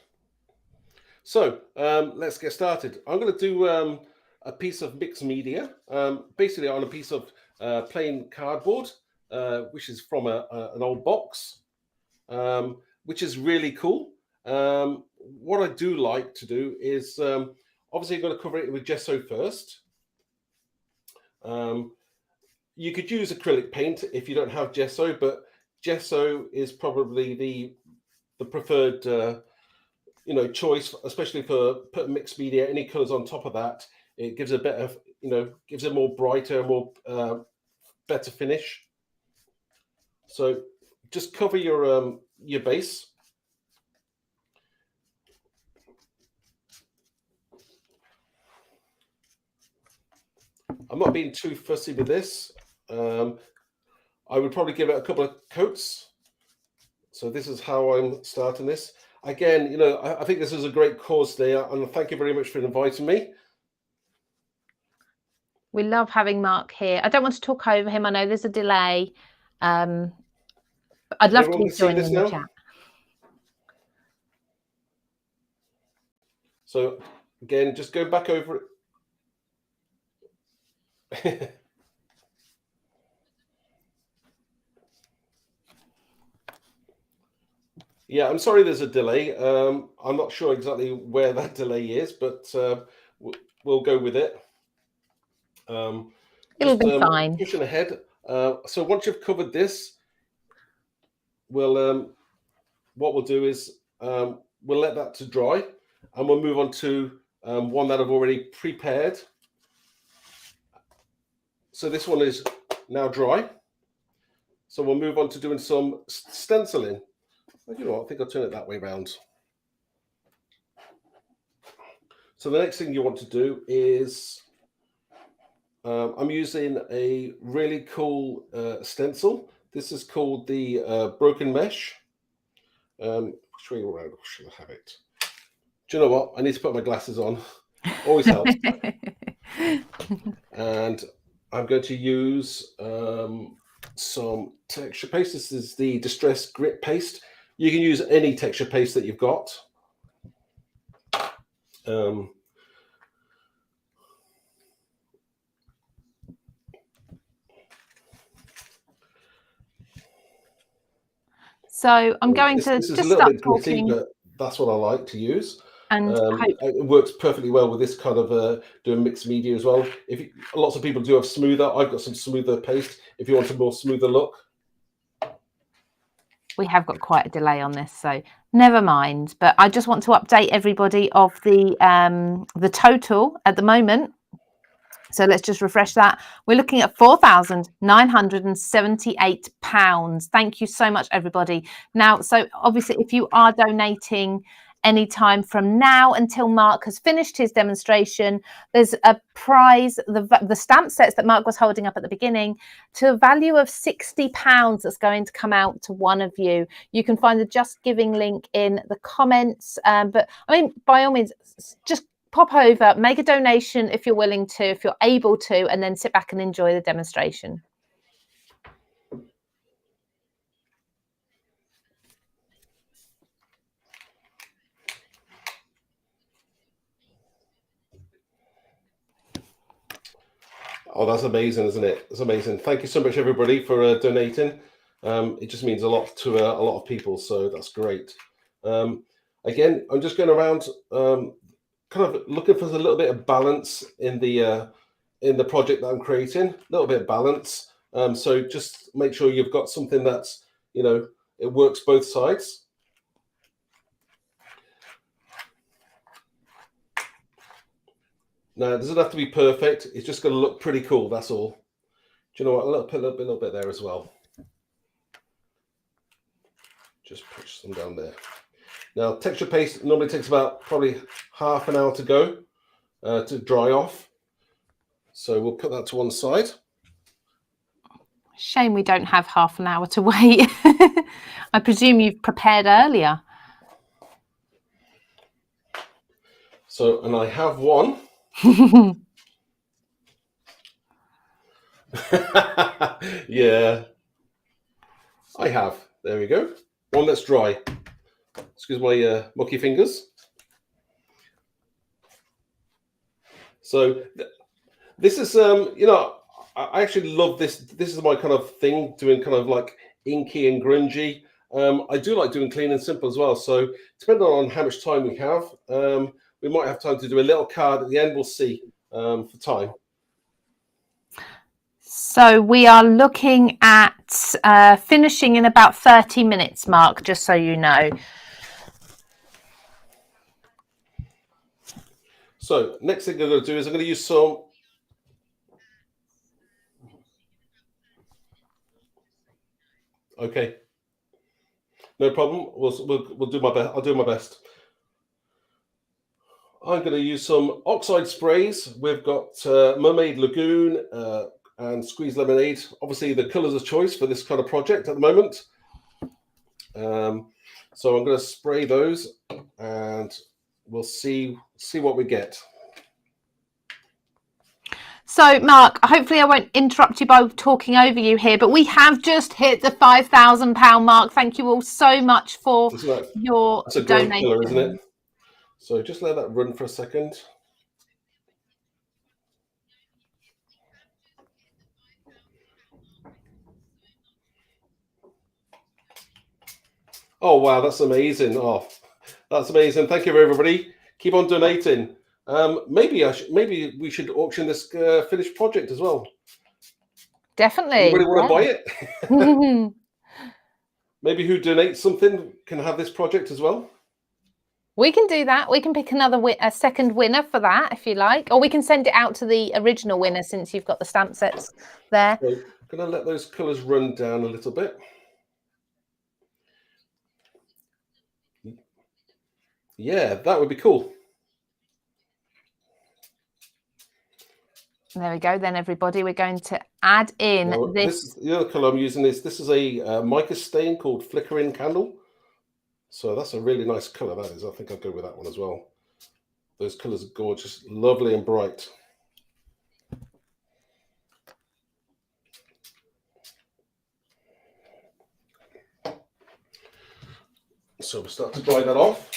So let's get started. I'm going to do a piece of mixed media, basically on a piece of plain cardboard, which is from an old box, which is really cool. What I do like to do is, obviously, I'm going to cover it with gesso first. You could use acrylic paint if you don't have gesso, but gesso is probably the preferred choice, especially for putting mixed media, any colors on top of that. It gives a better, gives a more brighter, more better finish. So just cover your base. I'm not being too fussy with this. I would probably give it a couple of coats. So this is how I'm starting this. Again, I think this is a great cause today, and thank you very much for inviting me. We love having Mark here. I don't want to talk over him. I know there's a delay. I'd love to be joining in the chat. So again, just go back over it. Yeah, I'm sorry there's a delay. I'm not sure exactly where that delay is, but we'll go with it. It'll be fine. Pushing ahead. So once you've covered this, what we'll do is we'll let that to dry, and we'll move on to one that I've already prepared. So this one is now dry. So we'll move on to doing some stenciling. You know what, I think I'll turn it that way around. So the next thing you want to do is, I'm using a really cool stencil. This is called the Broken Mesh. I'll show you around. Should I have it? Do you know what? I need to put my glasses on. Always helps. And I'm going to use some texture paste. This is the Distress Grit Paste. You can use any texture paste that you've got. So I'm going to just start talking. But that's what I like to use. And it works perfectly well with this kind of doing mixed media as well. Lots of people do have smoother. I've got some smoother paste if you want a more smoother look. We have got quite a delay on this, so never mind. But I just want to update everybody of the total at the moment. So let's just refresh that. We're looking at £4,978. Thank you so much, everybody. Now, so obviously, if you are donating any time from now until Mark has finished his demonstration, there's a prize, the stamp sets that Mark was holding up at the beginning, to a value of £60 that's going to come out to one of you. You can find the Just Giving link in the comments. But I mean, by all means, just pop over, make a donation if you're willing to, if you're able to, and then sit back and enjoy the demonstration. Oh, that's amazing, isn't it? It's amazing. Thank you so much, everybody, for donating. It just means a lot to a lot of people, so that's great. Again, I'm just going around kind of looking for a little bit of balance in the project that I'm creating, a little bit of balance. So just make sure you've got something that's, you know, it works both sides. Now, it doesn't have to be perfect. It's just going to look pretty cool. That's all. Do you know what? I'll put a little bit there as well. Just push some down there. Now, texture paste normally takes about probably half an hour to go to dry off. So we'll put that to one side. Shame we don't have half an hour to wait. I presume you've prepared earlier. So, and I have one. Yeah, I have. There we go. One that's dry. Excuse my mucky fingers. So this is, you know, I actually love this. This is my kind of thing, doing kind of like inky and grungy. I do like doing clean and simple as well. So depending on how much time we have, we might have time to do a little card at the end. We'll see for time. So we are looking at finishing in about 30 minutes, Mark, just so you know. So next thing I'm going to do is I'm going to use some. Okay, no problem. We'll do my best. I'll do my best. I'm going to use some oxide sprays. We've got Mermaid Lagoon and Squeeze Lemonade. Obviously, the colours of choice for this kind of project at the moment. So I'm going to spray those, and we'll see what we get. So, Mark, hopefully I won't interrupt you by talking over you here, but we have just hit the £5,000 mark. Thank you all so much for your that's a great donation. colour, isn't it? So just let that run for a second. Oh, wow, that's amazing. Oh, that's amazing. Thank you, everybody. Keep on donating. Maybe we should auction this finished project as well. Definitely. Anybody want to buy it? Maybe who donates something can have this project as well. We can do that. We can pick a second winner for that, if you like. Or we can send it out to the original winner, since you've got the stamp sets there. So I'm going to let those colours run down a little bit. Yeah, that would be cool. There we go. Then, everybody, we're going to add in the other colour I'm using is, this is a mica stain called Flickering Candle. So that's a really nice colour, that is. I think I'll go with that one as well. Those colours are gorgeous, lovely and bright. So we'll start to dry that off.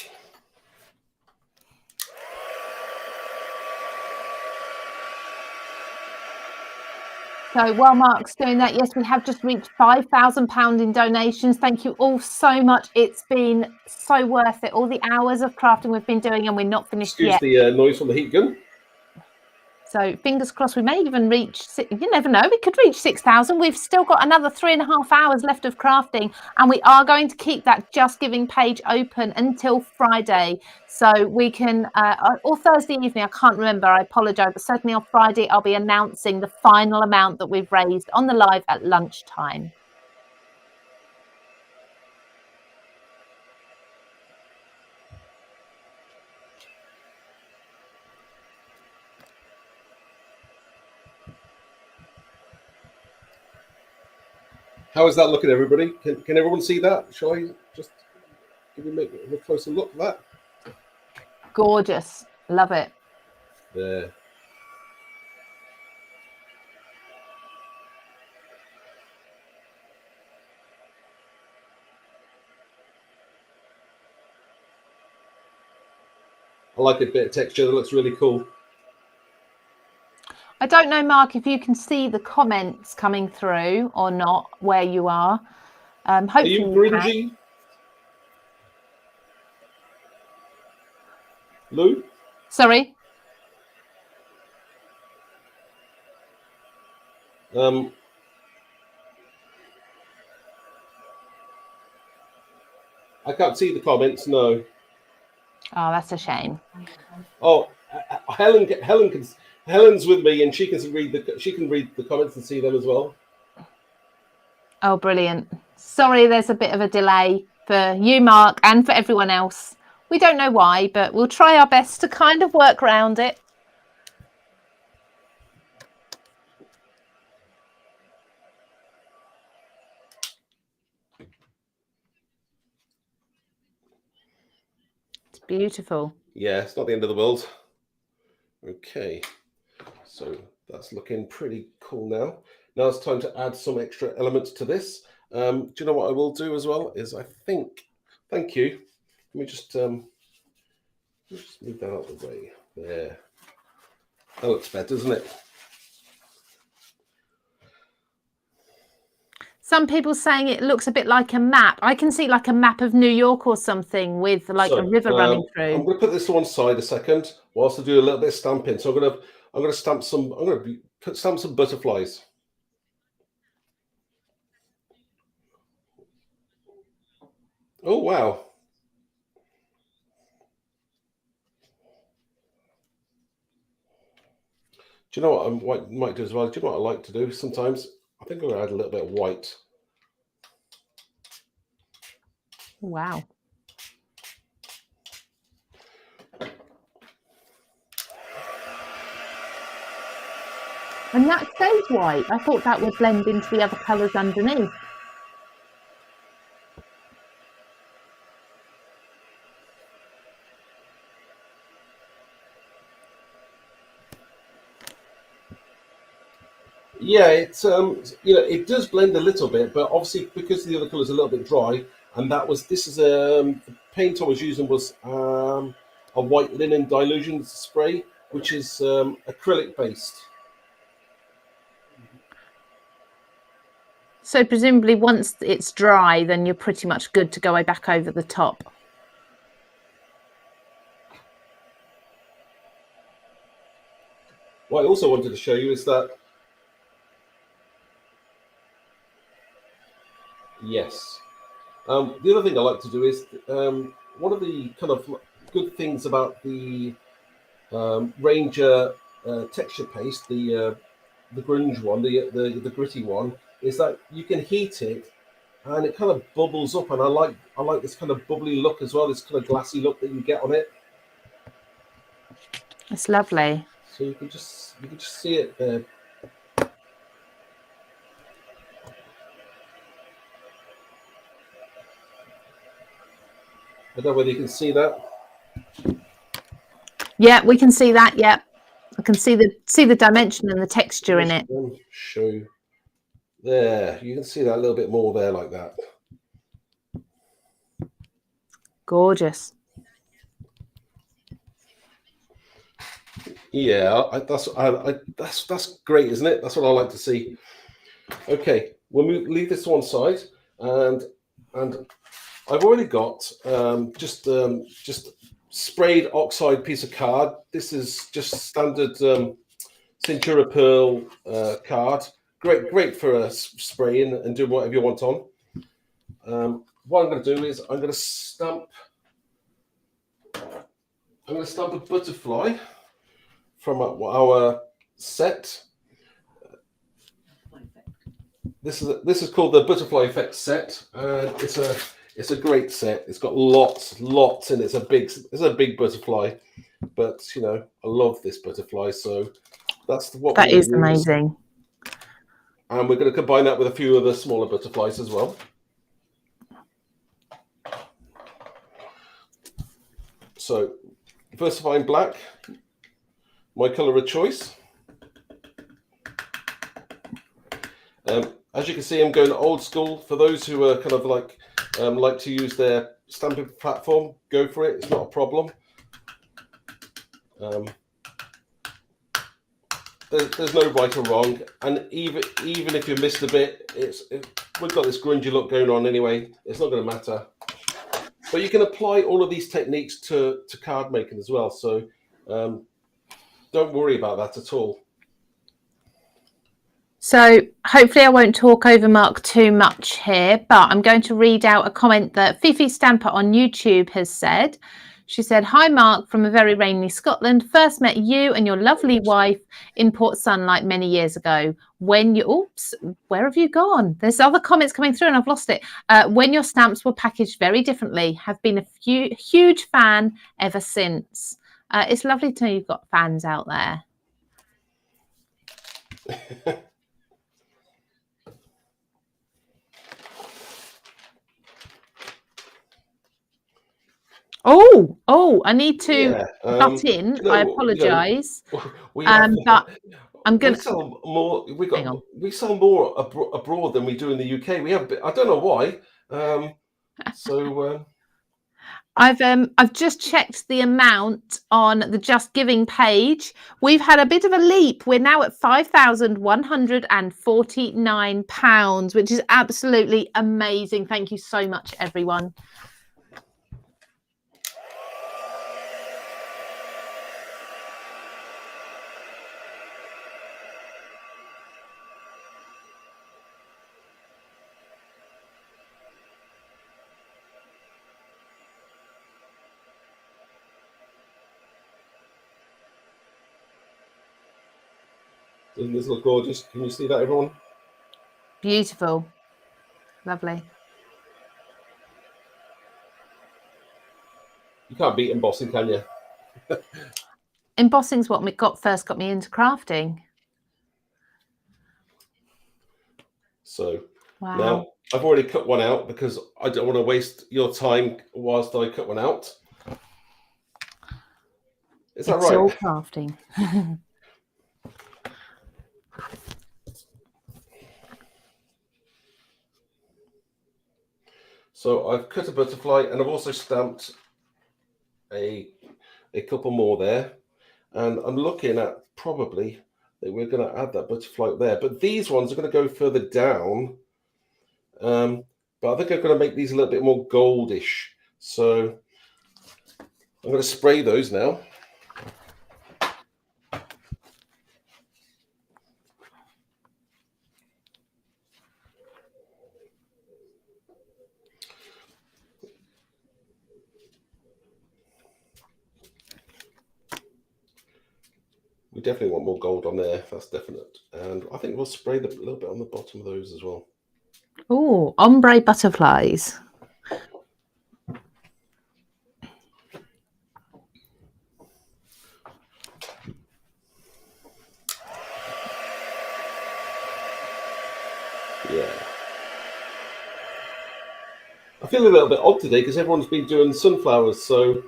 So while Mark's doing that, yes, we have just reached £5,000 in donations. Thank you all so much. It's been so worth it. All the hours of crafting we've been doing, and we're not finished yet. Excuse the noise from the heat gun. So fingers crossed, we may even reach, you never know, we could reach 6,000. We've still got another 3.5 hours left of crafting, and we are going to keep that Just Giving page open until Friday. So we can, or Thursday evening, I can't remember, I apologise, but certainly on Friday, I'll be announcing the final amount that we've raised on the live at lunchtime. How is that looking, everybody? Can everyone see that? Shall I just give you a closer look at that? Gorgeous. Love it. There. I like a bit of texture. That looks really cool. I don't know, Mark, if you can see the comments coming through or not where you are. Are Hopefully you you reading, can. G? Lou? Sorry. I can't see the comments. No. Oh, that's a shame. Oh, Helen's with me, and she can read the comments and see them as well. Oh, brilliant. Sorry, there's a bit of a delay for you, Mark, and for everyone else. We don't know why, but we'll try our best to kind of work around it. It's beautiful. Yeah, it's not the end of the world. Okay, so that's looking pretty cool now. Now it's time to add some extra elements to this. Do you know what I will do as well? Is I think, thank you. Let me just move that out of the way. There. That looks better, doesn't it? Some people saying it looks a bit like a map. I can see like a map of New York or something with like a river running through. I'm going to put this to one side a second whilst I do a little bit of stamping. So I'm going to stamp some. I'm going to stamp some butterflies. Oh wow! Do you know what I might do as well? Do you know what I like to do sometimes? I think I'm going to add a little bit of white. Wow. And that stays white. I thought that would blend into the other colours underneath. Yeah, it's it does blend a little bit, but obviously because the other colour is a little bit dry, and the paint I was using was a white linen dilution spray, which is acrylic based. So presumably once it's dry, then you're pretty much good to go back over the top. What I also wanted to show you is that, yes. The other thing I like to do is one of the kind of good things about the Ranger texture paste, the grunge one, the gritty one, is that you can heat it and it kind of bubbles up, and I like this kind of bubbly look as well, this kind of glassy look that you get on it. It's lovely. So you can just see it there. I don't know whether you can see that. Yeah, we can see that. Yeah, I can see the dimension and the texture in it. Show there. You can see that a little bit more there, like that. Gorgeous. Yeah, that's great, isn't it? That's what I like to see. Okay, we'll leave this to one side, and I've already got just sprayed oxide piece of card. This is just standard Centura Pearl card. Great for spraying and doing whatever you want on. What I'm going to do is I'm going to stamp a butterfly from our set. This is called the Butterfly Effect set, and it's a great set. It's got lots in it. It's a big butterfly, but you know I love this butterfly, so that's what that is amazing. And we're going to combine that with a few other smaller butterflies as well. So, Versifying Black, my color of choice. As you can see, I'm going old school. For those who are kind of like to use their stamping platform, go for it. It's not a problem. There's no right or wrong, and even if you missed a bit, we've got this grungy look going on anyway. It's not going to matter. But you can apply all of these techniques to card making as well. So don't worry about that at all. So hopefully I won't talk over Mark too much here, but I'm going to read out a comment that Fifi Stamper on YouTube has said. She said, "Hi Mark from a very rainy Scotland. First met you and your lovely wife in Port Sunlight many years ago. When you, oops, where have you gone? There's other comments coming through and I've lost it. When your stamps were packaged very differently. Have been a huge fan ever since." It's lovely to know you've got fans out there. Oh, I need to butt in. You know, I apologise. We have, but I'm going to sell more. We sell more abroad than we do in the UK. We have. I don't know why. I've just checked the amount on the Just Giving page. We've had a bit of a leap. We're now at £5,149, which is absolutely amazing. Thank you so much, everyone. Doesn't this look gorgeous? Can you see that, everyone? Beautiful. Lovely. You can't beat embossing, can you? Embossing's what first got me into crafting. So wow. Now I've already cut one out because I don't want to waste your time whilst I cut one out. Is that right? It's all crafting. So I've cut a butterfly and I've also stamped a couple more there. And I'm looking at probably that we're going to add that butterfly there. But these ones are going to go further down. But I think I'm going to make these a little bit more goldish. So I'm going to spray those now. We definitely want more gold on there, that's definite. And I think we'll spray a little bit on the bottom of those as well. Oh, ombre butterflies. Yeah. I feel a little bit odd today because everyone's been doing sunflowers, so...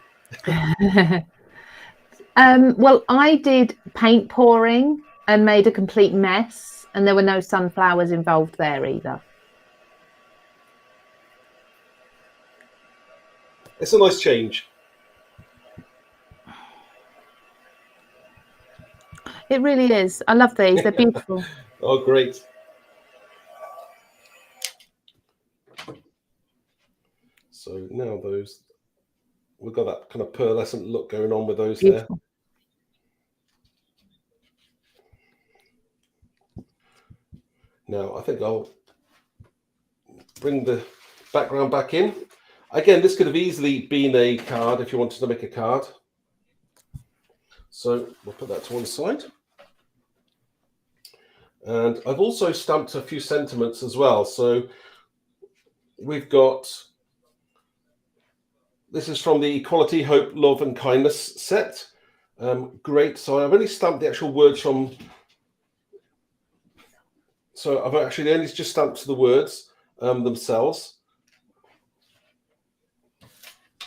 Well, I did paint pouring and made a complete mess, and there were no sunflowers involved there either. It's a nice change. It really is. I love these. They're beautiful. Oh, great. So now those, we've got that kind of pearlescent look going on with those beautiful. There. Now, I think I'll bring the background back in. Again, this could have easily been a card if you wanted to make a card. So we'll put that to one side. And I've also stamped a few sentiments as well. So we've got, this is from the Equality, Hope, Love and Kindness set. Great. So I've only stamped the actual words from... So I've actually only just stamped the words themselves,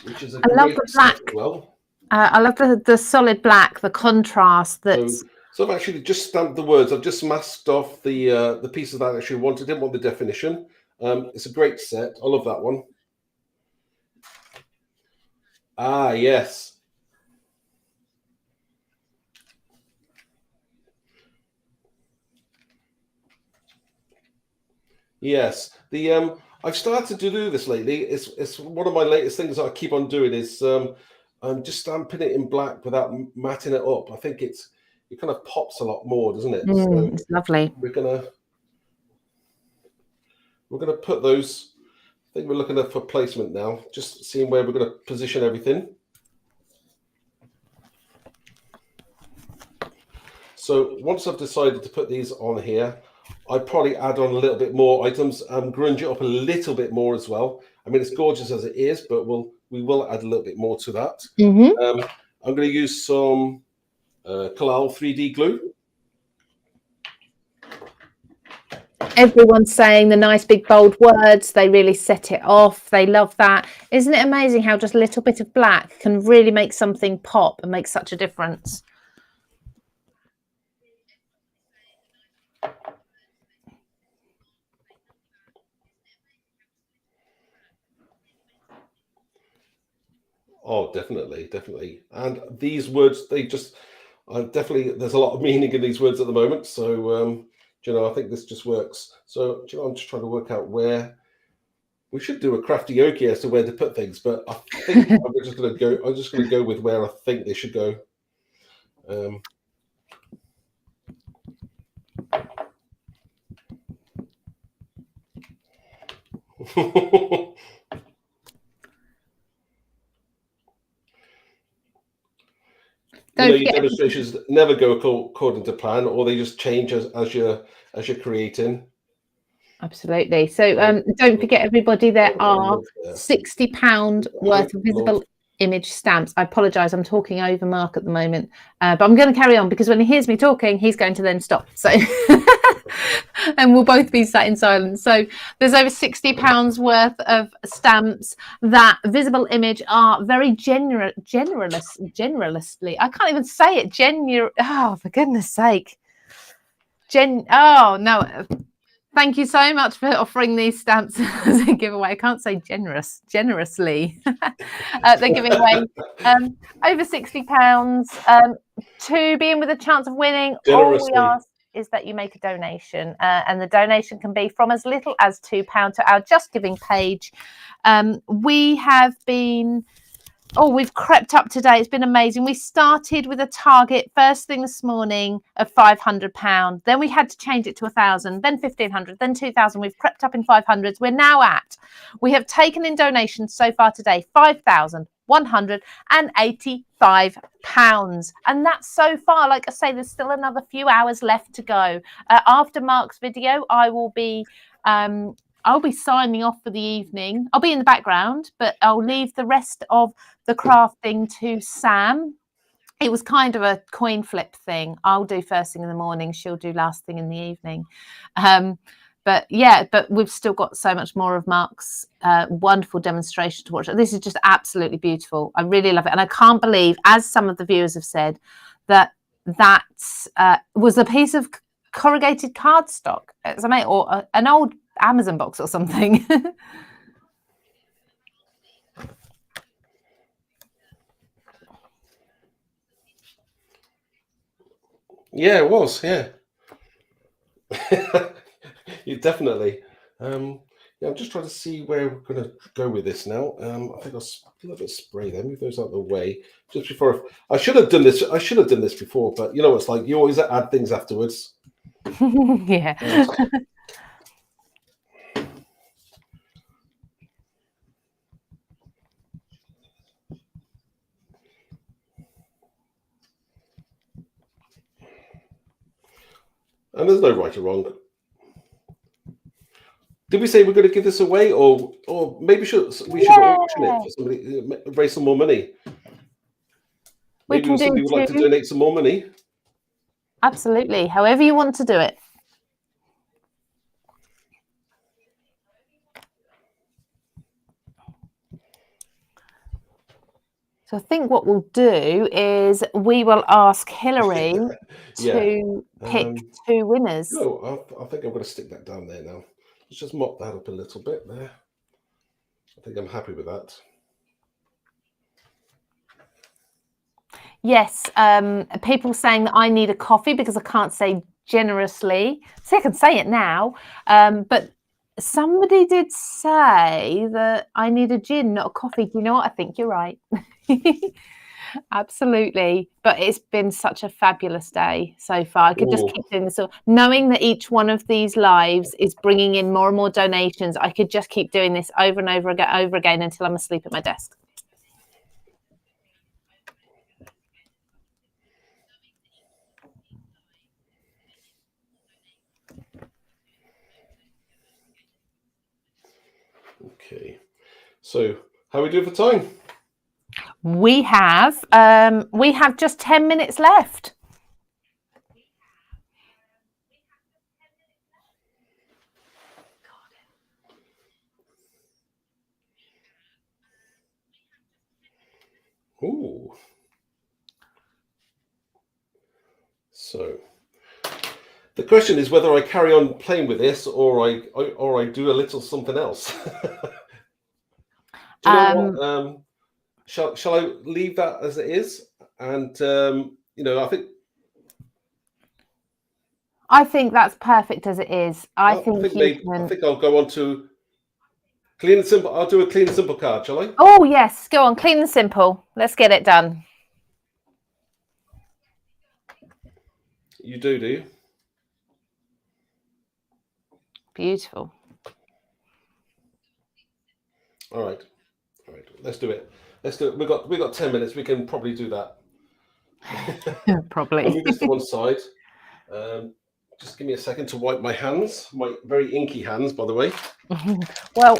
which is a great step as well. I love the solid black, the contrast. So I've actually just stamped the words. I've just masked off the pieces that I actually wanted. I didn't want the definition. It's a great set. I love that one. Ah, yes. Yes, the I've started to do this lately. It's one of my latest things that I keep on doing is I'm just stamping it in black without matting it up. I think it kind of pops a lot more, doesn't it? So It's lovely. we're gonna put those. I think we're looking at for placement now, just seeing where we're going to position everything. So once I've decided to put these on here, I'd probably add on a little bit more items, grunge it up a little bit more as well. I mean, it's gorgeous as it is, but we will add a little bit more to that. I'm going to use some Collal 3D glue. Everyone's saying the nice big bold words. They really set it off. They love that. Isn't it amazing how just a little bit of black can really make something pop and make such a difference? Oh, definitely. And these words, they just definitely, there's a lot of meaning in these words at the moment. So, I think this just works. So, I'm just trying to work out where we should do a crafty okie as to where to put things, but I think I'm just going to go with where I think they should go. Your demonstrations never go according to plan, or they just change as you're creating. Absolutely. So don't forget, everybody, there are £60 worth of visible image stamps. I apologize, I'm talking over Mark at the moment, but I'm going to carry on because when he hears me talking, he's going to then stop. So and we'll both be sat in silence. So there's over £60 worth of stamps that visible image are very generously. I can't even say it. Oh, for goodness sake. Oh no. Thank you so much for offering these stamps as a giveaway. I can't say generously. They're giving away over £60 to be in with a chance of winning. All we ask is that you make a donation, and the donation can be from as little as £2 to our Just Giving page. We have been... we've crept up today. It's been amazing. We started with a target first thing this morning of £500. Then we had to change it to 1,000, then 1,500, then 2,000. We've crept up in 500s. We have taken in donations so far today, £5,185. And that's so far. Like I say, there's still another few hours left to go. After Mark's video, I'll be signing off for the evening. I'll be in the background, but I'll leave the rest of the crafting to Sam. It was kind of a coin flip thing. I'll do first thing in the morning. She'll do last thing in the evening. But we've still got so much more of Mark's wonderful demonstration to watch. This is just absolutely beautiful. I really love it. And I can't believe, as some of the viewers have said, that was a piece of corrugated cardstock. It's amazing, or an old Amazon box or something. Yeah, it was. Yeah, you definitely. I'm just trying to see where we're going to go with this now. I think I'll a little bit of spray there. Move those out of the way just before. I should have done this. Before, but you know, it's like you always add things afterwards. Yeah. And there's no right or wrong. Did we say we're going to give this away, or maybe we should auction it for somebody, raise some more money? Maybe somebody would like to donate some more money. Absolutely, however you want to do it. So I think what we'll do is we will ask Hillary to pick two winners. No, I think I'm going to stick that down there now. Let's just mop that up a little bit there. I think I'm happy with that. Yes, people saying that I need a coffee because I can't say generously. See, I can say it now, but Somebody did say that I need a gin, not a coffee. Do you know what? I think you're right. Absolutely. But it's been such a fabulous day so far. I could just keep doing this. Knowing that each one of these lives is bringing in more and more donations, I could just keep doing this over and over again until I'm asleep at my desk. Okay, so how are we doing for time? We have just 10 minutes left. Ooh. So the question is whether I carry on playing with this or I do a little something else. Do you know what? Shall I leave that as it is? And I think that's perfect as it is. I think I'll go on to clean and simple. I'll do a clean and simple card, shall I? Oh yes, go on, clean and simple. Let's get it done. You do you? Beautiful. All right. Let's do it. We've got 10 minutes. We can probably do that. Probably. I'll move this to one side. Just give me a second to wipe my hands. My very inky hands, by the way. Well,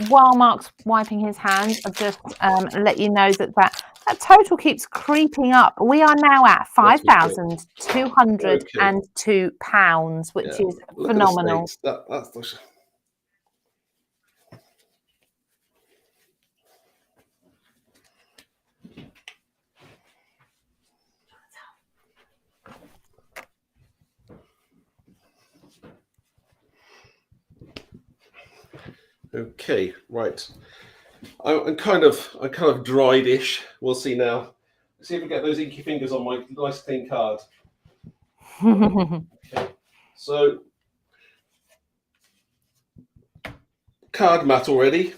while Mark's wiping his hands, I'll just let you know that total keeps creeping up. We are now at £5,202, which is phenomenal. That's okay, right. I'm kind of dried-ish. We'll see now. Let's see if we get those inky fingers on my nice clean card. Okay. So card mat already,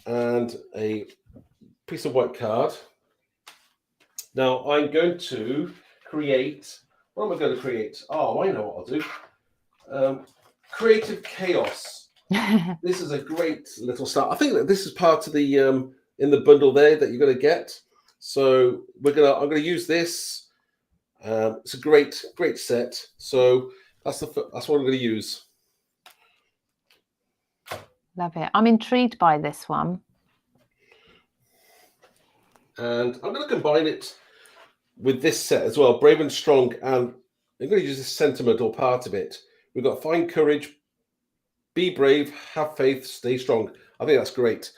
and a piece of white card. Now I'm going to create. What am I going to create? Oh, I know what I'll do. Creative chaos. This is a great little start. I think that this is part of the in the bundle there that you're going to get. So I'm going to use this. It's a great set. So that's what I'm going to use. Love it. I'm intrigued by this one. And I'm going to combine it with this set as well, Brave and Strong, and I'm going to use this sentiment or part of it. We've got find courage, be brave, have faith, stay strong. I think that's great.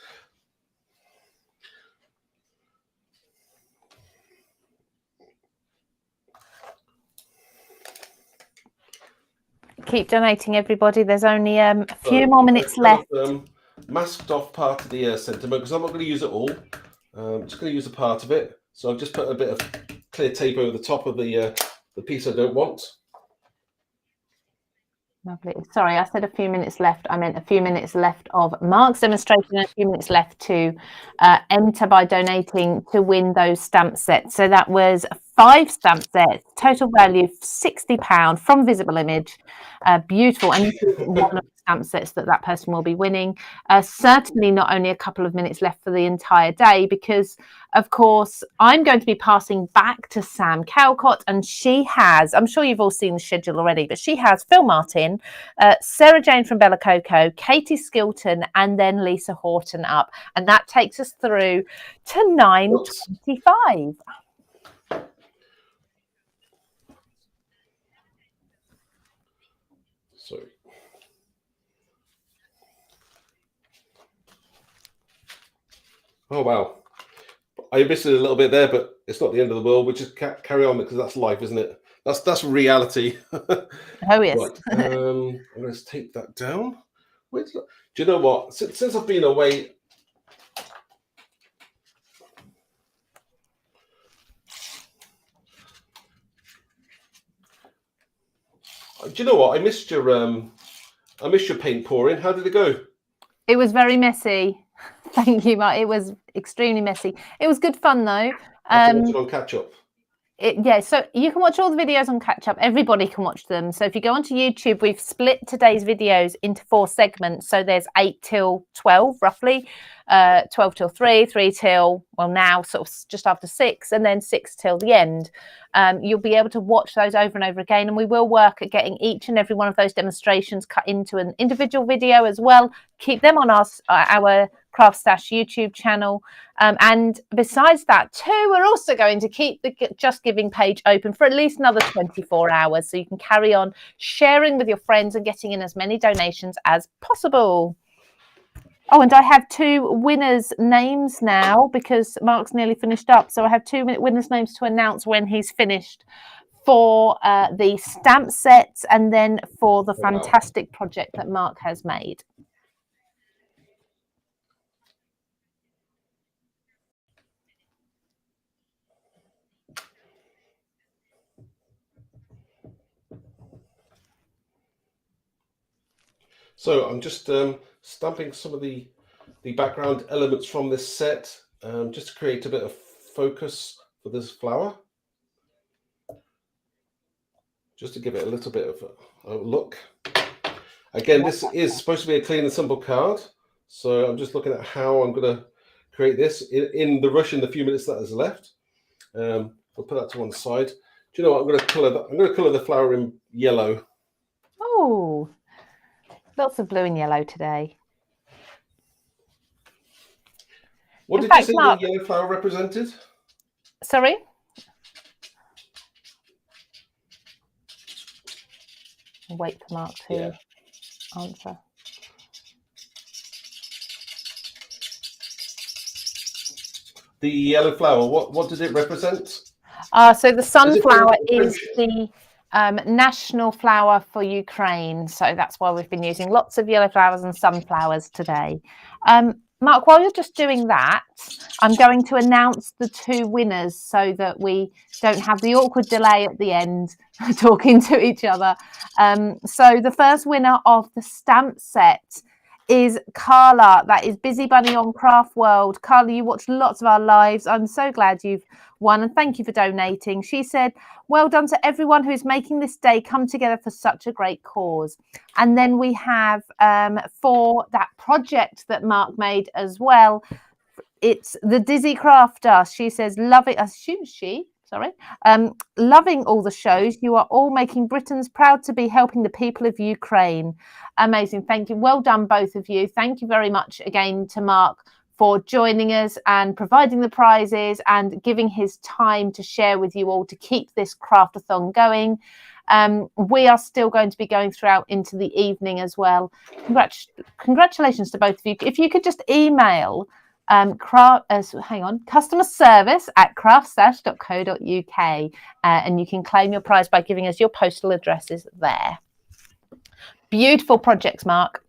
Keep donating, everybody. There's only a few more minutes left. Masked off part of the sentiment because I'm not going to use it all. I'm just going to use a part of it. So I've just put a bit of clear tape over the top of the piece I don't want. Lovely. Sorry, I said a few minutes left. I meant a few minutes left of Mark's demonstration and a few minutes left to enter by donating to win those stamp sets. So that was 5 stamp sets, total value of £60 from Visible Image. Beautiful. And this is one of the stamp sets that person will be winning. Certainly not only a couple of minutes left for the entire day because, of course, I'm going to be passing back to Sam Calcott, and she has, I'm sure you've all seen the schedule already, but she has Phil Martin, Sarah Jane from Bella Coco, Katie Skilton, and then Lisa Horton up. And that takes us through to 9:25. So oh wow, I missed it a little bit there, but it's not the end of the world. We'll just carry on because that's life, isn't it? That's reality. Oh yes. Right. I'm going to take that down. Do you know what? Since I've been away, do you know what? I missed your I missed your paint pouring. How did it go? It was very messy. Thank you, Mark. It was extremely messy. It was good fun, though. I have to watch it on catch up. Yeah, so you can watch all the videos on catch up. Everybody can watch them. So if you go onto YouTube, we've split today's videos into 4 segments. So there's 8 till 12 roughly, 12 till 3, 3 till, well, now sort of just after 6, and then 6 till the end. You'll be able to watch those over and over again, and we will work at getting each and every one of those demonstrations cut into an individual video as well. Keep them on our Craft Stash YouTube channel. And besides that too, we're also going to keep the Just Giving page open for at least another 24 hours, so you can carry on sharing with your friends and getting in as many donations as possible. Oh, and I have 2 winners' names now because Mark's nearly finished up. So I have 2 winners' names to announce when he's finished for the stamp sets and then for the fantastic project that Mark has made. So I'm just stamping some of the background elements from this set, just to create a bit of focus for this flower, just to give it a little bit of a look. Again, this is supposed to be a clean and simple card, so I'm just looking at how I'm going to create this in the rush in the few minutes that is left. I'll put that to one side. Do you know what? I'm going to color that. I'm going to color the flower in yellow. Oh, lots of blue and yellow today. What did you say the yellow flower represented? Sorry? I'll wait for Mark to answer. The yellow flower, what did it represent? So the sunflower is the national flower for Ukraine. So that's why we've been using lots of yellow flowers and sunflowers today. Mark, while you're just doing that, I'm going to announce the 2 winners so that we don't have the awkward delay at the end talking to each other. So the first winner of the stamp set is Carla. That is Busy Bunny on Craft World. Carla, you watch lots of our lives. I'm so glad you've won, and thank you for donating. She said, well done to everyone who is making this day come together for such a great cause. And then we have for that project that Mark made as well, it's the Dizzy Crafter. She says, love it. Loving all the shows. You are all making Britons proud to be helping the people of Ukraine. Amazing. Thank you. Well done, both of you. Thank you very much again to Mark for joining us and providing the prizes and giving his time to share with you all to keep this craftathon going. We are still going to be going throughout into the evening as well. Congratulations to both of you. If you could just email customer service at craftstash.co.uk and you can claim your prize by giving us your postal addresses there. Beautiful projects, Mark.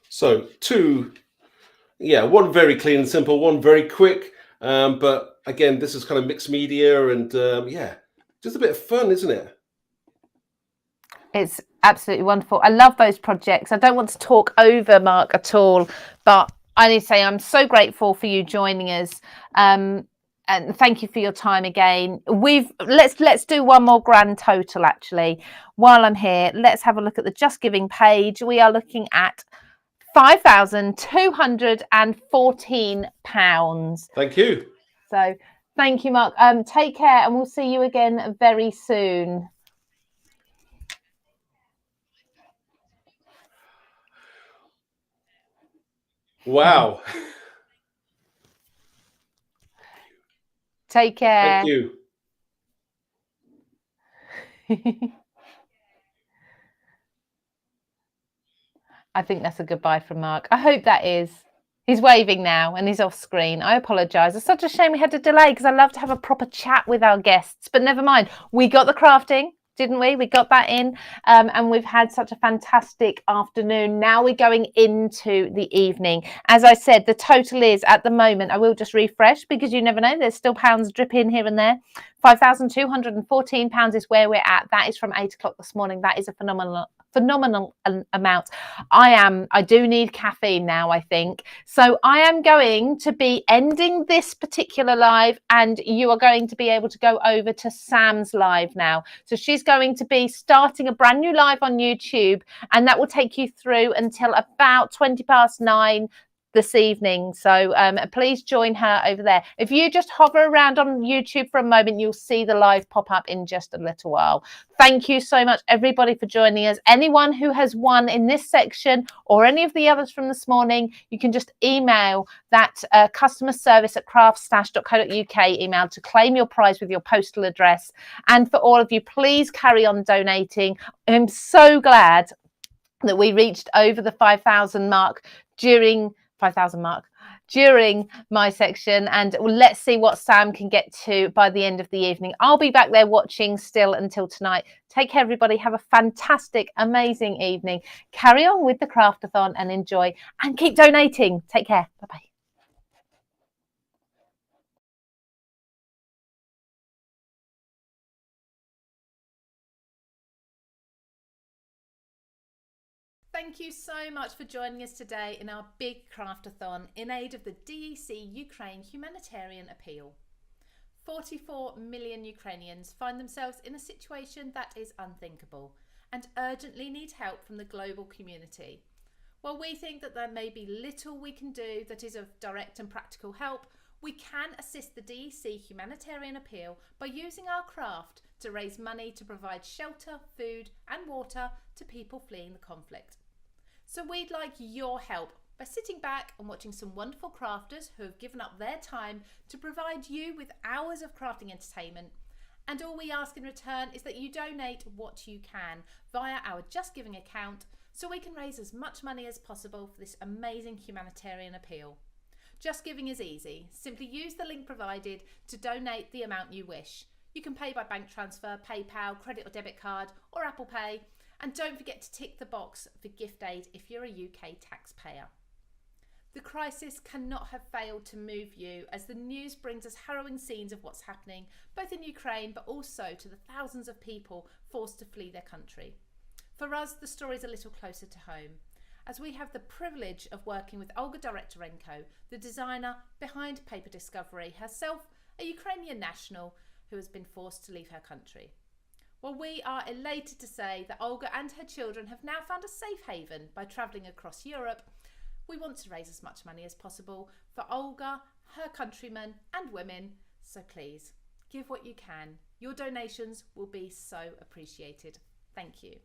So 2, one very clean and simple, one very quick, but again, this is kind of mixed media and just a bit of fun, isn't it? It's absolutely wonderful. I love those projects. I don't want to talk over Mark at all, but I need to say I'm so grateful for you joining us. And thank you for your time again. Let's do one more grand total actually. While I'm here, let's have a look at the Just Giving page. We are looking at £5,214. Thank you. So thank you, Mark. Take care, and we'll see you again very soon. Wow. Take care. Thank you. I think that's a goodbye from Mark. I hope that is. He's waving now and he's off screen. I apologise. It's such a shame we had to delay because I love to have a proper chat with our guests. But never mind. We got the crafting. didn't we? We got that in, and we've had such a fantastic afternoon. Now we're going into the evening. As I said, the total is, at the moment, I will just refresh because you never know, there's still pounds dripping here and there. £5,214 is where we're at. That is from 8 o'clock this morning. That is a phenomenal amount. I do need caffeine now, I think. So I am going to be ending this particular live, and you are going to be able to go over to Sam's live now. So she's going to be starting a brand new live on YouTube, and that will take you through until about 9:20 this evening. So please join her over there. If you just hover around on YouTube for a moment, you'll see the live pop up in just a little while. Thank you so much, everybody, for joining us. Anyone who has won in this section or any of the others from this morning, you can just email that customer service at craftstash.co.uk email to claim your prize with your postal address. And for all of you, please carry on donating. I'm so glad that we reached over the 5,000 mark during my section, and let's see what Sam can get to by the end of the evening. I'll be back there watching still until tonight. Take care, everybody. Have a fantastic, amazing evening. Carry on with the Craftathon and enjoy, and keep donating. Take care. Bye-bye. Thank you so much for joining us today in our big Craftathon in aid of the DEC Ukraine Humanitarian Appeal. 44 million Ukrainians find themselves in a situation that is unthinkable and urgently need help from the global community. While we think that there may be little we can do that is of direct and practical help, we can assist the DEC Humanitarian Appeal by using our craft to raise money to provide shelter, food and water to people fleeing the conflict. So we'd like your help by sitting back and watching some wonderful crafters who have given up their time to provide you with hours of crafting entertainment. And all we ask in return is that you donate what you can via our Just Giving account, so we can raise as much money as possible for this amazing humanitarian appeal. Just Giving is easy. Simply use the link provided to donate the amount you wish. You can pay by bank transfer, PayPal, credit or debit card, or Apple Pay. And don't forget to tick the box for gift aid if you're a UK taxpayer. The crisis cannot have failed to move you, as the news brings us harrowing scenes of what's happening, both in Ukraine but also to the thousands of people forced to flee their country. For us, the story is a little closer to home, as we have the privilege of working with Olga Direktorenko, the designer behind Paper Discovery, herself a Ukrainian national who has been forced to leave her country. Well, we are elated to say that Olga and her children have now found a safe haven by travelling across Europe. We want to raise as much money as possible for Olga, her countrymen and women, so please give what you can. Your donations will be so appreciated. Thank you.